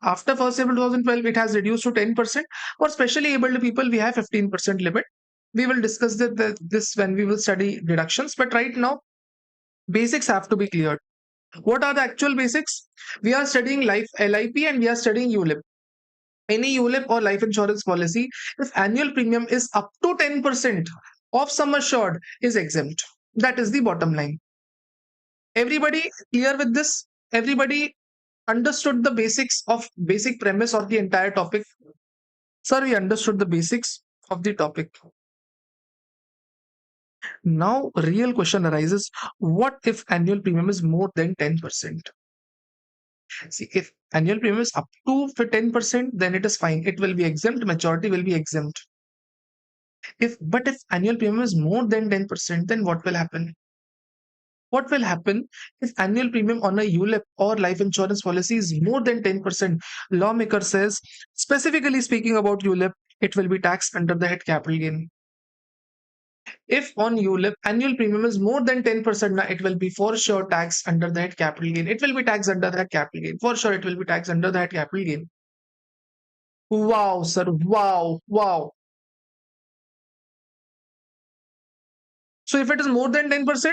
After 1st April 2012, it has reduced to 10%. For specially abled people, we have 15% limit. We will discuss this when we will study deductions. But right now, basics have to be cleared. What are the actual basics? We are studying life LIP and we are studying ULIP. Any ULIP or life insurance policy, if annual premium is up to 10% of sum assured, is exempt. That is the bottom line. Everybody clear with this? Everybody understood the basic premise of the entire topic? Sir, we understood the basics of the topic. Now, real question arises, what if annual premium is more than 10%? See, if annual premium is up to 10%, then it is fine. It will be exempt, majority will be exempt. But if annual premium is more than 10%, then what will happen? What will happen if annual premium on a ULIP or life insurance policy is more than 10%? Lawmaker says, specifically speaking about ULIP, it will be taxed under the head capital gain. If on ULIP annual premium is more than 10%, now it will be for sure taxed under the head capital gain. It will be taxed under that capital gain. For sure, it will be taxed under that capital gain. Wow, sir. Wow, wow. So if it is more than 10%,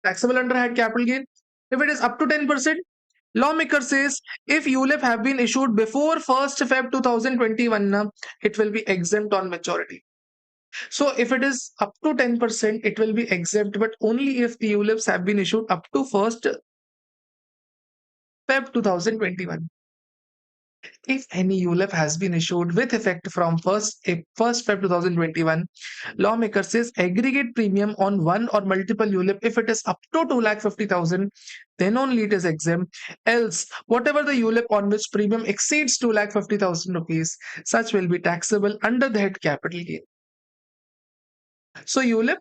taxable under head capital gain. If it is up to 10%, lawmaker says if ULIP have been issued before 1st Feb 2021, it will be exempt on maturity. So if it is up to 10%, it will be exempt, but only if the ULIPs have been issued up to 1st Feb 2021. If any ULIP has been issued with effect from 1st Feb 2021, lawmaker says aggregate premium on one or multiple ULIP, if it is up to 2,50,000, then only it is exempt. Else, whatever the ULIP on which premium exceeds 2,50,000 rupees, such will be taxable under the head capital gain. So ULIP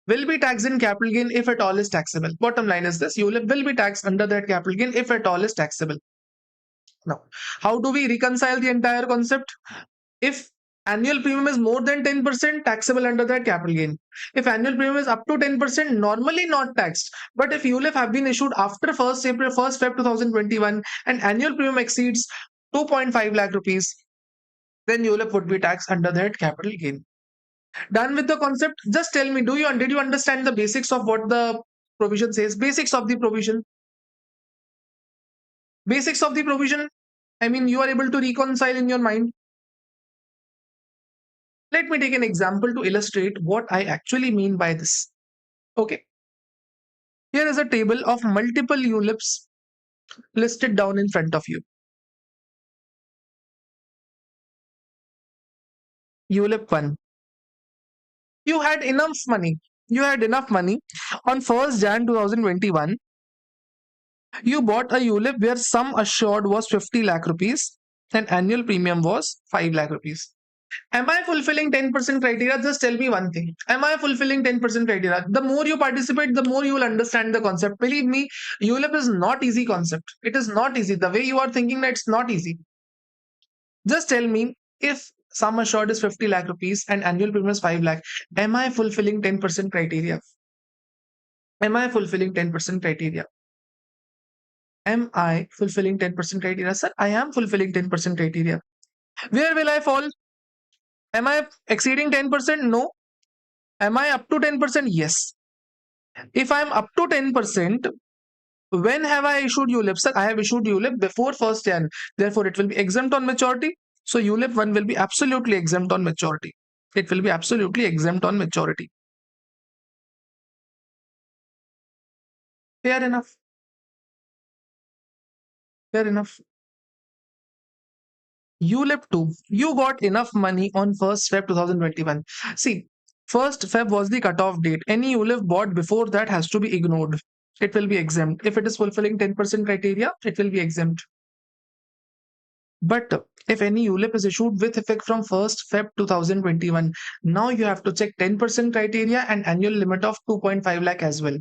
will be taxed in capital gain if at all is taxable. Bottom line is this, ULIP will be taxed under that capital gain if at all is taxable. Now, how do we reconcile the entire concept? If annual premium is more than 10%, taxable under that capital gain. If annual premium is up to 10%, normally not taxed. But if ULIP have been issued after 1st Feb 2021 and annual premium exceeds 2.5 lakh rupees, then ULIP would be taxed under that capital gain. Done with the concept? Just tell me, did you understand the basics of what the provision says? Basics of the provision. Basics of the provision. I mean, you are able to reconcile in your mind. Let me take an example to illustrate what I actually mean by this. Okay. Here is a table of multiple ULIPs listed down in front of you. ULIP 1. You had enough money. On 1st Jan 2021. You bought a ULIP where sum assured was 50 lakh rupees and annual premium was 5 lakh rupees. Am I fulfilling 10% criteria? Just tell me one thing. Am I fulfilling 10% criteria? The more you participate, the more you will understand the concept. Believe me, ULIP is not easy concept. It is not easy. The way you are thinking, that it's not easy. Just tell me, if sum assured is 50 lakh rupees and annual premium is 5 lakh, am I fulfilling 10% criteria? Am I fulfilling 10% criteria? Am I fulfilling 10% criteria? Sir, I am fulfilling 10% criteria. Where will I fall? Am I exceeding 10%? No. Am I up to 10%? Yes. If I am up to 10%, when have I issued ULIP? Sir, I have issued ULIP before 1st Jan. Therefore, it will be exempt on maturity. So ULIP 1 will be absolutely exempt on maturity. It will be absolutely exempt on maturity. Fair enough. Fair enough. ULIP 2, you got enough money on 1st Feb 2021. See, 1st Feb was the cutoff date. Any ULIP bought before that has to be ignored. It will be exempt. If it is fulfilling 10% criteria, it will be exempt. But if any ULIP is issued with effect from 1st Feb 2021, now you have to check 10% criteria and annual limit of 2.5 lakh as well.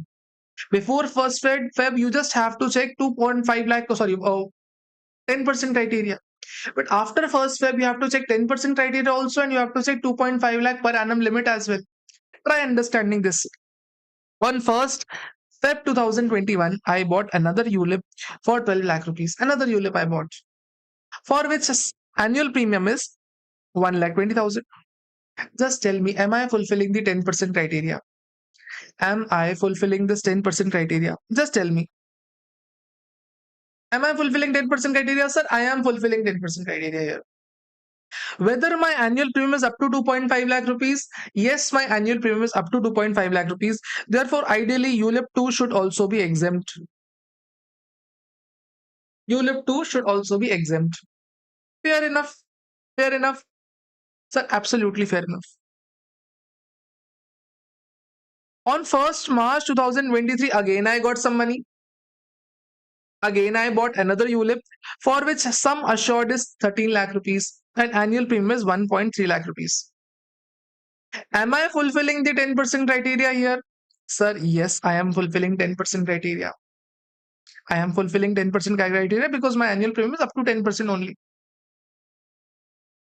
Before 1st Feb, you just have to check 2.5 lakh, 10% criteria. But after 1st Feb, you have to check 10% criteria also, and you have to check 2.5 lakh per annum limit as well. Try understanding this. On 1st Feb 2021, I bought another ULIP for 12 lakh rupees. Another ULIP I bought, for which annual premium is 1 lakh 20,000. Just tell me, am I fulfilling the 10% criteria? Am I fulfilling this 10% criteria? Just tell me. Am I fulfilling 10% criteria, sir? I am fulfilling 10% criteria here. Whether my annual premium is up to 2.5 lakh rupees? Yes, my annual premium is up to 2.5 lakh rupees. Therefore, ideally, ULIP 2 should also be exempt. ULIP 2 should also be exempt. Fair enough. Fair enough. Sir, absolutely fair enough. On 1st March 2023, again I got some money. Again, I bought another ULIP for which sum assured is 13 lakh rupees and annual premium is 1.3 lakh rupees. Am I fulfilling the 10% criteria here? Sir, yes, I am fulfilling 10% criteria. I am fulfilling 10% criteria because my annual premium is up to 10% only.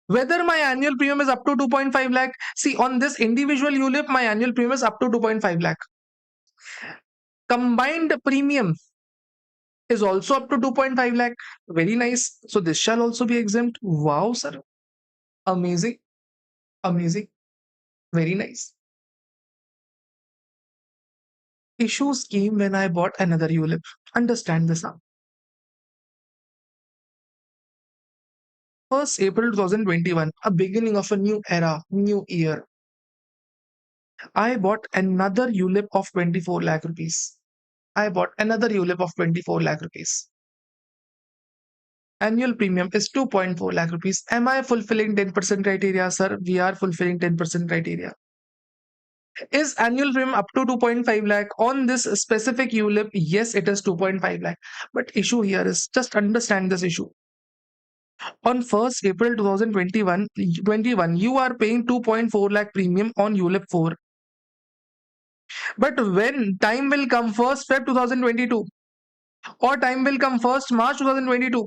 Whether my annual premium is up to 2.5 lakh, see on this individual ULIP, my annual premium is up to 2.5 lakh. Combined premium is also up to 2.5 lakh. Very nice. So this shall also be exempt. Wow, sir. Amazing. Amazing. Very nice. Issues came when I bought another ULIP. Understand this now. 1st April 2021, a beginning of a new era, new year. I bought another ULIP of 24 lakh rupees. I bought another ULIP of 24 lakh rupees. Annual premium is 2.4 lakh rupees. Am I fulfilling 10% criteria, sir? We are fulfilling 10% criteria. Is annual premium up to 2.5 lakh on this specific ULIP? Yes, it is 2.5 lakh. But issue here is, just understand this issue. On 1st April 2021, you are paying 2.4 lakh premium on ULIP 4. But when time will come 1st Feb 2022 or time will come 1st March 2022,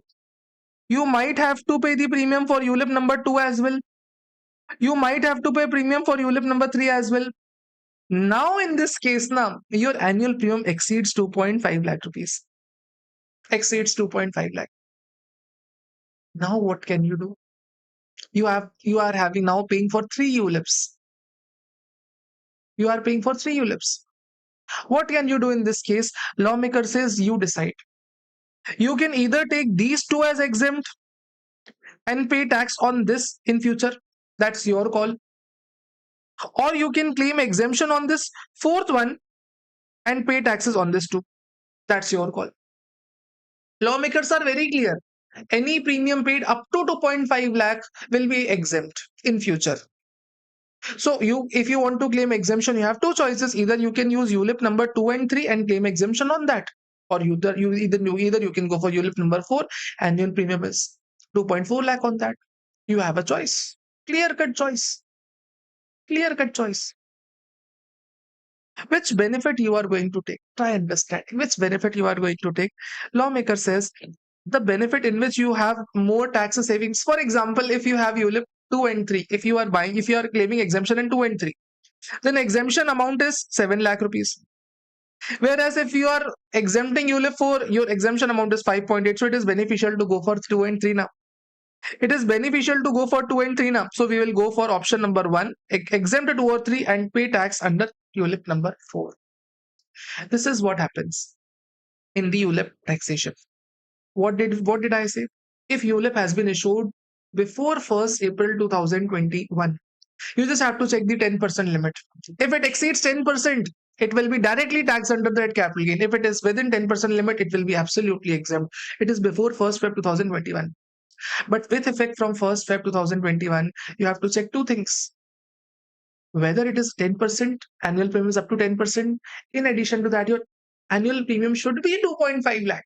you might have to pay the premium for ULIP number 2 as well. You might have to pay premium for ULIP number 3 as well. Now in this case, now your annual premium exceeds 2.5 lakh rupees. Exceeds 2.5 lakh. Now what can you do? You are having now paying for 3 ULIPs. You are paying for 3 ULIPs. What can you do in this case? Lawmaker says you decide. You can either take these 2 as exempt and pay tax on this in future. That's your call. Or you can claim exemption on this 4th one and pay taxes on this too. That's your call. Lawmakers are very clear. Any premium paid up to 2.5 lakh will be exempt in future. So if you want to claim exemption, you have 2 choices. Either you can use ULIP number 2 and 3 and claim exemption on that, or you can go for ULIP number 4. Annual premium is 2.4 lakh on that. You have a choice. Clear cut choice. Clear cut choice. Which benefit you are going to take? Try understanding which benefit you are going to take. Lawmaker says the benefit in which you have more tax savings. For example, if you have ULIP 2 and 3, if you are claiming exemption in 2 and 3, then exemption amount is 7 lakh rupees. Whereas if you are exempting ULIP 4, your exemption amount is 5.8. So it is beneficial to go for 2 and 3 now. It is beneficial to go for 2 and 3 now. So we will go for option number 1, exempt 2 or 3 and pay tax under ULIP number 4. This is what happens in the ULIP taxation. What did I say? If ULIP has been issued before 1st April 2021, you just have to check the 10% limit. If it exceeds 10%, it will be directly taxed under that capital gain. If it is within 10% limit, it will be absolutely exempt. It is before 1st Feb 2021. But with effect from 1st Feb 2021, you have to check 2 things. Whether it is 10%, annual premium is up to 10%. In addition to that, your annual premium should be 2.5 lakh.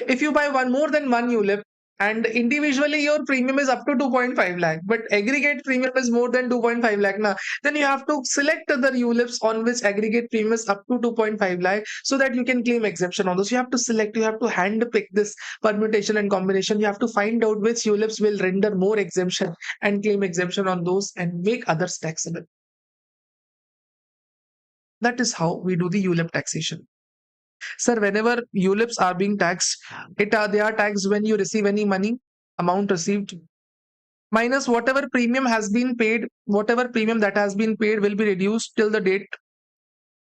If you buy more than one ULIP, and individually your premium is up to 2.5 lakh, but aggregate premium is more than 2.5 lakh now, then you have to select other ULIPs on which aggregate premium is up to 2.5 lakh so that you can claim exemption on those. You have to select, you have to hand pick this permutation and combination. You have to find out which ULIPs will render more exemption and claim exemption on those and make others taxable. That is how we do the ULIP taxation. Sir, whenever ULIPs are being taxed, they are taxed when you receive any money, amount received, minus whatever premium has been paid. Whatever premium that has been paid will be reduced till the date.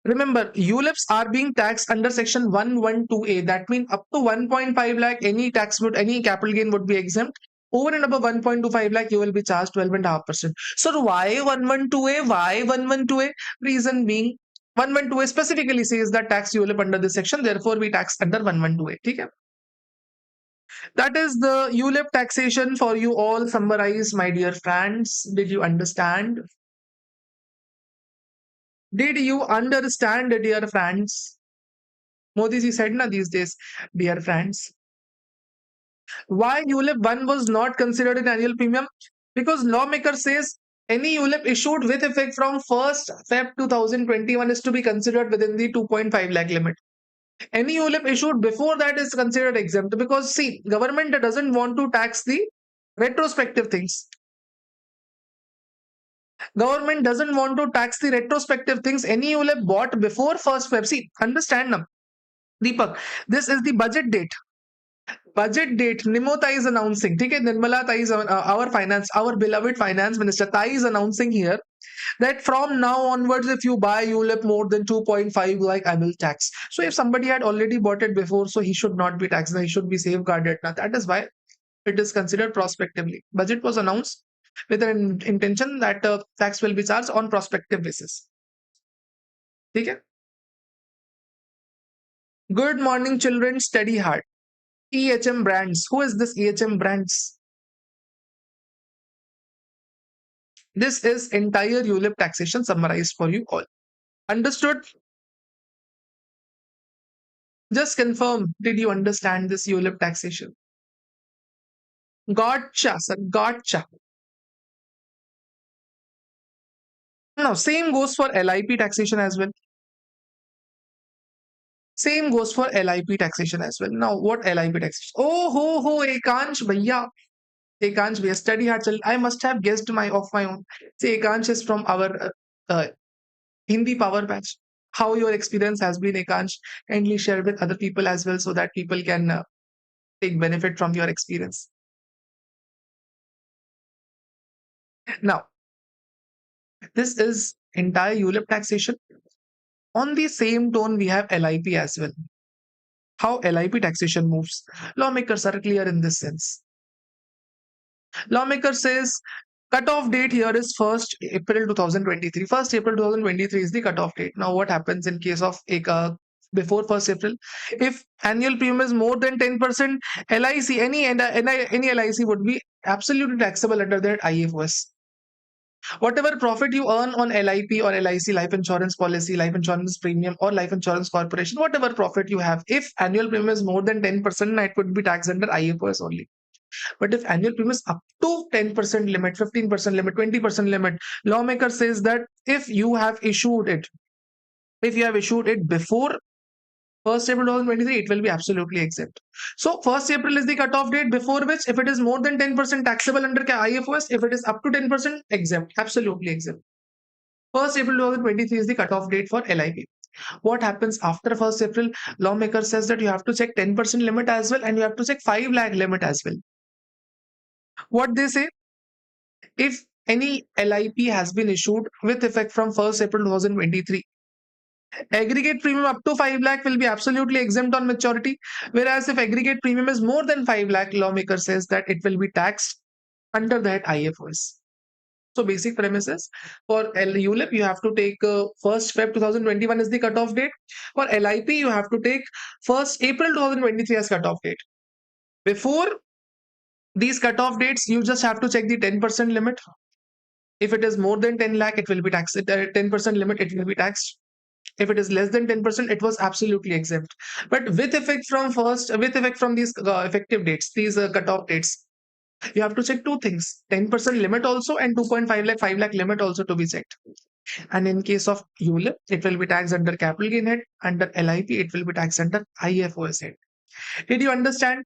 Remember, ULIPs are being taxed under section 112A. That means up to 1.5 lakh, any capital gain would be exempt. Over and above 1.25 lakh, you will be charged 12.5%. So why 112A? Why 112A? Reason being, 112A specifically says that tax ULIP under this section. Therefore, we tax under 112A. Okay? That is the ULIP taxation for you all summarized, my dear friends. Did you understand? Did you understand, dear friends? Modi ji said na these days, dear friends. Why ULIP 1 was not considered an annual premium? Because lawmaker says any ULIP issued with effect from 1st Feb 2021 is to be considered within the 2.5 lakh limit. Any ULIP issued before that is considered exempt because see, government doesn't want to tax the retrospective things. Government doesn't want to tax the retrospective things. Any ULIP bought before 1st Feb. See, understand now, Deepak, this is the budget date. Budget date, Nimota is announcing. Okay, Nirmala Tai is our beloved finance minister Tai is announcing here that from now onwards, if you buy ULIP more than 2.5 lakh, I will tax. So if somebody had already bought it before, so he should not be taxed. He should be safeguarded. Now that is why it is considered prospectively. Budget was announced with an intention that tax will be charged on prospective basis. Okay. Good morning, children. Steady heart. EHM brands. Who is this EHM brands? This is entire ULIP taxation summarized for you all. Understood? Just confirm. Did you understand this ULIP taxation? Gotcha, sir. Gotcha. Now, same goes for LIP taxation as well. Same goes for LIP taxation as well. Now, what LIP taxation? Oh, ho, Ekansh, bhaiya. Ekansh, bhaiya, study hard. I must have guessed of my own. See, Ekansh is from our Hindi Power Batch. How your experience has been, Ekansh? Kindly share with other people as well so that people can take benefit from your experience. Now, this is entire ULIP taxation. On the same tone, we have LIP as well. How LIP taxation moves. Lawmakers are clear in this sense. Lawmaker says cutoff date here is 1st April 2023. 1st April 2023 is the cutoff date. Now, what happens in case of before 1st April? If annual premium is more than 10%, LIC, any LIC would be absolutely taxable under that IFOS. Whatever profit you earn on LIP or LIC, life insurance policy, life insurance premium, or life insurance corporation, whatever profit you have, if annual premium is more than 10%, it would be taxed under IFOS only. But if annual premium is up to 10% limit, 15% limit, 20% limit, lawmaker says that if you have issued it before 1st April 2023, it will be absolutely exempt. So 1st April is the cutoff date before which if it is more than 10% taxable under IFOS, if it is up to 10% exempt, absolutely exempt. 1st April 2023 is the cutoff date for LIP. What happens after 1st April? Lawmaker says that you have to check 10% limit as well and you have to check 5 lakh limit as well. What they say? If any LIP has been issued with effect from 1st April 2023, aggregate premium up to 5 lakh will be absolutely exempt on maturity. Whereas if aggregate premium is more than 5 lakh, lawmaker says that it will be taxed under that IFOS. So basic premises for ULIP, you have to take 1st Feb 2021 is the cutoff date. For LIP, you have to take 1st April 2023 as cutoff date. Before these cutoff dates, you just have to check the 10% limit. If it is more than 10 lakh, it will be taxed. 10% limit, it will be taxed. If it is less than 10%, it was absolutely exempt. But with effect from these effective dates, these cutoff dates, you have to check two things: 10% limit also, and 2.5 lakh, 5 lakh limit also to be checked. And in case of ULIP, it will be taxed under capital gain head. Under LIP, it will be taxed under IFOS head. Did you understand?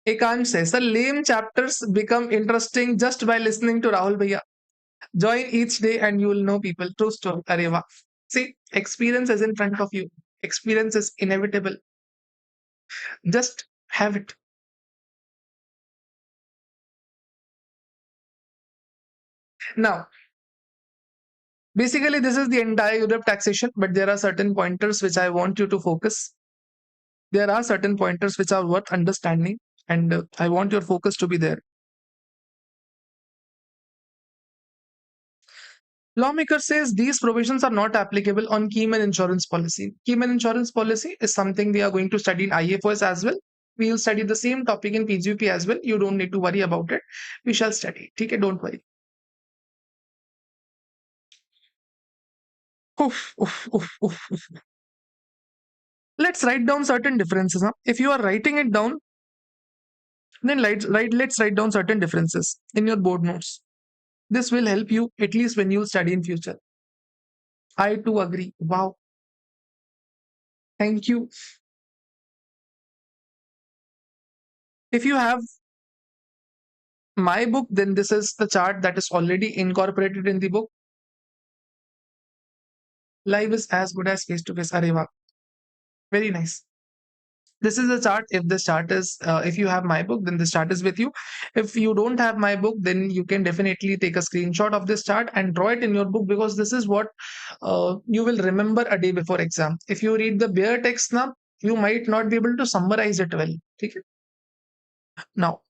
Ekant says the lame chapters become interesting just by listening to Rahul Bhaiya. Join each day and you will know people. True story. Areva. See, experience is in front of you. Experience is inevitable. Just have it. Now, basically, this is the entire Europe taxation, but there are certain pointers which I want you to focus. There are certain pointers which are worth understanding, and I want your focus to be there. Lawmaker says these provisions are not applicable on Keyman insurance policy. Keyman insurance policy is something we are going to study in IFOS as well. We will study the same topic in PGP as well. You don't need to worry about it. We shall study. Okay, don't worry. Oof, oof, oof, oof, oof. Let's write down certain differences. Huh? If you are writing it down, then let's write down certain differences in your board notes. This will help you at least when you study in future. I too agree. Wow. Thank you. If you have my book, then this is the chart that is already incorporated in the book. Live is as good as face to face. Areva. Very nice. This is the chart. If this chart is, if you have my book, then this chart is with you. If you don't have my book, then you can definitely take a screenshot of this chart and draw it in your book, because this is what you will remember a day before exam. If you read the bare text now, you might not be able to summarize it well. Okay? Now,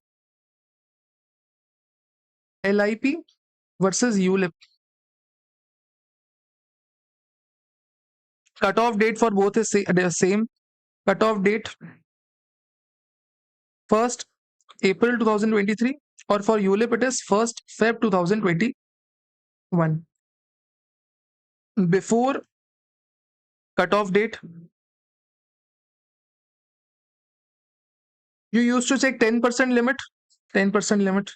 LIP versus ULIP. Cutoff date for both is the same. Cutoff date 1st April 2023, or for ULIP it is 1st Feb 2021. Before cutoff date, you used to check 10% limit, 10% limit.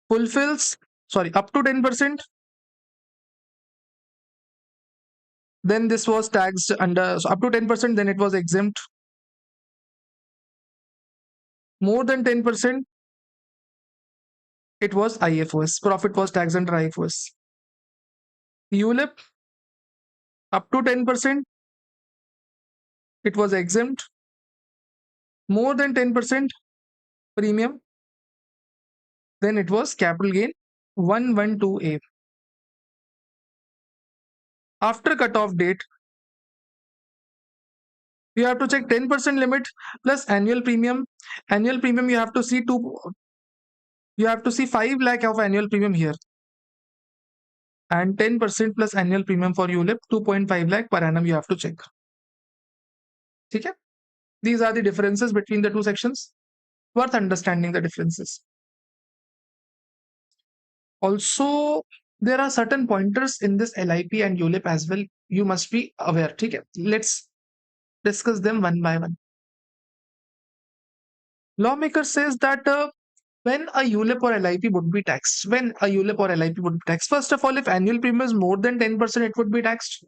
Fulfills, sorry, up to 10%. Then this was taxed under, so up to 10%, then it was exempt. More than 10%, it was IFOS. Profit was taxed under IFOS. ULIP, up to 10%, it was exempt. More than 10% premium, then it was capital gain 112A. After cutoff date, you have to check 10% limit plus annual premium. Annual premium, you have to see 5 lakh of annual premium here. And 10% plus annual premium for ULIP, 2.5 lakh per annum you have to check. Okay? These are the differences between the two sections. Worth understanding the differences. Also, there are certain pointers in this LIP and ULIP as well. You must be aware. Okay? Let's discuss them one by one. Lawmaker says that when a ULIP or LIP would be taxed, first of all, if annual premium is more than 10%, it would be taxed.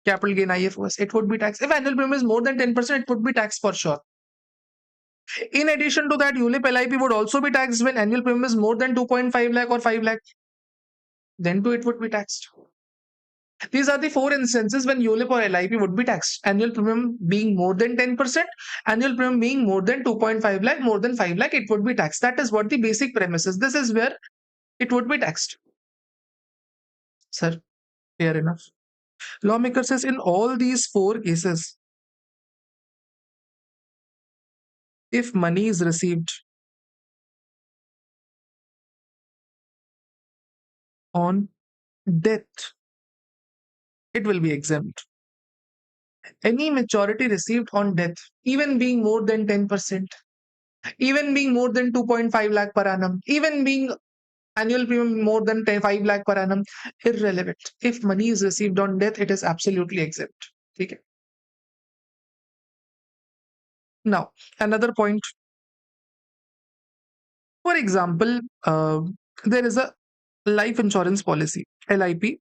Capital gain IFOS, it would be taxed. If annual premium is more than 10%, it would be taxed for sure. In addition to that, ULIP LIP would also be taxed when annual premium is more than 2.5 lakh or 5 lakh. Then too it would be taxed. These are the 4 instances when ULIP or LIP would be taxed. Annual premium being more than 10%, annual premium being more than 2.5 lakh, more than 5 lakh, it would be taxed. That is what the basic premise is. This is where it would be taxed. Sir, fair enough. Lawmaker says in all these 4 cases, if money is received on death, it will be exempt. Any maturity received on death, even being more than 10%, even being more than 2.5 lakh per annum, even being annual premium more than 5 lakh per annum, irrelevant. If money is received on death, it is absolutely exempt. Okay. Now, another point. For example, there is a life insurance policy, LIP.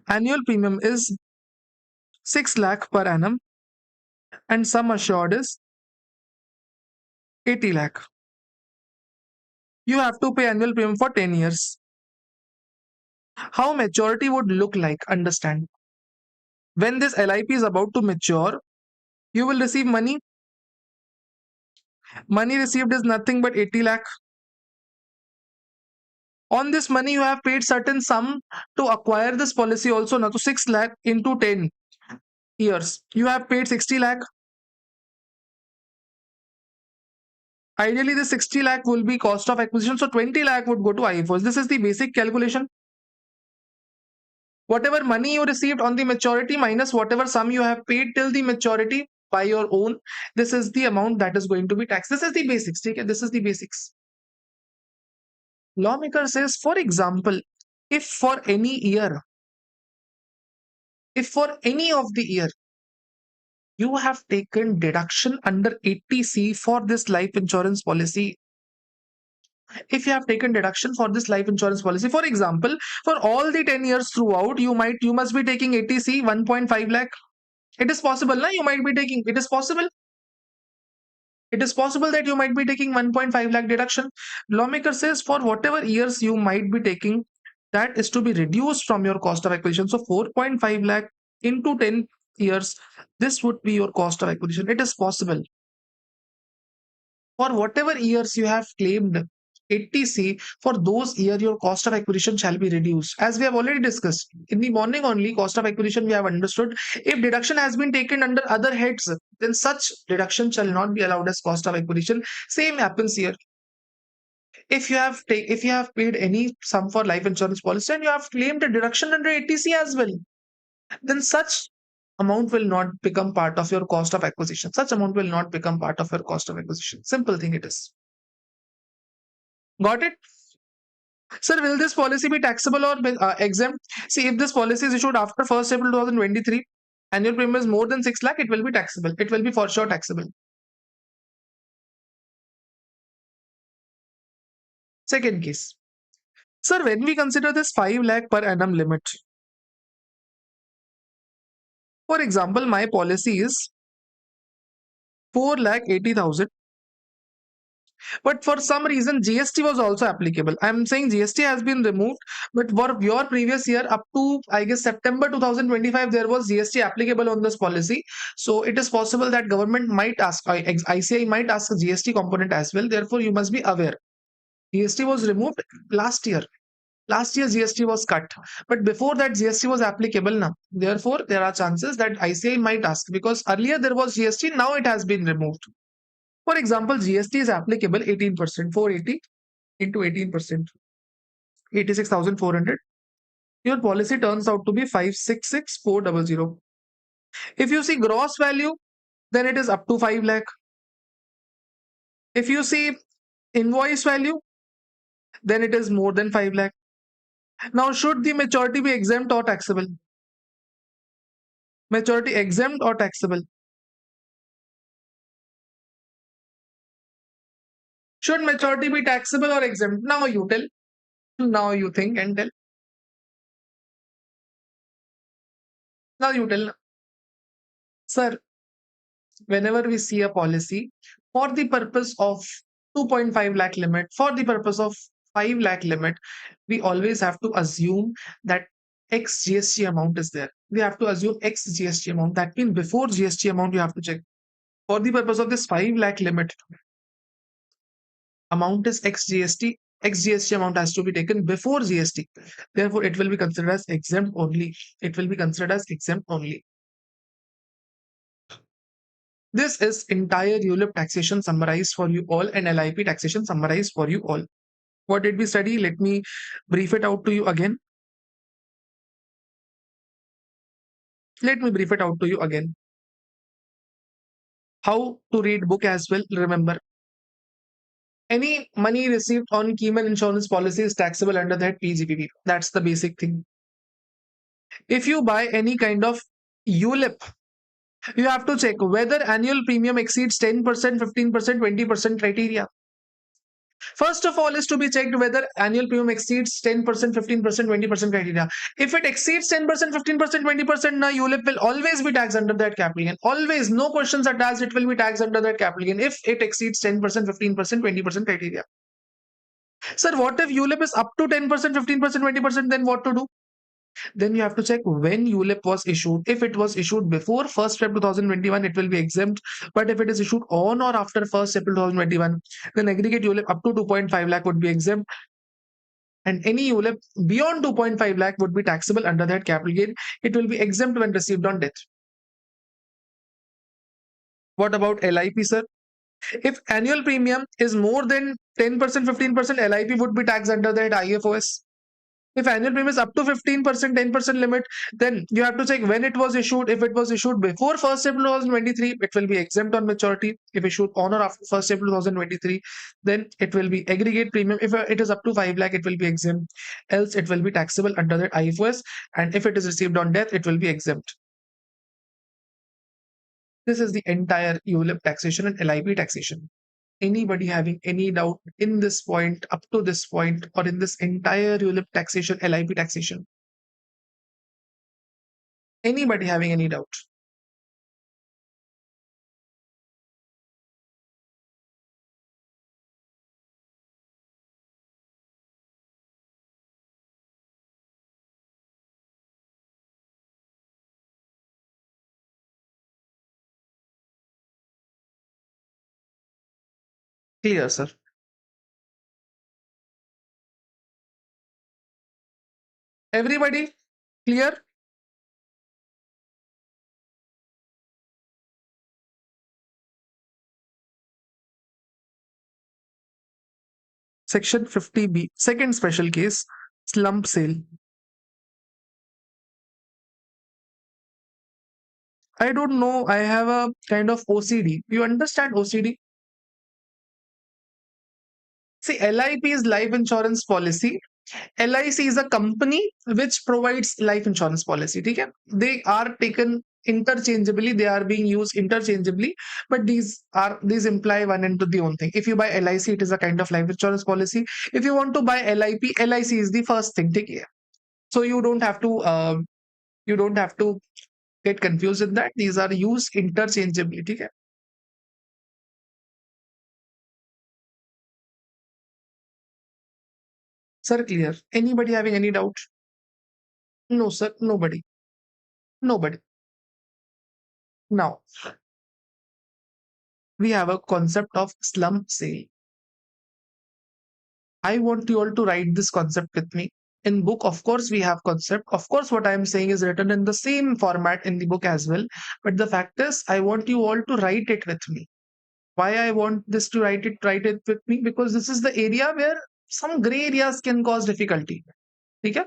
Annual premium is 6 lakh per annum and sum assured is 80 lakh. You have to pay annual premium for 10 years. How maturity would look like, understand. When this LIP is about to mature, you will receive money. Money received is nothing but 80 lakh. On this money, you have paid certain sum to acquire this policy also. Now, to 6 lakh into 10 years, you have paid 60 lakh. Ideally, the 60 lakh will be cost of acquisition. So 20 lakh would go to IFOs. This is the basic calculation. Whatever money you received on the maturity minus whatever sum you have paid till the maturity by your own, this is the amount that is going to be taxed. This is the basics. Take it. This is the basics. Lawmaker says, for example, if for any year, if for any of the year you have taken deduction under 80C for this life insurance policy, if you have taken deduction for this life insurance policy, for example, for all the 10 years throughout, you must be taking 80C 1.5 lakh. It is possible, na? You might be taking, it is possible. It is possible that you might be taking 1.5 lakh deduction. Lawmaker says for whatever years you might be taking, that is to be reduced from your cost of acquisition. So 4.5 lakh into 10 years, this would be your cost of acquisition. It is possible. For whatever years you have claimed 80C, for those years your cost of acquisition shall be reduced. As we have already discussed in the morning only, cost of acquisition we have understood. If deduction has been taken under other heads, then such deduction shall not be allowed as cost of acquisition. Same happens here. If you have paid any sum for life insurance policy and you have claimed a deduction under 80C as well, then such amount will not become part of your cost of acquisition. Such amount will not become part of your cost of acquisition. Simple thing it is. Got it? Sir, will this policy be taxable or exempt? See, if this policy is issued after 1st April 2023, annual premium is more than 6 lakh, it will be taxable. It will be for sure taxable. Second case. Sir, when we consider this 5 lakh per annum limit, for example, my policy is 4 lakh 80,000. But for some reason, GST was also applicable. I'm saying GST has been removed, but for your previous year up to, I guess, September 2025, there was GST applicable on this policy. So it is possible that government might ask, ICI might ask a GST component as well. Therefore, you must be aware. GST was removed last year. Last year GST was cut, but before that GST was applicable now. Therefore, there are chances that ICI might ask, because earlier there was GST, now it has been removed. For example, GST is applicable 18%, 480 into 18%, 86,400. Your policy turns out to be 566,400. If you see gross value, then it is up to 5 lakh. If you see invoice value, then it is more than 5 lakh. Now, should the maturity be exempt or taxable? Maturity exempt or taxable? Should maturity be taxable or exempt? Now you tell. Now you think and tell. Now you tell. Sir, whenever we see a policy for the purpose of 2.5 lakh limit, for the purpose of 5 lakh limit, we always have to assume that X GST amount is there. We have to assume X GST amount. That means before GST amount, you have to check. For the purpose of this 5 lakh limit, amount is X GST. X GST amount has to be taken before GST. Therefore, it will be considered as exempt only. It will be considered as exempt only. This is entire ULIP taxation summarized for you all and LIP taxation summarized for you all. What did we study? Let me brief it out to you again. Let me brief it out to you again. How to read book as well. Remember, any money received on Keyman insurance policy is taxable under that PGPP. That's the basic thing. If you buy any kind of ULIP, you have to check whether annual premium exceeds 10%, 15%, 20% criteria. First of all is to be checked whether annual premium exceeds 10%, 15%, 20% criteria. If it exceeds 10%, 15%, 20%, now ULIP will always be taxed under that capital gain. Always, no questions are asked, it will be taxed under that capital gain if it exceeds 10%, 15%, 20% criteria. Sir, what if ULIP is up to 10%, 15%, 20%, then what to do? Then you have to check when ULIP was issued. If it was issued before 1st Feb 2021, it will be exempt. But if it is issued on or after 1st April 2021, then aggregate ULIP up to 2.5 lakh would be exempt. And any ULIP beyond 2.5 lakh would be taxable under that capital gain. It will be exempt when received on death. What about LIP, sir? If annual premium is more than 10%, 15%, LIP would be taxed under that IFOS. If annual premium is up to 15%, 10% limit, then you have to check when it was issued. If it was issued before 1st April 2023, it will be exempt on maturity. If issued on or after 1st April 2023, then it will be aggregate premium. If it is up to 5 lakh, it will be exempt. Else, it will be taxable under the IFOS. And if it is received on death, it will be exempt. This is the entire ULIP taxation and LIP taxation. Anybody having any doubt in this point, up to this point, or in this entire ULIP taxation, LIP taxation? Anybody having any doubt? Clear, sir. Everybody clear? Section 50B, second special case, slump sale. I don't know, I have a kind of OCD. You understand OCD? See, LIP is life insurance policy. LIC is a company which provides life insurance policy. Okay? They are taken interchangeably, they are being used interchangeably, but these imply one and to the own thing. If you buy LIC, it is a kind of life insurance policy. If you want to buy LIP, LIC is the first thing. Okay? So you don't have to get confused with that. These are used interchangeably. Okay? Sir, clear? Anybody having any doubt? No, sir. Nobody. Nobody. Now, we have a concept of slump sale. I want you all to write this concept with me. In book, of course, we have concept. Of course, what I am saying is written in the same format in the book as well. But the fact is, I want you all to write it with me. Why I want this to write it with me? Because this is the area where some gray areas can cause difficulty. Okay?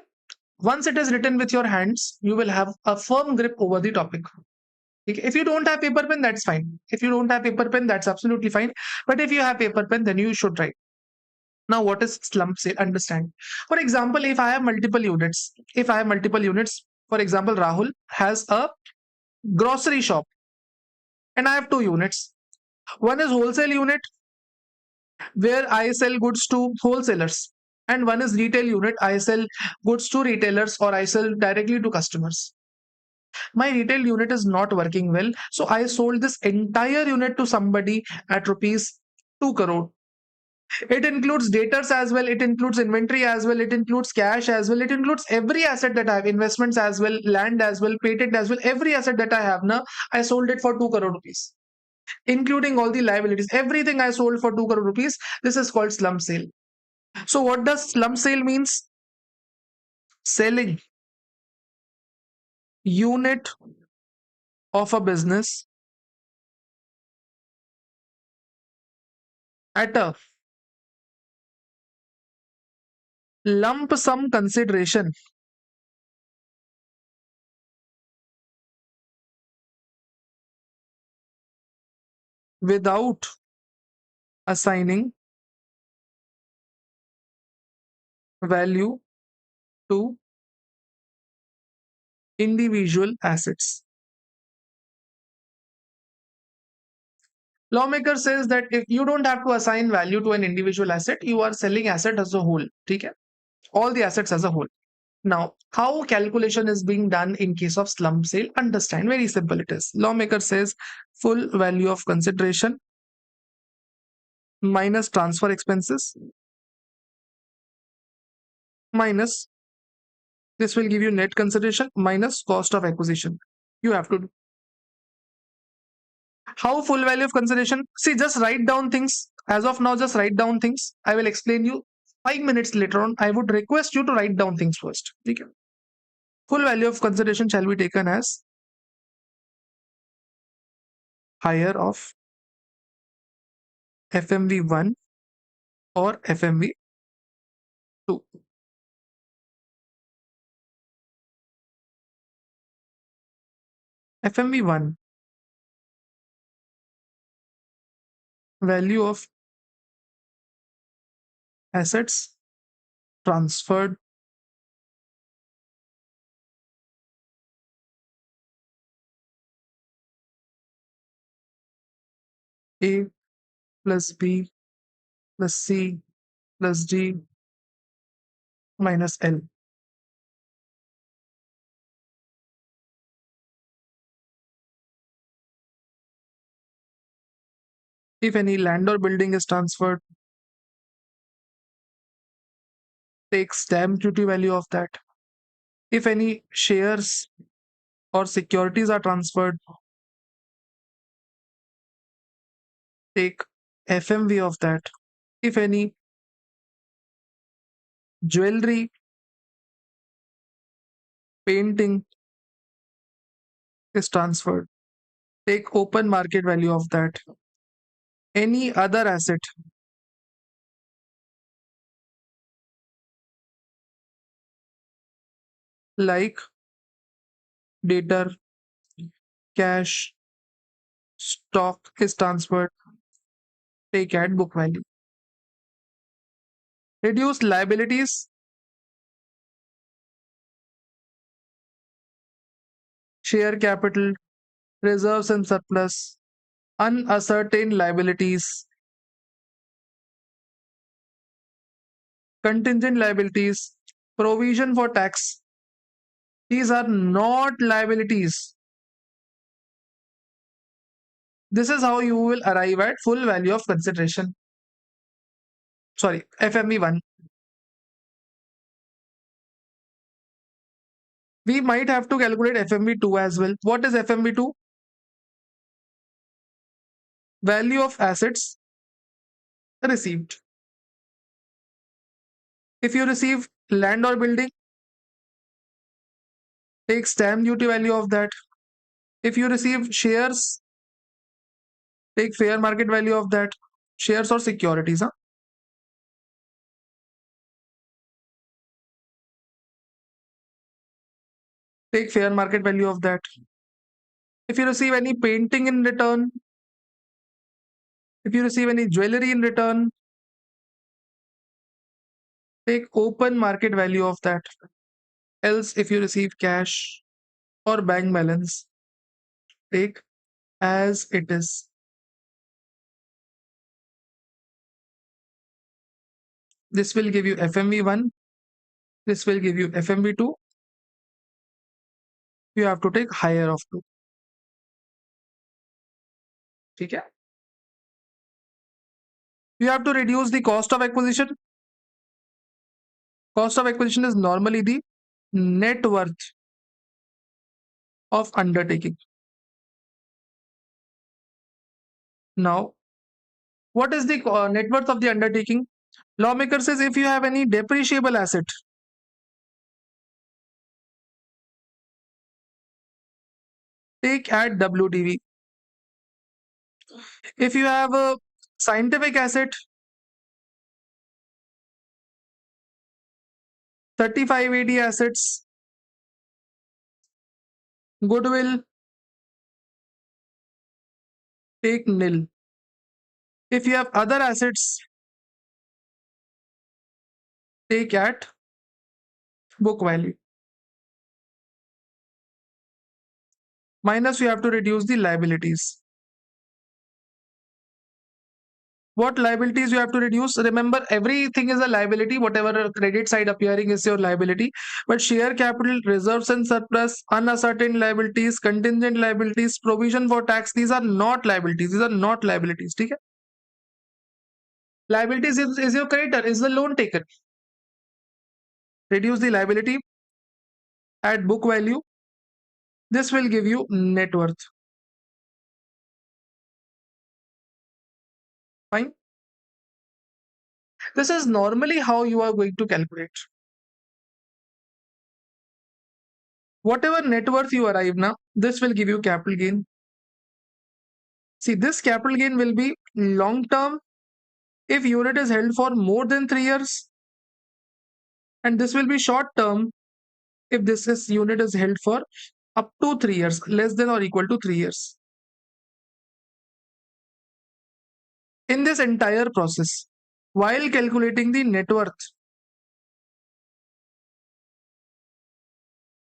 Once it is written with your hands, you will have a firm grip over the topic. Okay? If you don't have paper pen, that's fine. If you don't have paper pen, that's absolutely fine. But if you have paper pen, then you should write. Now, what is slump sale? Understand. For example, if I have multiple units, for example, Rahul has a grocery shop and I have two units. One is wholesale unit where I sell goods to wholesalers, and one is retail unit. I sell goods to retailers or I sell directly to customers. My retail unit is not working well, so I sold this entire unit to somebody at rupees 2 crore. It includes debtors as well, it includes inventory as well, it includes cash as well, it includes every asset that I have, investments as well, land as well, patent as well, every asset that I have now, I sold it for 2 crore rupees, including all the liabilities. Everything I sold for 2 crore rupees. This is called slump sale. So what does slump sale means? Selling unit of a business at a lump sum consideration without assigning value to individual assets. Lawmaker says that if you don't have to assign value to an individual asset, you are selling asset as a whole. Okay? All the assets as a whole. Now, how calculation is being done in case of slump sale? Understand, very simple it is. Lawmaker says full value of consideration minus transfer expenses minus, this will give you net consideration minus cost of acquisition. You have to do. How full value of consideration? See, just write down things. As of now, just write down things. I will explain you 5 minutes later on. I would request you to write down things first. Okay. Full value of consideration shall be taken as higher of FMV1 or FMV2. FMV1, value of assets transferred A plus B plus C plus D minus L. If any land or building is transferred, take stamp duty value of that. If any shares or securities are transferred, take FMV of that. If any jewelry, painting is transferred, take open market value of that. Any other asset like debtor, cash, stock is transferred, take at book value. Reduce liabilities, share capital, reserves and surplus, unascertained liabilities, contingent liabilities, provision for tax. These are not liabilities. This is how you will arrive at full value of consideration. Sorry, FMV1. We might have to calculate FMV2 as well. What is FMV2? Value of assets received. If you receive land or building, take stamp duty value of that. If you receive shares, take fair market value of that. Shares or securities, huh? Take fair market value of that. If you receive any painting in return, if you receive any jewelry in return, take open market value of that. Else, if you receive cash or bank balance, take as it is. This will give you FMV1. This will give you FMV2. You have to take higher of 2. Okay? You have to reduce the cost of acquisition. Cost of acquisition is normally the net worth of undertaking. Now, what is the net worth of the undertaking? Lawmaker says if you have any depreciable asset, take at WDV. If you have a scientific asset, 3580 assets, goodwill, take nil. If you have other assets, take at book value. Minus, you have to reduce the liabilities. What liabilities you have to reduce? Remember, everything is a liability. Whatever credit side appearing is your liability. But share capital, reserves and surplus, unascertained liabilities, contingent liabilities, provision for tax, these are not liabilities. These are not liabilities. Okay? Liabilities is your creditor, is the loan taken. Reduce the liability at book value. This will give you net worth. Fine. This is normally how you are going to calculate. Whatever net worth you arrive now, this will give you capital gain. See, this capital gain will be long term if unit is held for more than 3 years, and this will be short term if unit is held for up to 3 years, less than or equal to 3 years. In this entire process, while calculating the net worth,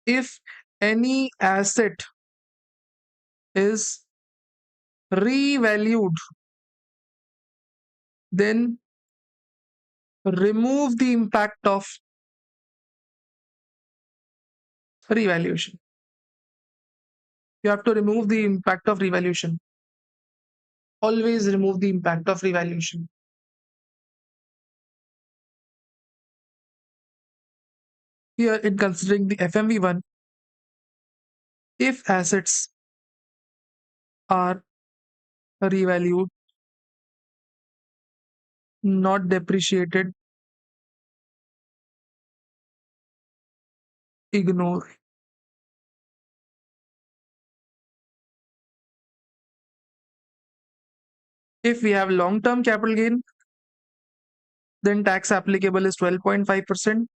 if any asset is revalued, then remove the impact of revaluation. You have to remove the impact of revaluation. Always remove the impact of revaluation. Here, in considering the FMV1, if assets are revalued, not depreciated, ignore. If we have long-term capital gain, then tax applicable is 12.5%.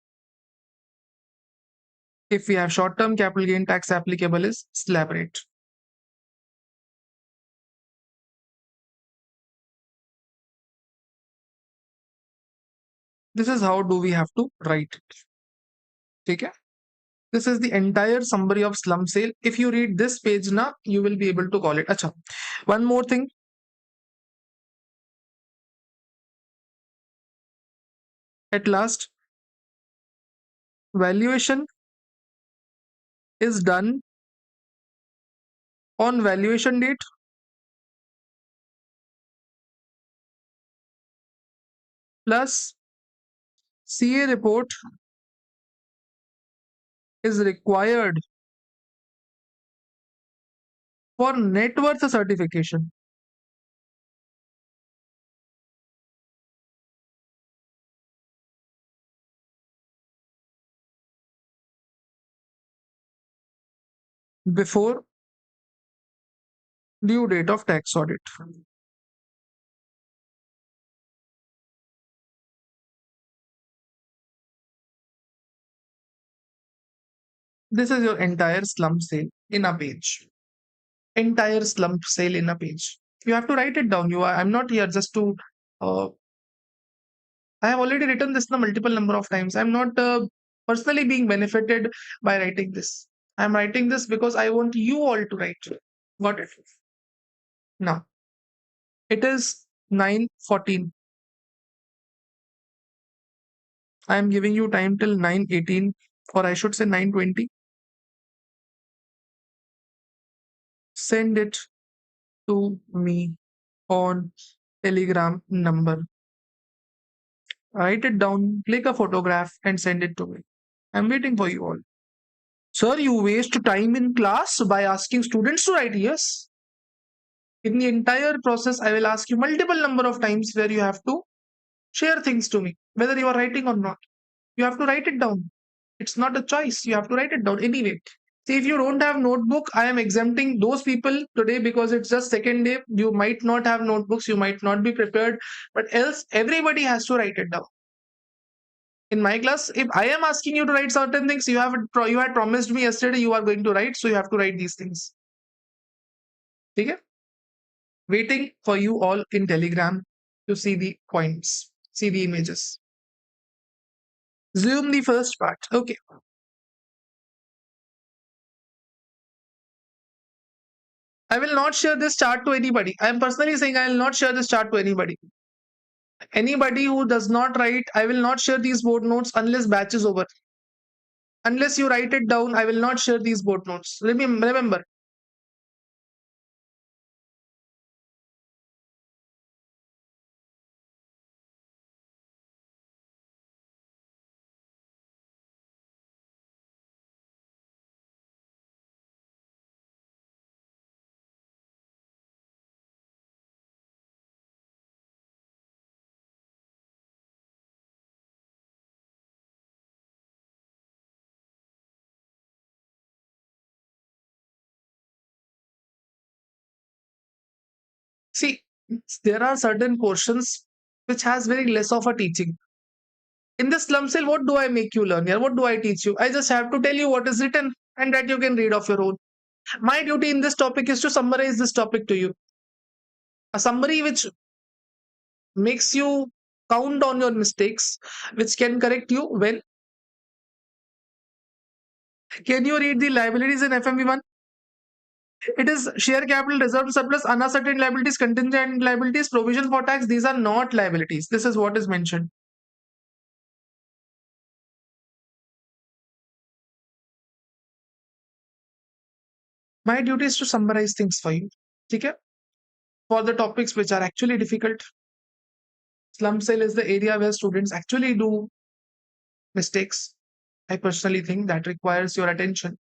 If we have short-term capital gain, tax applicable is slab rate. This is how do we have to write it. Okay? This is the entire summary of slump sale. If you read this page now, you will be able to call it. Acha. One more thing. At last, valuation is done on valuation date plus CA report is required for net worth certification. Before due date of tax audit. This is your entire slump sale in a page. Entire slump sale in a page. You have to write it down. I'm not here just to. I have already written this the multiple number of times. I'm not personally being benefited by writing this. I'm writing this because I want you all to write. Got it? Now, it is 9:14. I am giving you time till 9:18, or I should say 9:20. Send it to me on Telegram number. Write it down, click a photograph, and send it to me. I'm waiting for you all. Sir, you waste time in class by asking students to write. Yes. In the entire process, I will ask you multiple number of times where you have to share things to me, whether you are writing or not. You have to write it down. It's not a choice. You have to write it down anyway. See, if you don't have notebook, I am exempting those people today because it's just second day. You might not have notebooks. You might not be prepared, but else everybody has to write it down. In my class, if I am asking you to write certain things, you had promised me yesterday you are going to write, so you have to write these things. Okay? Waiting for you all in Telegram. to see the points, see the images. Zoom the first part. Okay. I will not share this chart to anybody. I am personally saying I will not share this chart to anybody. Anybody who does not write, I will not share these board notes unless batch is over. Unless you write it down, I will not share these board notes. Remember. See, there are certain portions which has very less of a teaching. In this slum sale, what do I make you learn here? What do I teach you? I just have to tell you what is written and that you can read of your own. My duty in this topic is to summarize this topic to you. A summary which makes you count on your mistakes, which can correct you when. Can you read the liabilities in FMV1? It is share capital, reserve surplus, unascertained liabilities, contingent liabilities, provision for tax. These are not liabilities. This is what is mentioned. My duty is to summarize things for you. Okay? For the topics which are actually difficult, slum sale is the area where students actually do mistakes. I personally think that requires your attention.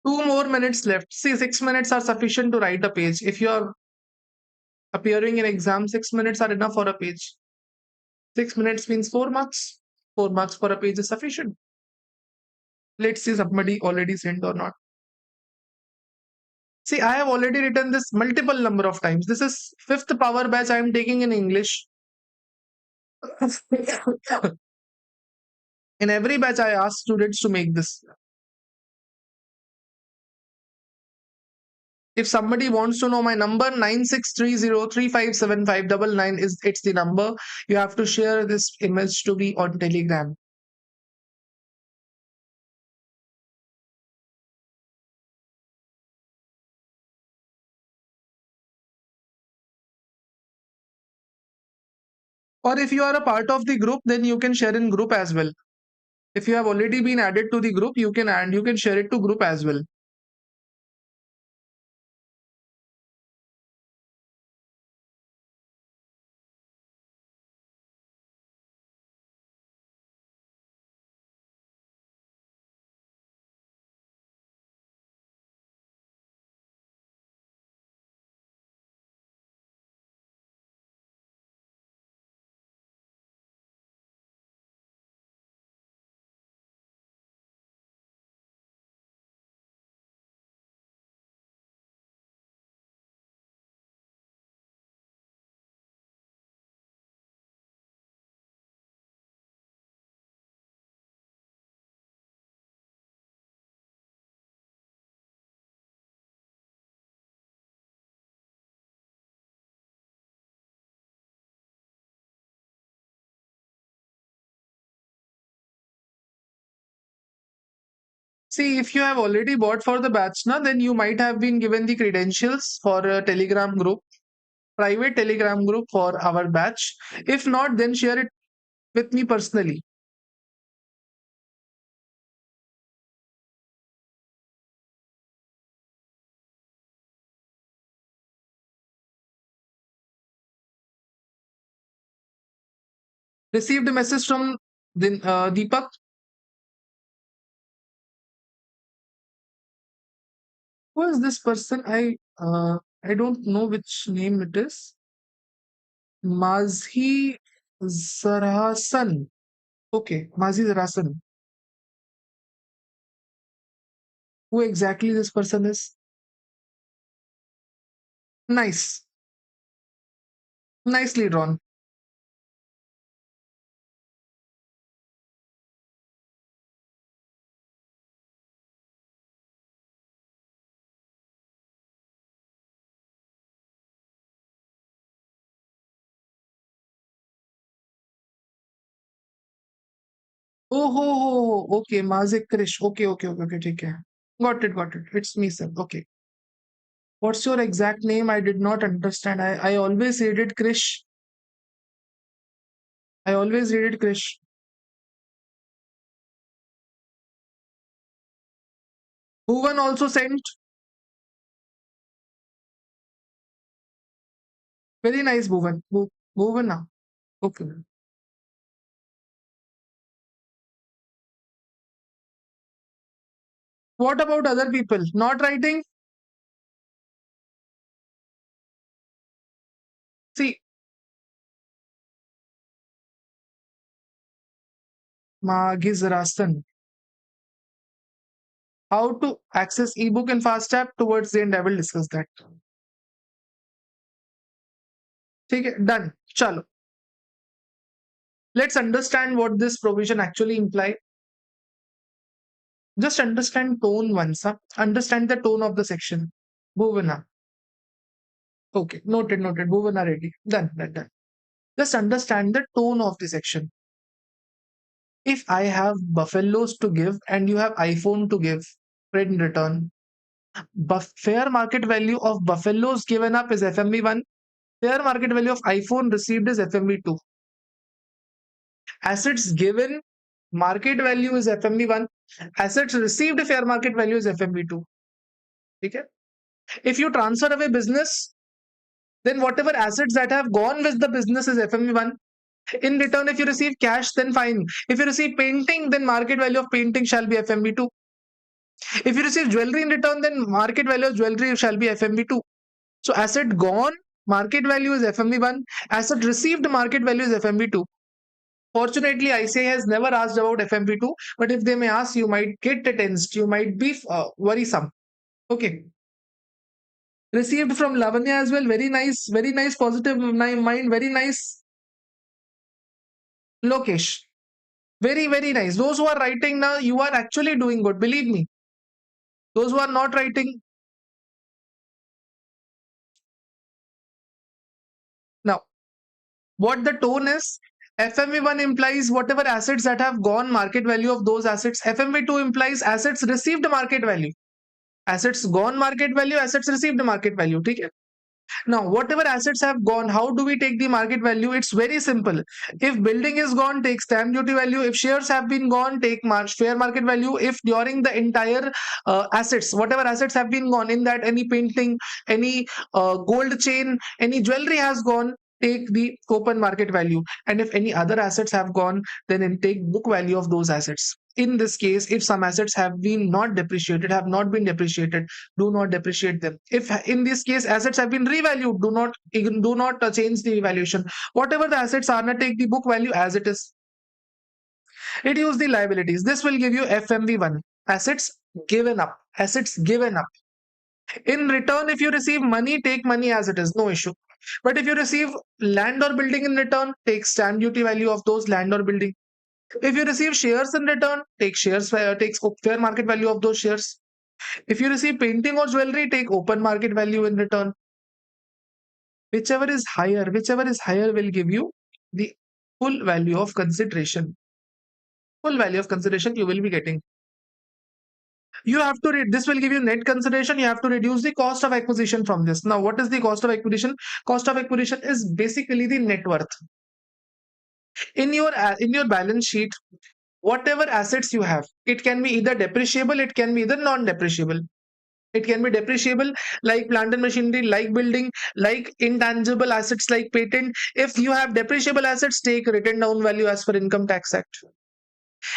Two more minutes left. See, 6 minutes are sufficient to write a page. If you are appearing in exam, 6 minutes are enough for a page. 6 minutes means 4 marks. 4 marks for a page is sufficient. Let's see somebody already sent or not. See, I have already written this multiple number of times. This is fifth power batch I am taking in English. In every batch, I ask students to make this. If somebody wants to know my number, 9630357599 is it's the number. You have to share this image to be on Telegram. Or if you are a part of the group, then you can share in group as well. If you have already been added to the group, you can and you can share it to group as well. See, if you have already bought for the batch, na, then you might have been given the credentials for a Telegram group, private Telegram group for our batch. If not, then share it with me personally. Received a message from Deepak. Who is this person? I don't know which name it is. Mazhi Zarasan. Okay, Mazhi Zarasan. Who exactly this person is? Nice. Nicely drawn. Oh, ho, ho, ho. Okay, Mazik Krish. Okay. ठीक है. Got it. It's me, sir. Okay. What's your exact name? I did not understand. I always read it Krish. I always read it Krish. Bhuvan also sent. Very nice, Bhuvan. Bhuvan now. Okay. What about other people? Not writing? See, Magiz Rastan. How to access ebook in fast tab towards the end. I will discuss that. Okay, done. Chalo. Let's understand what this provision actually implies. Just understand tone once. Huh? Understand the tone of the section. Bhuvana. Okay, noted. Bhuvana ready. Done. Just understand the tone of the section. If I have buffaloes to give and you have iPhone to give, in return, fair market value of buffaloes given up is FMV1. Fair market value of iPhone received is FMV2. Assets given, market value is FMV1. Assets received, fair market value is FMV2. Okay? If you transfer away business, then whatever assets that have gone with the business is FMV1. In return, if you receive cash, then fine. If you receive painting, then market value of painting shall be FMV2. If you receive jewelry in return, then market value of jewelry shall be FMV2. So asset gone, market value is FMV1. Asset received, market value is FMV2. Fortunately, ICA has never asked about FMV2, but if they may ask, you might get tensed, you might be worrisome. Okay. Received from Lavanya as well. Very nice, positive mind, very nice. Lokesh. Very nice. Those who are writing now, you are actually doing good. Believe me. Those who are not writing. Now, what the tone is, FMV1 implies whatever assets that have gone market value of those assets. FMV2 implies assets received market value. Assets gone market value, assets received market value. Okay? Now, whatever assets have gone, how do we take the market value? It's very simple. If building is gone, take stamp duty value. If shares have been gone, take fair market value. If during the entire assets, whatever assets have been gone, in that any painting, any gold chain, any jewelry has gone, take the open market value. And if any other assets have gone, then take book value of those assets. In this case, if some assets have been not depreciated, have not been depreciated, do not depreciate them. If in this case assets have been revalued, do not change the valuation. Whatever the assets are, not take the book value as it is. Reduce the liabilities. This will give you FMV1. Assets given up. Assets given up. In return, if you receive money, take money as it is, no issue. But if you receive land or building in return, take stamp duty value of those land or building. If you receive shares in return, take shares, takes fair market value of those shares. If you receive painting or jewelry, take open market value in return. Whichever is higher will give you the full value of consideration. Full value of consideration you will be getting. You have to read, this will give you net consideration. You have to reduce the cost of acquisition from this. Now, what is the cost of acquisition? Cost of acquisition is basically the net worth. In your balance sheet, whatever assets you have, it can be either depreciable, it can be either non-depreciable. It can be depreciable like plant and machinery, like building, like intangible assets like patent. If you have depreciable assets, take written down value as per Income Tax Act.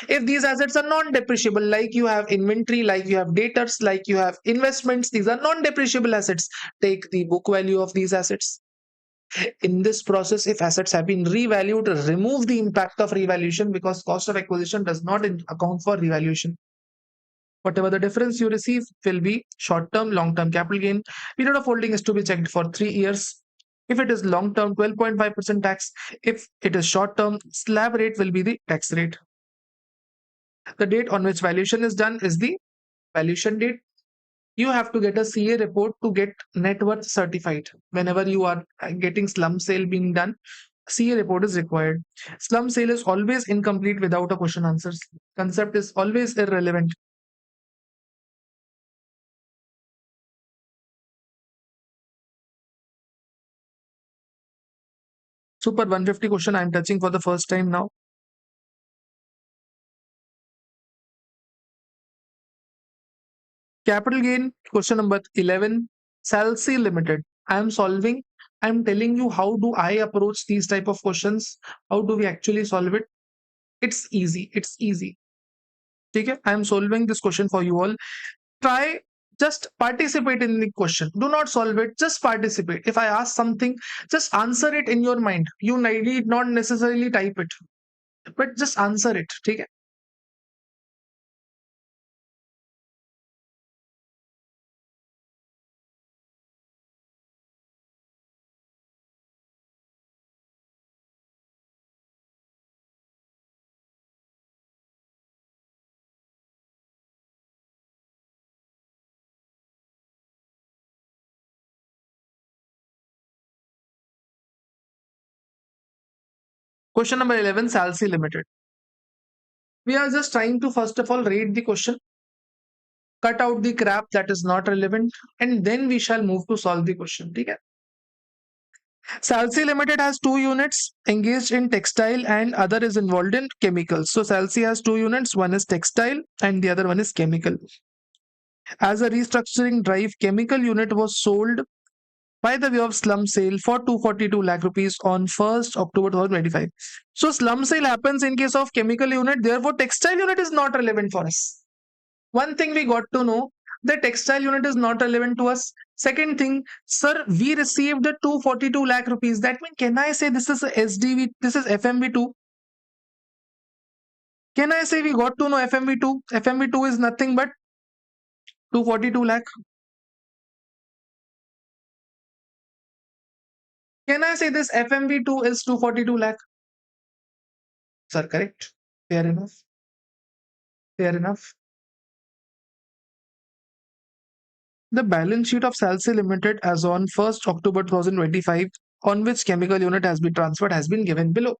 If these assets are non-depreciable, like you have inventory, like you have debtors, like you have investments, these are non-depreciable assets. Take the book value of these assets. In this process, if assets have been revalued, remove the impact of revaluation because cost of acquisition does not account for revaluation. Whatever the difference you receive will be short-term, long-term capital gain. Period of holding is to be checked for 3 years. If it is long-term, 12.5% tax. If it is short-term, slab rate will be the tax rate. The date on which valuation is done is the valuation date. You have to get a CA report to get net worth certified. Whenever you are getting slum sale being done, CA report is required. Slum sale is always incomplete without a question answers. Concept is always irrelevant. Super 150 question I am touching for the first time now. Capital gain, question number 11. SALC Limited. I am solving. I am telling you how do I approach these type of questions. How do we actually solve it? It's easy. It's easy. Okay, I am solving this question for you all. Try, just participate in the question. Do not solve it, just participate. If I ask something, just answer it in your mind. You need not necessarily type it, but just answer it. Okay. Question number 11, SALC Limited. We are just trying to first of all read the question, cut out the crap that is not relevant, and then we shall move to solve the question. Okay. SALC Limited has two units engaged in textile and other is involved in chemicals. So SALC has two units, one is textile and the other one is chemical. As a restructuring drive, chemical unit was sold by the way of slum sale for 242 lakh rupees on 1st October 2025. So slum sale happens in case of chemical unit, therefore textile unit is not relevant for us. One thing we got to know, the textile unit is not relevant to us. Second thing, sir, we received the 242 lakh rupees. That means, can I say this is a SDV, this is FMV2? Can I say we got to know FMV2? FMV2 is nothing but 242 lakh. Can I say this FMV2 is 242 lakh? Sir, correct. Fair enough. Fair enough. The balance sheet of SALC Limited as on 1st October 2025, on which chemical unit has been transferred, has been given below.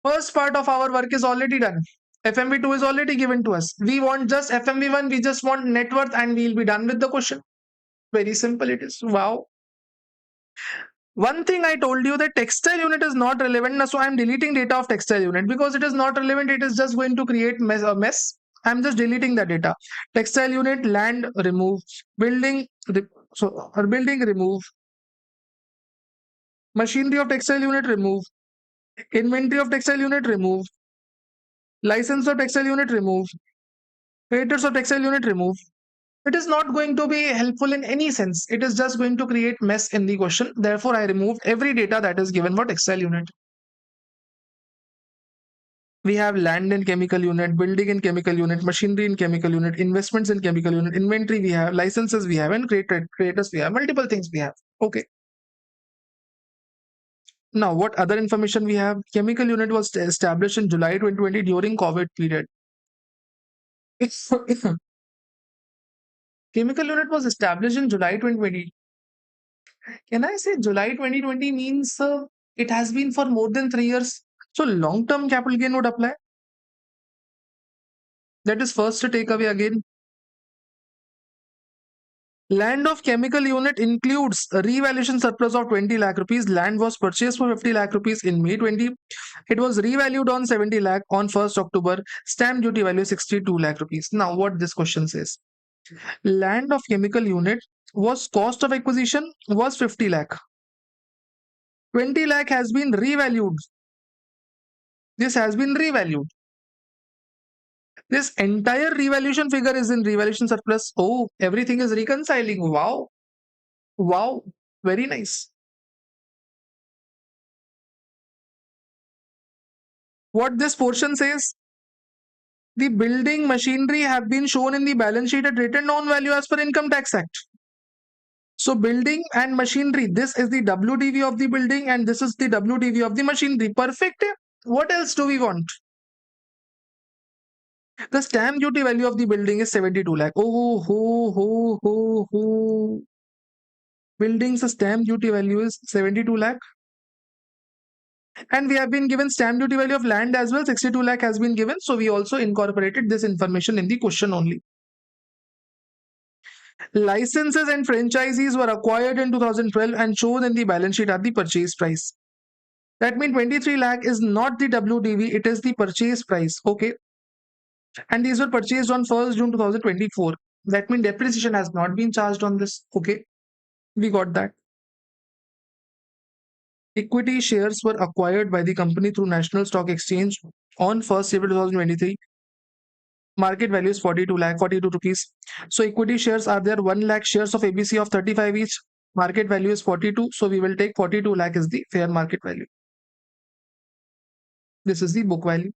First part of our work is already done. FMV2 is already given to us. We want just FMV1, we just want net worth and we'll be done with the question. Very simple it is. Wow. One thing I told you, that textile unit is not relevant. So I'm deleting data of textile unit because it is not relevant. It is just going to create a mess. I'm just deleting the data. Textile unit, land, remove. Building, building, remove. Machinery of textile unit, remove. Inventory of textile unit, remove. License of textile unit, remove. Creditors of textile unit, remove. It is not going to be helpful in any sense. It is just going to create mess in the question. Therefore, I removed every data that is given for textile unit. We have land in chemical unit, building in chemical unit, machinery in chemical unit, investments in chemical unit, inventory we have, licenses we have, and creators we have, multiple things we have. Okay. Now, what other information we have? Chemical unit was established in July 2020 during COVID period. Chemical unit was established in July 2020. Can I say July 2020 means it has been for more than 3 years? So long-term capital gain would apply. That is first takeaway again. Land of chemical unit includes a revaluation surplus of 20 lakh rupees. Land was purchased for 50 lakh rupees in May 20. It was revalued on 70 lakh on 1st October. Stamp duty value 62 lakh rupees. Now what this question says. Land of chemical unit was cost of acquisition was 50 lakh. 20 lakh has been revalued. This has been revalued. This entire revaluation figure is in revaluation surplus. Oh, everything is reconciling. Wow. Wow. Very nice. What this portion says, the building machinery have been shown in the balance sheet at written down value as per Income Tax Act. So building and machinery, this is the WDV of the building and this is the WDV of the machinery. Perfect. What else do we want? The stamp duty value of the building is 72 lakh. Oh, ho. Building's stamp duty value is 72 lakh. And we have been given stamp duty value of land as well. 62 lakh has been given. So we also incorporated this information in the question only. Licenses and franchisees were acquired in 2012 and shown in the balance sheet at the purchase price. That means 23 lakh is not the WDV, it is the purchase price. Okay. And these were purchased on 1st June 2024. That means depreciation has not been charged on this. Okay. We got that. Equity shares were acquired by the company through National Stock Exchange on 1st April 2023. Market value is 42 lakh, 42 rupees. So equity shares are there 1 lakh shares of ABC of 35 each. Market value is 42. So we will take 42 lakh is the fair market value. This is the book value.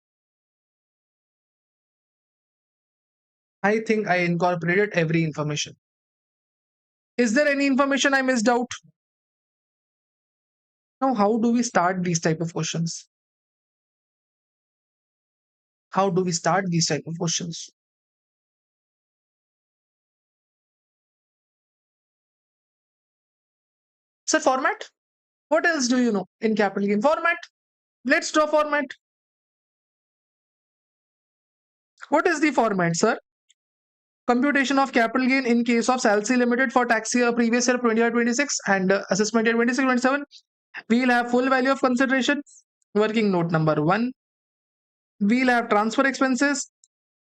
I think I incorporated every information. Is there any information I missed out? Now, how do we start these type of questions? How do we start these type of questions? Sir, format? What else do you know in capital gain? Format. Let's draw format. What is the format, sir? Computation of capital gain in case of SALC Limited for tax year previous year 25-26 and assessment year 26-27. We'll have full value of consideration. Working note number 1. We'll have transfer expenses.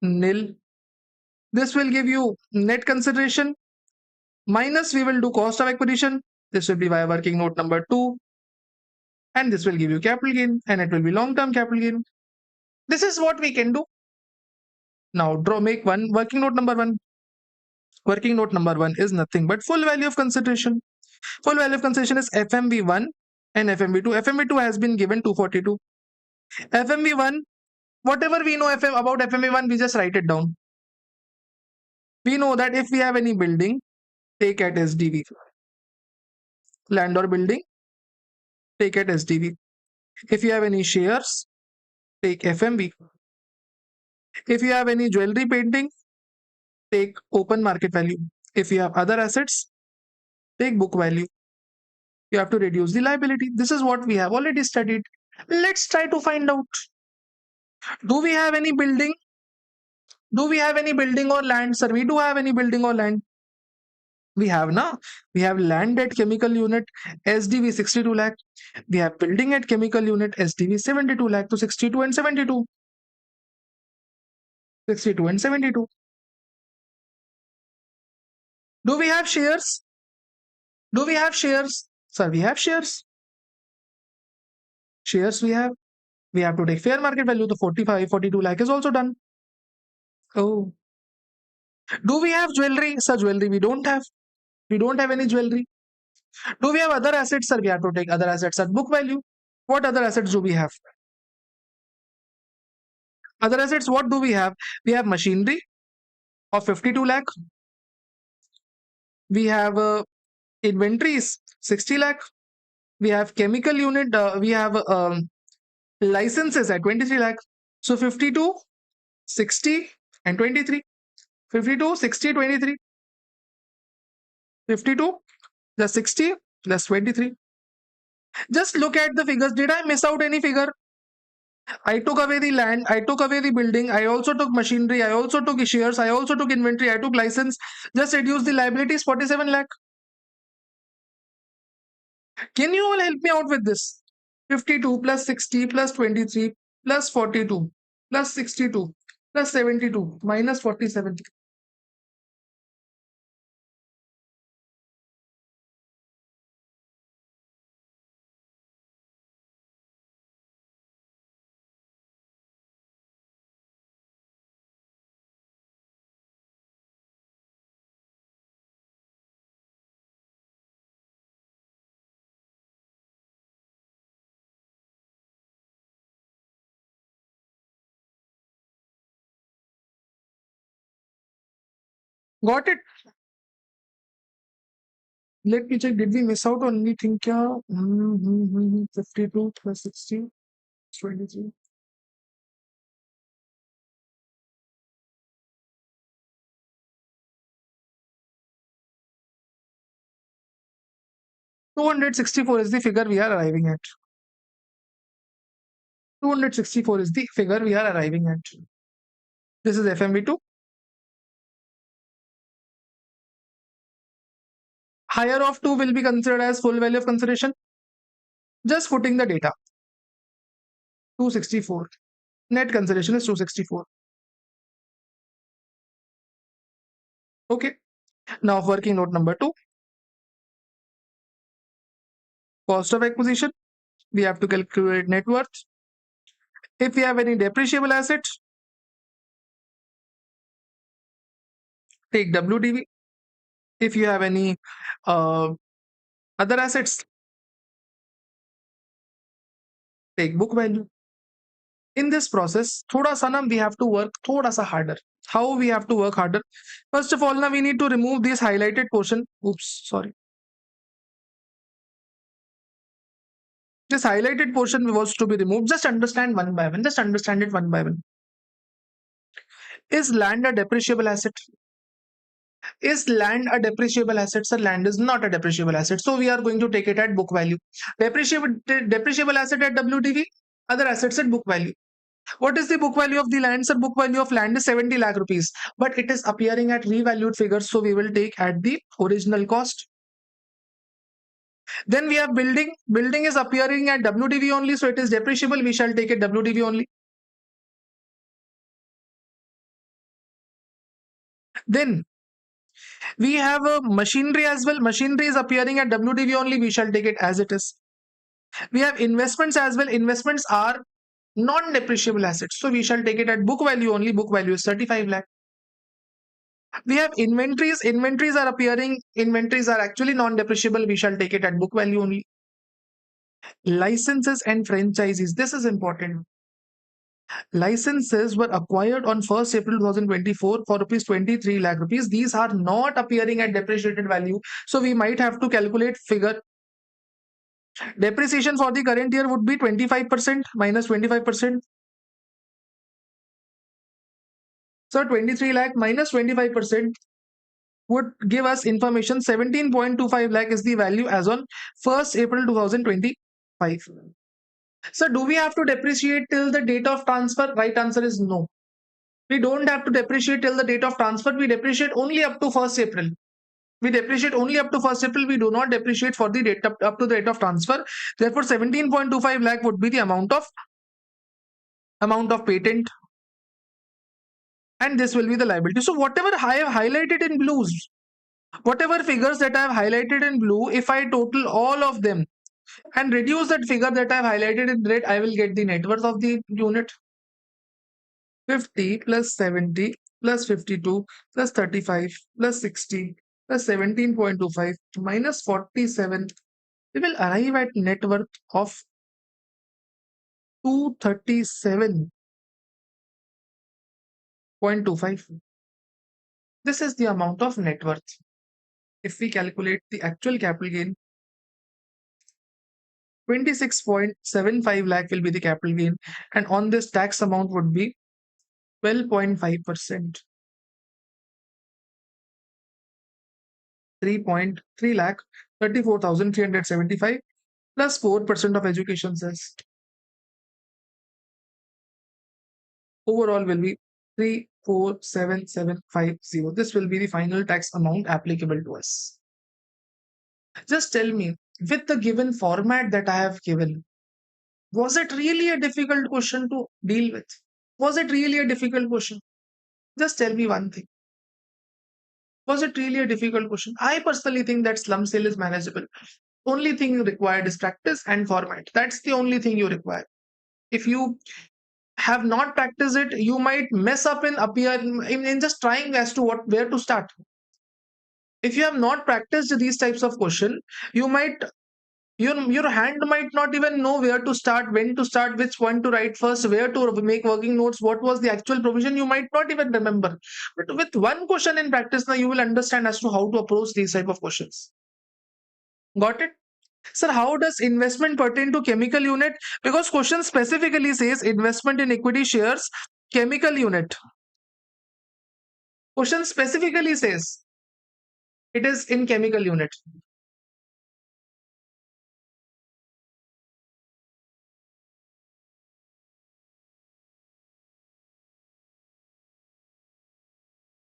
Nil. This will give you net consideration. Minus we will do cost of acquisition. This will be via working note number 2. And this will give you capital gain and it will be long-term capital gain. This is what we can do. Now make one working note number 1. Working note number 1 is nothing but full value of consideration. Full value of consideration is FMV1 and FMV2. FMV2 has been given 242. FMV1, whatever we know about FMV1, we just write it down. We know that if we have any building, take at SDV. Land or building, take at SDV. If you have any shares, take FMV. If you have any jewelry painting, take open market value. If you have other assets, take book value. You have to reduce the liability. This is what we have already studied. Let's try to find out. Do we have any building? Do we have any building or land, sir? We do have any building or land. We have now. We have land at chemical unit SDV 62 lakh. We have building at chemical unit SDV 72 lakh to 62 and 72. 62 and 72. Do we have shares? Do we have shares? Sir, we have shares. Shares we have. We have to take fair market value. The 45, 42 lakh is also done. Oh. Do we have jewelry? Sir, jewelry we don't have. We don't have any jewelry. Do we have other assets, sir? We have to take other assets at book value. What other assets do we have? Other assets, what do we have? We have machinery of 52 lakh. We have inventories 60 lakh. We have chemical unit. We have licenses at 23 lakh. So 52, 60 and 23. 52, 60, 23. 52 plus 60 plus 23. Just look at the figures. Did I miss out any figure? I took away the land, I took away the building, I also took machinery, I also took shares, I also took inventory, I took license, just reduce the liabilities 47 lakh. Can you all help me out with this? 52 plus 60 plus 23 plus 42 plus 62 plus 72 minus 47. Got it? Let me check. Did we miss out on anything? Kya? 52 plus 60, 23. 264 is the figure we are arriving at. 264 is the figure we are arriving at. This is FMV2. Higher of 2 will be considered as full value of consideration. Just putting the data. 264. Net consideration is 264. Okay. Now working note number 2. Cost of acquisition. We have to calculate net worth. If we have any depreciable assets, take WDV. If you have any other assets, take book value. In this process, thoda sa we have to work thoda sa harder. How we have to work harder? First of all, now we need to remove this highlighted portion. Oops, sorry. This highlighted portion was to be removed. Just understand one by one. Just understand it one by one. Is land a depreciable asset? Is land a depreciable asset? Sir, land is not a depreciable asset. So we are going to take it at book value. Depreciable asset at WDV, other assets at book value. What is the book value of the land? Sir, book value of land is 70 lakh rupees, but it is appearing at revalued figures. So we will take at the original cost. Then we have building. Building is appearing at WDV only. So it is depreciable. We shall take it WDV only. Then we have a machinery as well. Machinery is appearing at WDV only. We shall take it as it is. We have investments as well. Investments are non-depreciable assets. So we shall take it at book value only. Book value is 35 lakh. We have inventories. Inventories are appearing. Inventories are actually non-depreciable. We shall take it at book value only. Licenses and franchises. This is important. Licenses were acquired on 1st April 2024 for rupees 23 lakh rupees. These are not appearing at depreciated value. So we might have to calculate figure. Depreciation for the current year would be 25% minus 25%. So 23 lakh minus 25% would give us information 17.25 lakh is the value as on 1st April 2025. So do we have to depreciate till the date of transfer? Right answer is no. We don't have to depreciate till the date of transfer. We depreciate only up to 1st April. We depreciate only up to 1st April. We do not depreciate for the date up to the date of transfer. Therefore, 17.25 lakh would be the amount of patent, and this will be the liability. So whatever I have highlighted in blues, whatever figures that I have highlighted in blue, if I total all of them and reduce that figure that I have highlighted in red, I will get the net worth of the unit. 50 plus 70 plus 52 plus 35 plus 60 plus 17.25 minus 47. We will arrive at net worth of 237.25. This is the amount of net worth. If we calculate the actual capital gain, 26.75 lakh will be the capital gain, and on this tax amount would be 12.5%. 3.3 lakh 34,375 plus 4% of education cess. Overall will be 347750. This will be the final tax amount applicable to us. Just tell me, with the given format that I have given, was it really a difficult question to deal with? Was it really a difficult question? Just tell me one thing. Was it really a difficult question? I personally think that slum sale is manageable. Only thing you required is practice and format. That's the only thing you require. If you have not practiced it, you might mess up in just trying as to where to start. If you have not practiced these types of question, you might Your hand might not even know where to start, when to start, which one to write first, where to make working notes, what was the actual provision, you might not even remember. But with one question in practice, now you will understand as to how to approach these type of questions. Got it? Sir, how does investment pertain to chemical unit? Because question specifically says investment in equity shares, chemical unit. Question specifically says it is in chemical unit.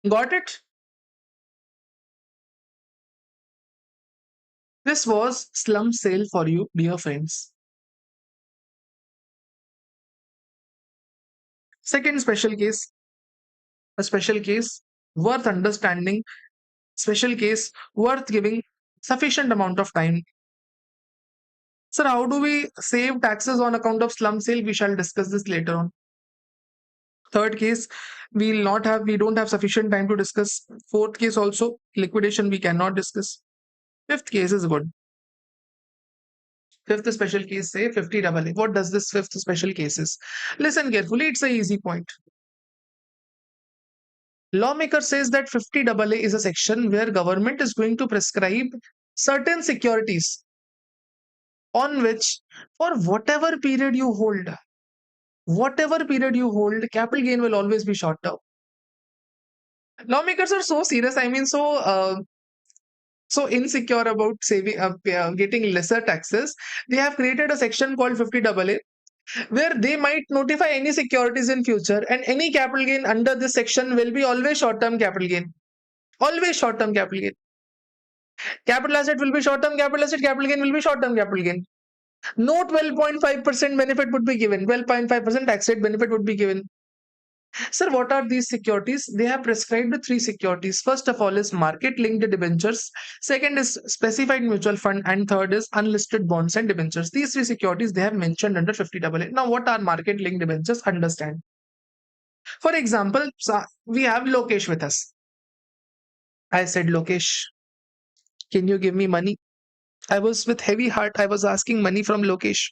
Got it? This was slum sale for you, dear friends. Second special case, a special case worth understanding, special case worth giving sufficient amount of time. Sir, how do we save taxes on account of slum sale? We shall discuss this later on. Third case, we don't have sufficient time to discuss. Fourth case also, liquidation we cannot discuss. Fifth case is good. Fifth special case say 50 AA. What does this fifth special case is? Listen carefully, it's a easy point. Lawmaker says that 50 AA is a section where government is going to prescribe certain securities on which, for whatever period you hold, capital gain will always be short term. Lawmakers are so serious, I mean, so insecure about saving, getting lesser taxes. They have created a section called 50 AA where they might notify any securities in future, and any capital gain under this section will be always short term capital gain. Always short term capital gain. Capital asset will be short term capital asset, capital gain will be short term capital gain. No 12.5% benefit would be given, 12.5% tax rate benefit would be given. Sir, what are these securities? They have prescribed three securities. First of all is market linked debentures, second is specified mutual fund, and third is unlisted bonds and debentures. These three securities they have mentioned under 50 AA. Now, what are market linked debentures? Understand. For example, we have Lokesh with us. I said, Lokesh, can you give me money? I was with heavy heart. I was asking money from Lokesh.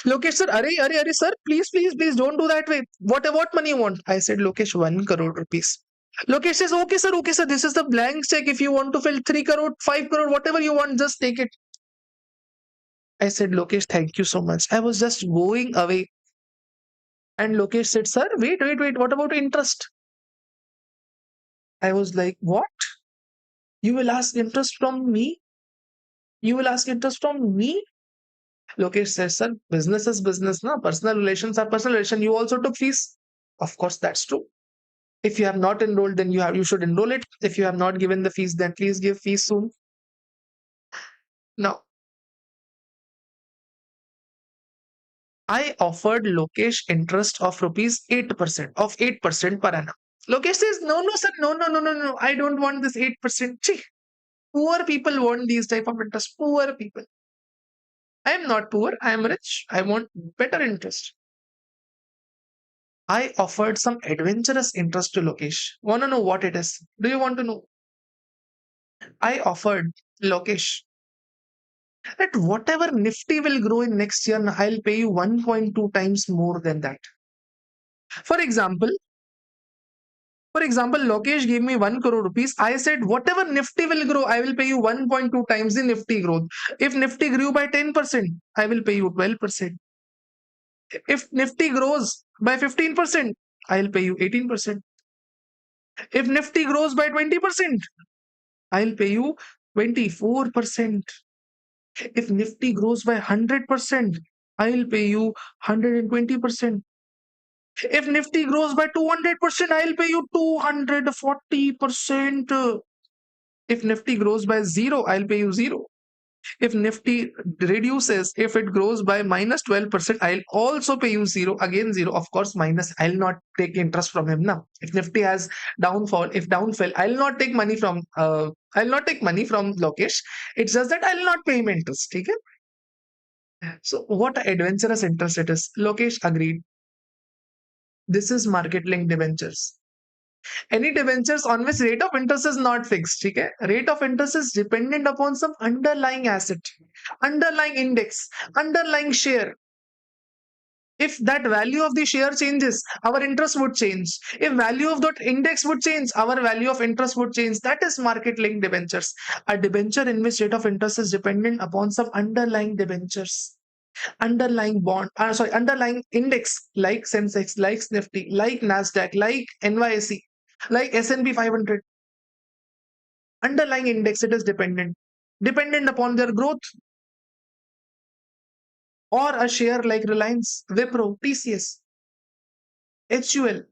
Lokesh sir, are, sir, please don't do that way. What money you want? I said, Lokesh, 1 crore rupees. Lokesh says, okay, sir, this is the blank check. If you want to fill 3 crore, 5 crore, whatever you want, just take it. I said, Lokesh, thank you so much. I was just going away. And Lokesh said, sir, wait, what about interest? I was like, what? You will ask interest from me? You will ask interest from me? Lokesh says, sir, business is business, na? Personal relations are personal relation. You also took fees. Of course, that's true. If you have not enrolled, then you should enroll it. If you have not given the fees, then please give fees soon. Now, I offered Lokesh interest of rupees 8% of 8% per annum. Lokesh says, no, sir, no. I don't want this 8%. Chee, poor people want these type of interest. Poor people. I am not poor. I am rich. I want better interest. I offered some adventurous interest to Lokesh. Want to know what it is? Do you want to know? I offered Lokesh that whatever Nifty will grow in next year, I'll pay you 1.2 times more than that. For example, Lokesh gave me 1 crore rupees. I said, whatever Nifty will grow, I will pay you 1.2 times the Nifty growth. If Nifty grew by 10%, I will pay you 12%. If Nifty grows by 15%, I'll pay you 18%. If Nifty grows by 20%, I'll pay you 24%. If Nifty grows by 100%, I'll pay you 120%. If Nifty grows by 200%, I'll pay you 240%. If Nifty grows by 0, I'll pay you 0. If Nifty reduces, if it grows by minus 12%, I'll also pay you 0. Again 0, of course, minus. I'll not take interest from him now. If Nifty has downfall, I'll not take money from Lokesh. It's just that I'll not pay him interest. Okay? So what adventurous interest it is. Lokesh agreed. This is market linked debentures. Any debentures on which rate of interest is not fixed. Okay? Rate of interest is dependent upon some underlying asset. underlying index, underlying share. If that value of the share changes, our interest would change. If value of that index would change, our value of interest would change. That is market linked debentures. A debenture in which rate of interest is dependent upon some underlying debentures, underlying bond, underlying index like Sensex, like Nifty, like Nasdaq, like NYSE, like S&P 500. Underlying index, it is dependent upon their growth, or a share like Reliance, Wipro, TCS, HUL.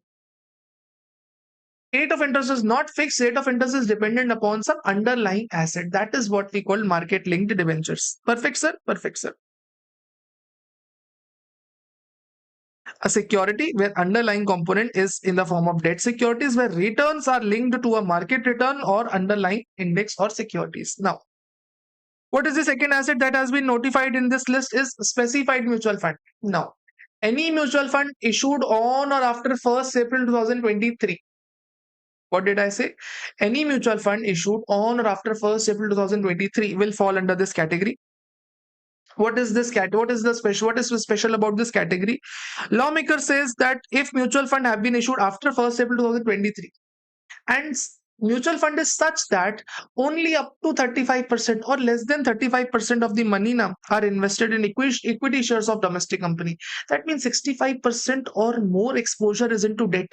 Rate of interest is not fixed. Rate of interest is dependent upon some underlying asset. That is what we call market linked debentures. Perfect, sir. Perfect, sir. A security where underlying component is in the form of debt securities, where returns are linked to a market return or underlying index or securities. Now, what is the second asset that has been notified in this list is specified mutual fund. Now, any mutual fund issued on or after 1st April 2023. What did I say? Any mutual fund issued on or after 1st April 2023 will fall under this category. What is this cat? What is the special? What is so special about this category? Lawmaker says that if mutual fund have been issued after 1st April 2023, and mutual fund is such that only up to 35% or less than 35% of the money now are invested in equity shares of domestic company. That means 65% or more exposure is into debt.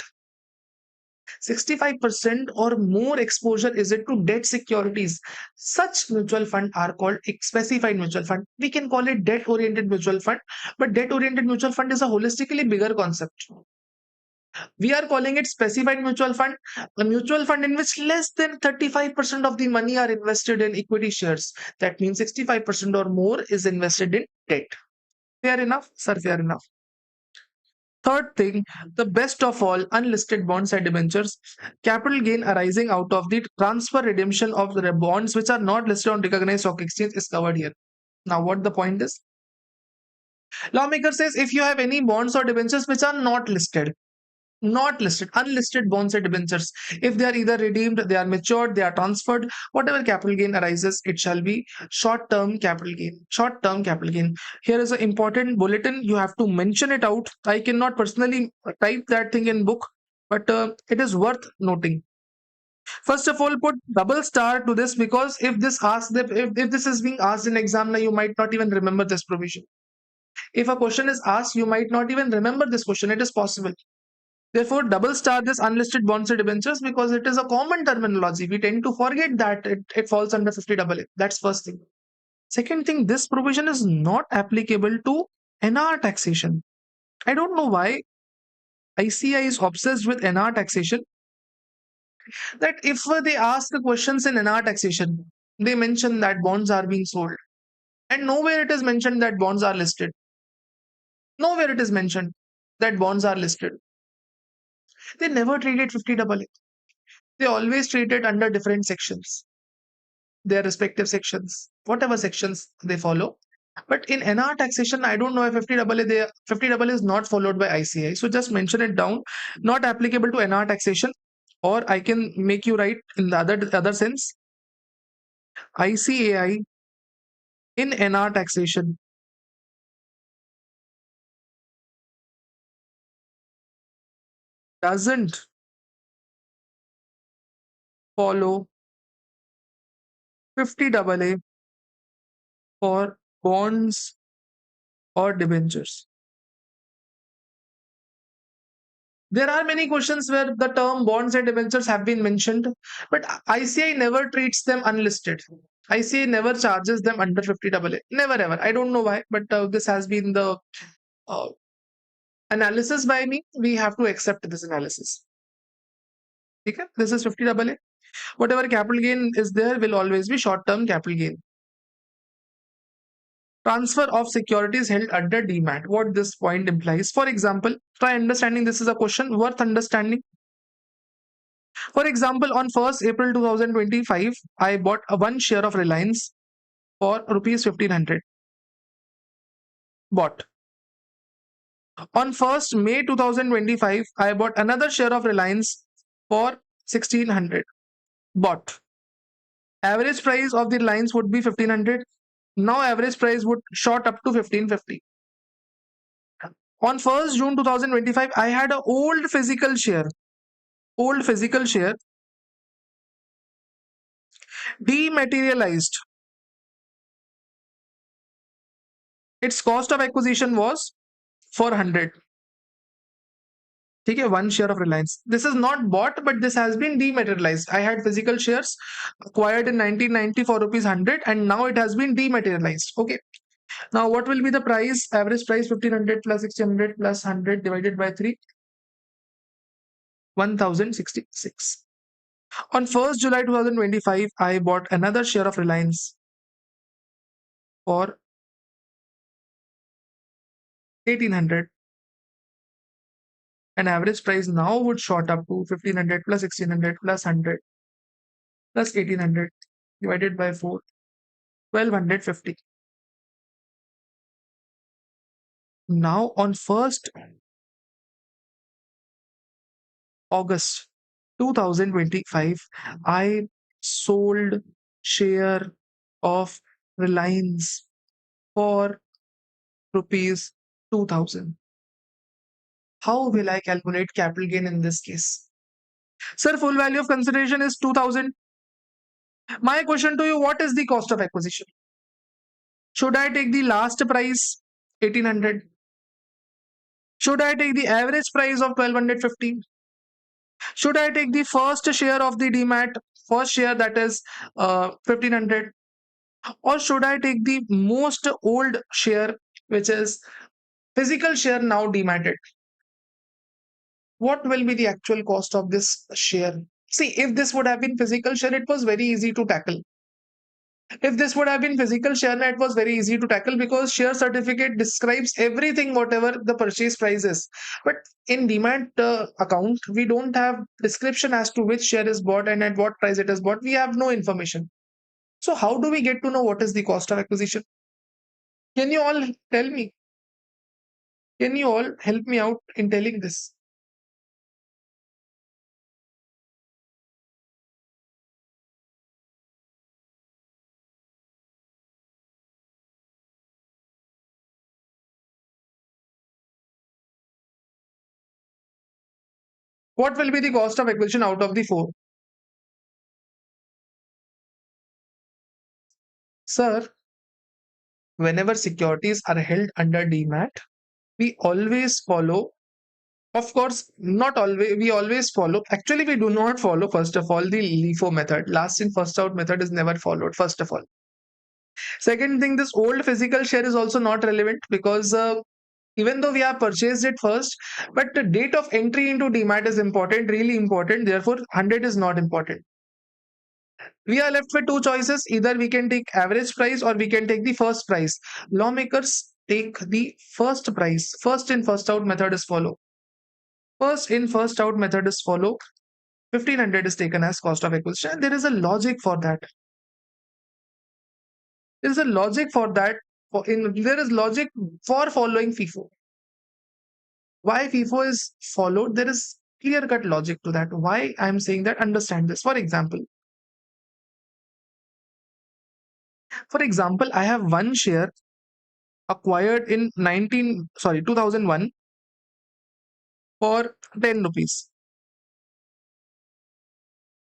65% or more exposure is it to debt securities. Such mutual fund are called specified mutual fund. We can call it debt oriented mutual fund, but debt oriented mutual fund is a holistically bigger concept. We are calling it specified mutual fund, a mutual fund in which less than 35% of the money are invested in equity shares. That means 65% or more is invested in debt. Fair enough, sir, fair enough. Third thing, the best of all, unlisted bonds and debentures, capital gain arising out of the transfer redemption of the bonds which are not listed on recognized stock exchange is covered here. Now, what the point is? Lawmaker says if you have any bonds or debentures which are not listed, unlisted bonds and debentures, if they are either redeemed, they are matured, they are transferred, whatever capital gain arises, it shall be short-term capital gain. Short-term capital gain. Here is an important bulletin. You have to mention it out. I cannot personally type that thing in book, but it is worth noting. First of all, put double star to this, because if this is being asked in exam, now you might not even remember this provision. If a question is asked, you might not even remember this question. It is possible. Therefore, double star this unlisted bonds and debentures, because it is a common terminology. We tend to forget that it falls under 50AA. That's first thing. Second thing, this provision is not applicable to NR taxation. I don't know why ICI is obsessed with NR taxation. That if they ask the questions in NR taxation, they mention that bonds are being sold. And nowhere it is mentioned that bonds are listed. Nowhere it is mentioned that bonds are listed. They never treated 50AA. They always treat it under different sections, their respective sections, whatever sections they follow. But in NR taxation, I don't know if 50AA is not followed by ICI. So just mention it down, not applicable to NR taxation, or I can make you write in the other sense. ICAI in NR taxation doesn't follow 50AA for bonds or debentures. There are many questions where the term bonds and debentures have been mentioned, but ICI never treats them unlisted. ICI never charges them under 50AA. Never ever. I don't know why, but this has been the uh, analysis by me. We have to accept this analysis. Okay? This is 50AA. Whatever capital gain is there will always be short-term capital gain. Transfer of securities held under demat. What this point implies. For example, try understanding. This is a question worth understanding. For example, on 1st April 2025, I bought one share of Reliance for rupees 1500. Bought. On 1st May 2025, I bought another share of Reliance for 1600. Bought. Average price of the Reliance would be 1500. Now average price would shot up to 1550. On 1st June 2025, I had a old physical share dematerialized. Its cost of acquisition was 400. Okay, one share of Reliance. This is not bought, but this has been dematerialized. I had physical shares acquired in 1990 for rupees 100, and now it has been dematerialized. Okay. Now, what will be the price? Average price 1500 plus 1600 plus 100 divided by 3, 1066. On 1st July 2025, I bought another share of Reliance for 1800. And average price now would shot up to 1500 plus 1600 plus 100 plus 1800 divided by 4, 1250. Now on 1st August 2025, I sold share of Reliance for rupees 2000. How will I calculate capital gain in this case? Sir, full value of consideration is 2000. My question to you, what is the cost of acquisition? Should I take the last price 1800? Should I take the average price of 1250? Should I take the first share of the demat, first share that is 1500? Or should I take the most old share, which is physical share now dematted? What will be the actual cost of this share? See, if this would have been physical share, it was very easy to tackle. If this would have been physical share, it was very easy to tackle because share certificate describes everything, whatever the purchase price is. But in demat account, we don't have description as to which share is bought and at what price it is bought. We have no information. So how do we get to know what is the cost of acquisition? Can you all tell me? Can you all help me out in telling this? What will be the cost of acquisition out of the four? Sir, whenever securities are held under demat, we always follow. Of course, not always. We always follow. Actually, we do not follow, first of all, the LIFO method. Last in, first out method is never followed, first of all. Second thing, this old physical share is also not relevant because even though we have purchased it first, but the date of entry into demat is important, really important. Therefore, 100 is not important. We are left with two choices. Either we can take average price or we can take the first price. Lawmakers take the first price. First in, first out method is follow. First in, first out method is follow. 1500 is taken as cost of acquisition. There is a logic for that. There is a logic for that. There is logic for following FIFO. Why FIFO is followed? There is clear-cut logic to that. Why I am saying that? Understand this. For example, I have one share acquired in 2001 for 10 rupees.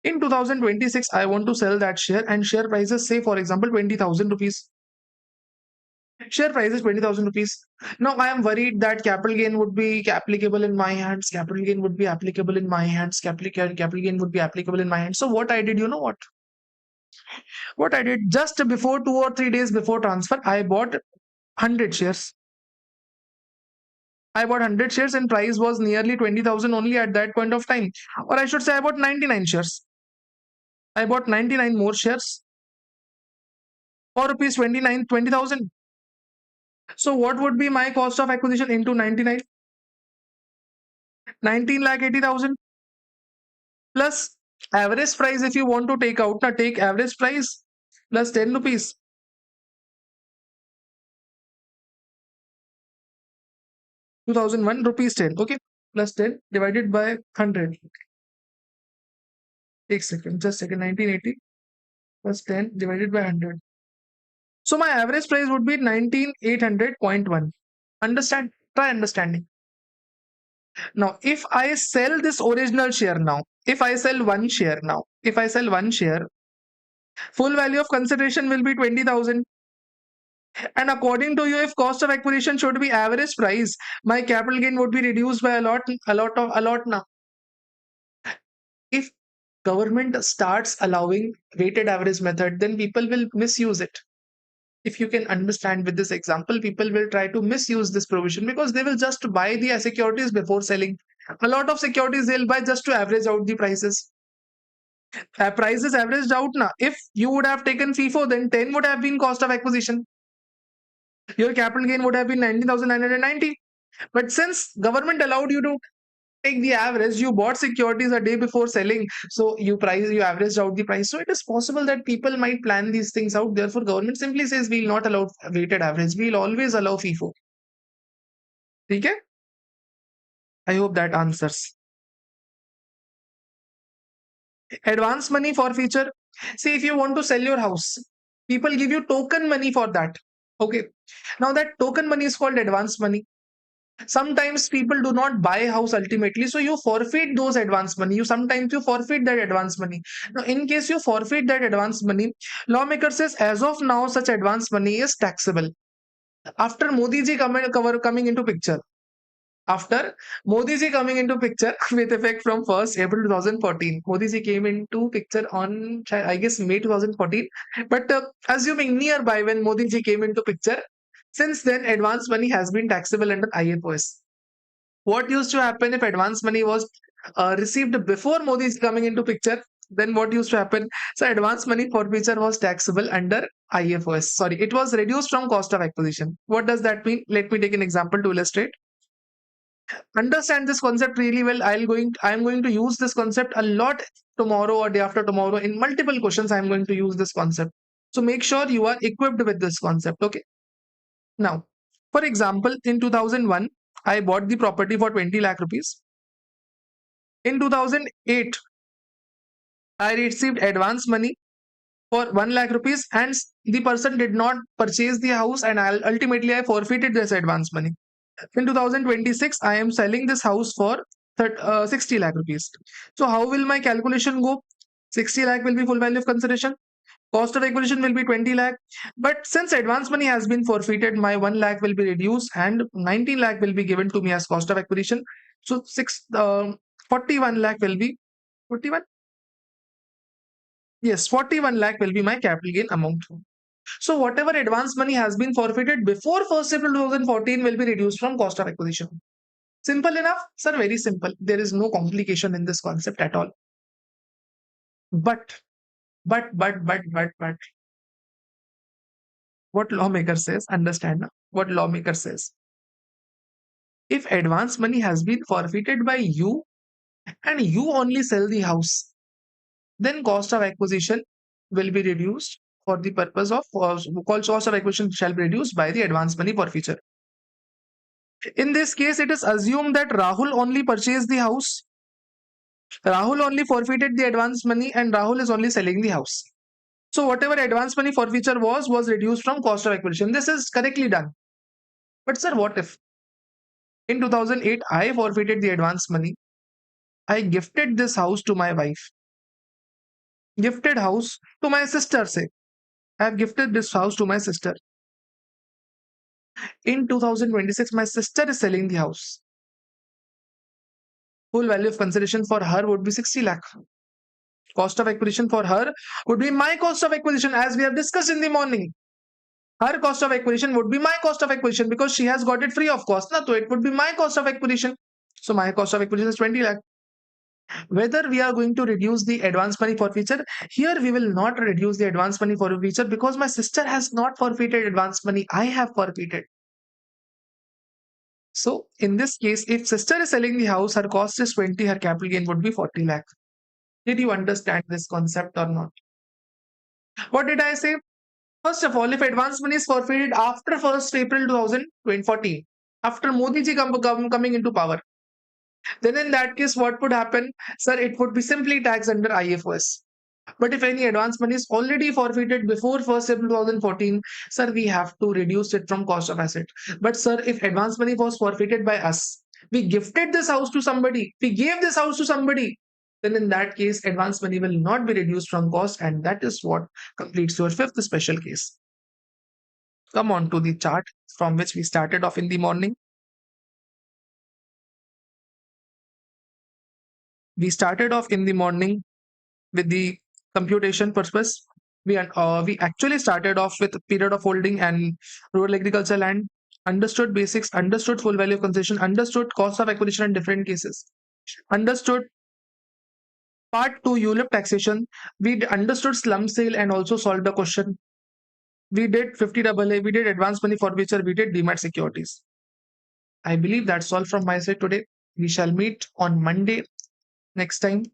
In 2026, I want to sell that share and share prices, say for example 20,000 rupees. Share price is 20,000 rupees. Now I am worried that capital gain would be applicable in my hands. Capital gain would be applicable in my hands. Capital gain would be applicable in my hands. So what I did, you know what? What I did just before 2 or 3 days before transfer, I bought 100 shares. I bought 100 shares and price was nearly 20,000 only at that point of time. Or I should say I bought 99 shares. I bought 99 more shares for rupees 20,000. So what would be my cost of acquisition into 99? 19 lakh 80,000 plus average price. If you want to take out, now take average price plus 10 rupees. 2001 rupees 10. Okay. Plus 10 divided by 100. Take second, just second. 1980 plus 10 divided by 100. So my average price would be 19,800.1. Understand? Try understanding. Now, if I sell this original share now, if I sell one share now, if I sell one share, full value of consideration will be 20,000. And according to you, if cost of acquisition should be average price, my capital gain would be reduced by a lot now. If government starts allowing weighted average method, then people will misuse it. If you can understand with this example, people will try to misuse this provision because they will just buy the securities before selling. A lot of securities they'll buy just to average out the prices. Prices averaged out now. If you would have taken FIFO, then 10 would have been cost of acquisition. Your capital gain would have been 19,990. But since government allowed you to take the average, you bought securities a day before selling, so you averaged out the price. So it is possible that people might plan these things out. Therefore, government simply says we'll not allow weighted average. We'll always allow FIFO. Okay? I hope that answers. Advance money forfeiture. See, if you want to sell your house, people give you token money for that. Okay. Now that token money is called advance money. Sometimes people do not buy a house ultimately, so you forfeit those advance money. You forfeit that advance money. Now, in case you forfeit that advance money, lawmaker says as of now such advance money is taxable. After Modi ji coming into picture, after Modi ji coming into picture with effect from 1st April 2014, Modi ji came into picture on I guess May 2014. But assuming nearby when Modi ji came into picture, since then advance money has been taxable under IFOS. What used to happen if advance money was received before Modi is coming into picture? Then what used to happen? So advance money forfeiture was taxable under IFOS. Sorry, it was reduced from cost of acquisition. What does that mean? Let me take an example to illustrate. Understand this concept really well. I'm going to use this concept a lot tomorrow or day after tomorrow. In multiple questions, I'm going to use this concept. So make sure you are equipped with this concept. Okay. Now, for example, in 2001, I bought the property for 20 lakh rupees. In 2008, I received advance money for 1 lakh rupees and the person did not purchase the house and ultimately I forfeited this advance money. In 2026, I am selling this house for 60 lakh rupees. So how will my calculation go? 60 lakh will be full value of consideration. Cost of acquisition will be 20 lakh. But since advance money has been forfeited, my 1 lakh will be reduced and 19 lakh will be given to me as cost of acquisition. So 41 lakh will be 41. Yes, 41 lakh will be my capital gain amount. So whatever advance money has been forfeited before 1st April 2014 will be reduced from cost of acquisition. Simple enough? Sir, very simple. There is no complication in this concept at all. But, what lawmaker says, understand now, what lawmaker says. If advance money has been forfeited by you and you only sell the house, then cost of acquisition will be reduced for the purpose of cost of acquisition shall be reduced by the advance money forfeiture. In this case, it is assumed that Rahul only purchased the house. Rahul only forfeited the advance money and Rahul is only selling the house. So whatever advance money forfeiture was reduced from cost of acquisition. This is correctly done. But sir, what if in 2008 I forfeited the advance money? I gifted this house to my wife. Gifted house to my sister, say. I have gifted this house to my sister. In 2026, my sister is selling the house. Full value of consideration for her would be 60 lakh. Cost of acquisition for her would be my cost of acquisition as we have discussed in the morning. Her cost of acquisition would be my cost of acquisition because she has got it free of cost. So it would be my cost of acquisition. So my cost of acquisition is 20 lakh. Whether we are going to reduce the advance money forfeiture, here we will not reduce the advance money forfeiture because my sister has not forfeited advance money. I have forfeited. So in this case, if sister is selling the house, her cost is 20, her capital gain would be 40 lakh. Did you understand this concept or not? What did I say? First of all, if advance money is forfeited after 1st April 2014, after Modi ji coming into power, then in that case, what would happen? Sir, it would be simply taxed under IFOS. But if any advance money is already forfeited before 1st April 2014, sir, we have to reduce it from cost of asset. But sir, if advance money was forfeited by us, we gifted this house to somebody, we gave this house to somebody, then in that case, advance money will not be reduced from cost, and that is what completes your fifth special case. Come on to the chart from which we started off in the morning. We started off in the morning with the computation purpose. We actually started off with period of holding and rural agriculture land, understood basics, understood full value of concession, understood cost of acquisition in different cases, understood part 2 ULIP taxation. We understood slum sale and also solved the question. We did 50 AA, we did advance money forfeiture, we did demat securities. I believe that's all from my side today. We shall meet on Monday next time.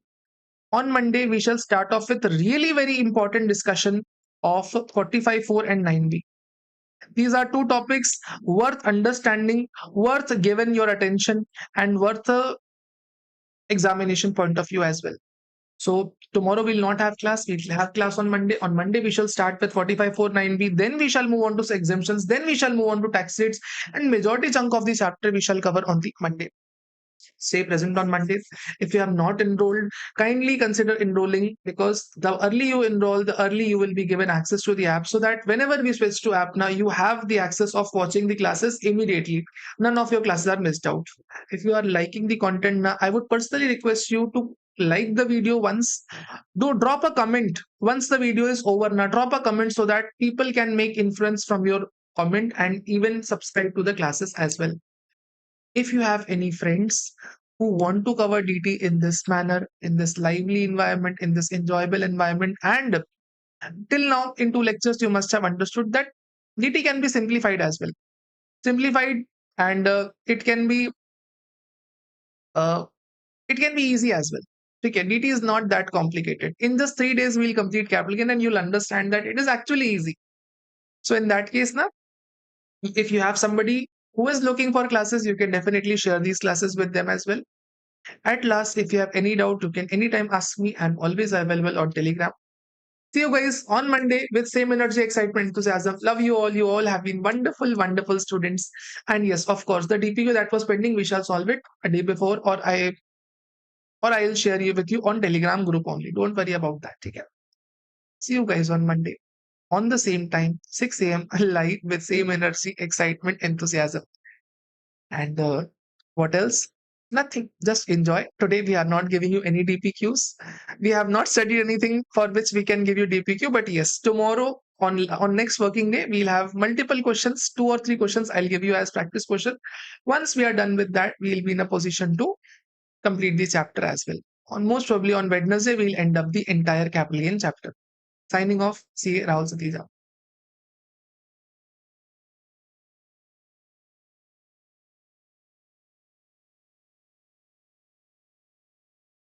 On Monday, we shall start off with a really very important discussion of 45.4 and 9B. These are two topics worth understanding, worth given your attention, and worth a examination point of view as well. So tomorrow we'll not have class. We'll have class on Monday. On Monday, we shall start with 45.4 9B. Then we shall move on to exemptions. Then we shall move on to tax rates. And majority chunk of the chapter we shall cover on the Monday. Stay present on Mondays. If you have not enrolled, kindly consider enrolling, because the early you enroll, the early you will be given access to the app, so that whenever we switch to app, now you have the access of watching the classes immediately. None of your classes are missed out. If you are liking the content now, I would personally request you to like the video once. Do drop a comment once the video is over. Now drop a comment so that people can make inference from your comment and even subscribe to the classes as well. If you have any friends who want to cover DT in this manner, in this lively environment, in this enjoyable environment, and till now in two lectures, you must have understood that DT can be simplified as well. Simplified, and uh, it can be easy as well. Okay, DT is not that complicated. In just 3 days, we'll complete capital gain, and you'll understand that it is actually easy. So in that case, now, if you have somebody who is looking for classes, you can definitely share these classes with them as well. At last, if you have any doubt, you can anytime ask me. I'm always available on Telegram. See you guys on Monday with same energy, excitement, enthusiasm. Love you all. You all have been wonderful, wonderful students. And yes, of course, the DPQ that was pending, we shall solve it a day before, or I'll share you with you on Telegram group only. Don't worry about that. Okay? See you guys on Monday on the same time, 6 a.m. live with same energy, excitement, enthusiasm. And what else? Nothing. Just enjoy. Today we are not giving you any DPQs. We have not studied anything for which we can give you DPQ. But yes, tomorrow on next working day, we'll have multiple questions, 2 or 3 questions I'll give you as practice question. Once we are done with that, we'll be in a position to complete the chapter as well. On most probably on Wednesday, we'll end up the entire capital gain chapter. Signing off. See Rahul Satija.